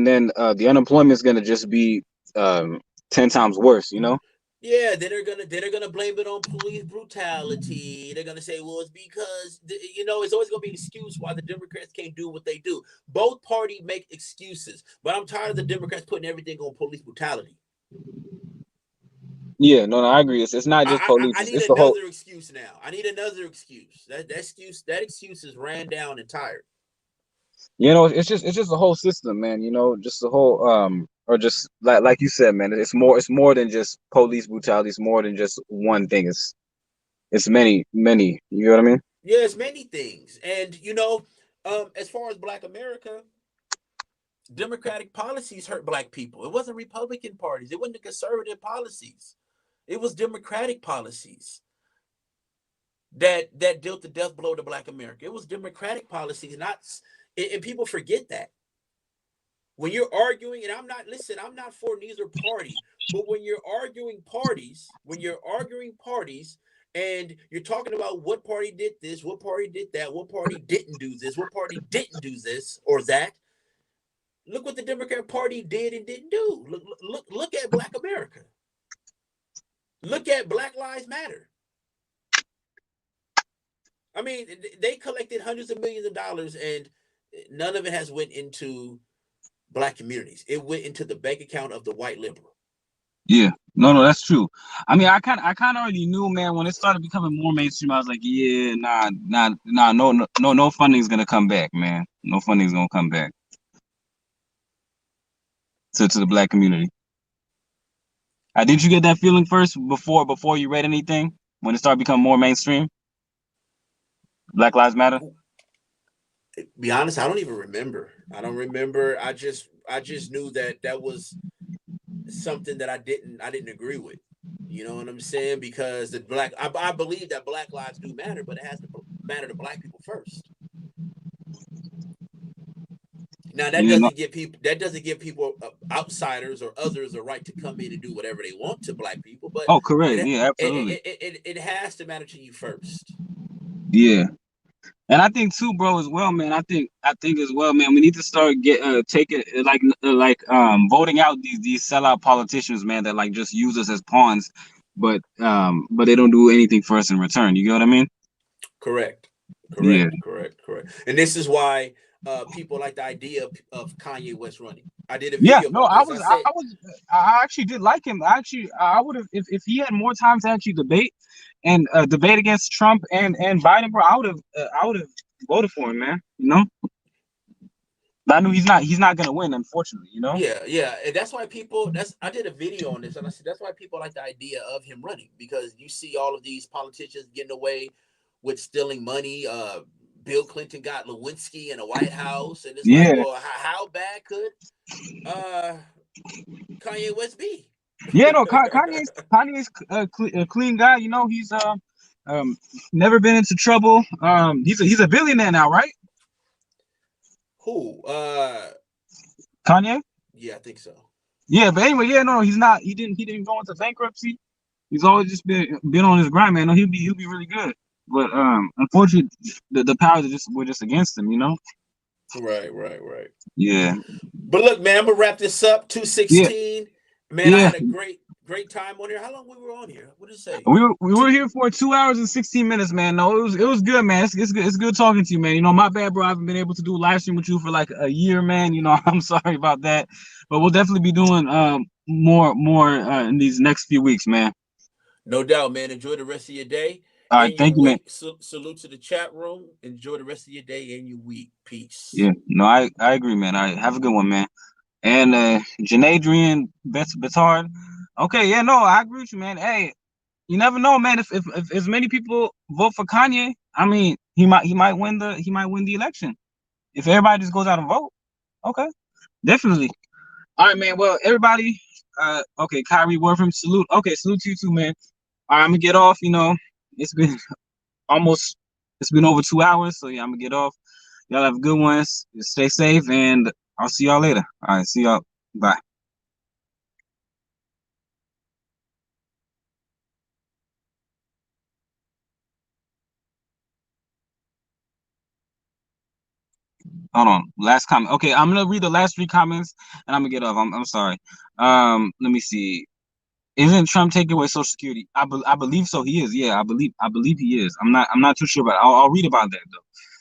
then the unemployment is gonna just be 10 times worse, Yeah, then they're gonna blame it on police brutality. They're gonna say, well, it's because it's always gonna be an excuse why the Democrats can't do what they do. Both parties make excuses, but I'm tired of the Democrats putting everything on police brutality. Yeah, no, I agree. It's not just police. I need it's another the whole excuse now. I need another excuse. That excuse is ran down and tired. It's just the whole system, man. Just the whole or just like you said, man. It's more than just police brutality. It's more than just one thing. It's many. You know what I mean? Yeah, it's many things. And as far as Black America, Democratic policies hurt Black people. It wasn't Republican parties. It wasn't the conservative policies. It was Democratic policies that dealt the death blow to Black America. It was Democratic policies, and people forget that. When you're arguing, and I'm not for neither party, but when you're arguing parties, and you're talking about what party did this, what party did that, what party didn't do this, what party didn't do this or that, look what the Democrat Party did and didn't do. Look at Black America. Look at Black Lives Matter. I mean, they collected hundreds of millions of dollars, and none of it has went into Black communities. It went into the bank account of the white liberal. Yeah, no, that's true. I mean, I kind of already knew, man. When it started becoming more mainstream, I was like, yeah, no funding's gonna come back, man. No funding's gonna come back to the Black community. Did you get that feeling first before you read anything when it started becoming more mainstream? Black Lives Matter. Be honest, I don't even remember. I don't remember. I just knew that that was something that I didn't agree with. You know what I'm saying? Because I believe that Black lives do matter, but it has to matter to Black people first. Now Yeah, no, that doesn't give people outsiders or others a right to come in and do whatever they want to Black people, but oh, correct. Yeah, absolutely. it has to matter to you first. Yeah. And I think too, bro, as well, man. I think as well, man. We need to start taking voting out these sellout politicians, man, that like just use us as pawns, but they don't do anything for us in return. You get what I mean? Correct, Yeah, correct. And this is why people like the idea of Kanye West running. I did a yeah. video No, about this. I said, I actually did like him. Actually, I would have if he had more time to actually debate and debate against Trump and Biden, bro. I would have voted for him, man. You know, but I knew he's not gonna win, unfortunately. You know. yeah, and that's why people. That's I did a video on this, and I said that's why people like the idea of him running, because you see all of these politicians getting away with stealing money. Bill Clinton got Lewinsky in a White House, and it's like, Yeah. well, how bad could uh, Kanye West be? Yeah, no, Kanye's a clean guy. You know, he's um never been into trouble. He's a billionaire now, right? Who? Kanye. Yeah, I think so. Yeah, but anyway, yeah, no, he's not. He didn't go into bankruptcy. He's always just been on his grind, man. No, he'll be really good. But unfortunately, the powers were just against him. You know. Right. Yeah. But look, man, I'm gonna wrap this up. Yeah. 216. Man, I Yeah. had a great time on here. How long we were on here? What did it say? We were here for 2 hours and 16 minutes, man. No, it was good, man. It's good talking to you, man. You know, my bad, bro. I haven't been able to do a live stream with you for like a year, man. You know, I'm sorry about that, but we'll definitely be doing more in these next few weeks, man. No doubt, man. Enjoy the rest of your day All right, and your thank you, man. week. Salute to the chat room. Enjoy the rest of your day and your week. Peace. Yeah, no, I agree, man. All right, have a good one, man. And Janadrian Betard. Okay, yeah, no, I agree with you, man. Hey, you never know, man. If as many people vote for Kanye, I mean, he might win the election. If everybody just goes out and vote, okay, definitely. All right, man. Well, everybody, okay, Kyrie Wortham, salute. Okay, salute to you too, man. All right, I'm gonna get off. You know, it's been almost, it's been over 2 hours, so yeah, I'm gonna get off. Y'all have good ones. Stay safe, and I'll see y'all later. All right, see y'all. Bye. Hold on. Last comment. Okay, I'm gonna read the last 3 comments, and I'm gonna get off. I'm sorry. Let me see. Isn't Trump taking away Social Security? I believe so. He is. Yeah, I believe he is. I'm not too sure, but I'll read about that though.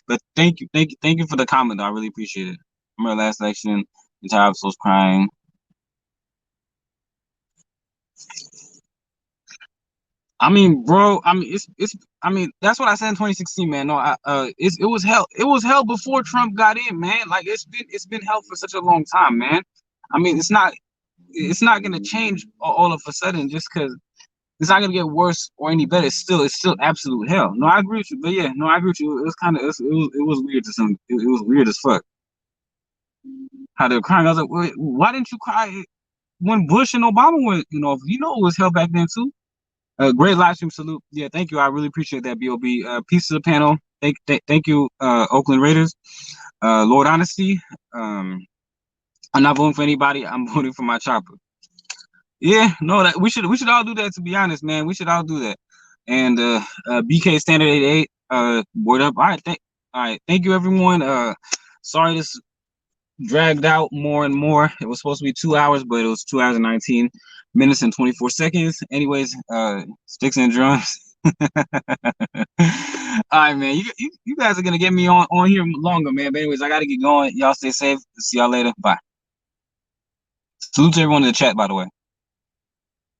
But thank you for the comment. Though. I really appreciate it. Remember last election, the entire episode was crying. I mean, bro. I mean, it's. I mean, that's what I said in 2016, man. No, it was hell. It was hell before Trump got in, man. Like it's been hell for such a long time, man. I mean, it's not gonna change all of a sudden just because it's not gonna get worse or any better. It's still absolute hell. No, I agree with you. But yeah, no, I agree with you. It was kind of it was weird to some. It was weird as fuck how they were crying. I was like, wait, why didn't you cry when Bush and Obama were? It was hell back then too. Great live stream salute. Yeah, thank you. I really appreciate that. Bob. Peace to the panel. Thank you, Oakland Raiders. Lord Honesty. I'm not voting for anybody. I'm voting for my chopper. Yeah, no, that we should all do that. To be honest, man, we should all do that. And BK Standard 88. Word up. All right. Thank you, everyone. Sorry this dragged out more and more. It was supposed to be 2 hours, but it was 2 hours and 19 minutes and 24 seconds. Anyways, sticks and drums. All right, man. You guys are gonna get me on here longer, man. But anyways, I gotta get going. Y'all stay safe. See y'all later. Bye. Salute to everyone in the chat, by the way.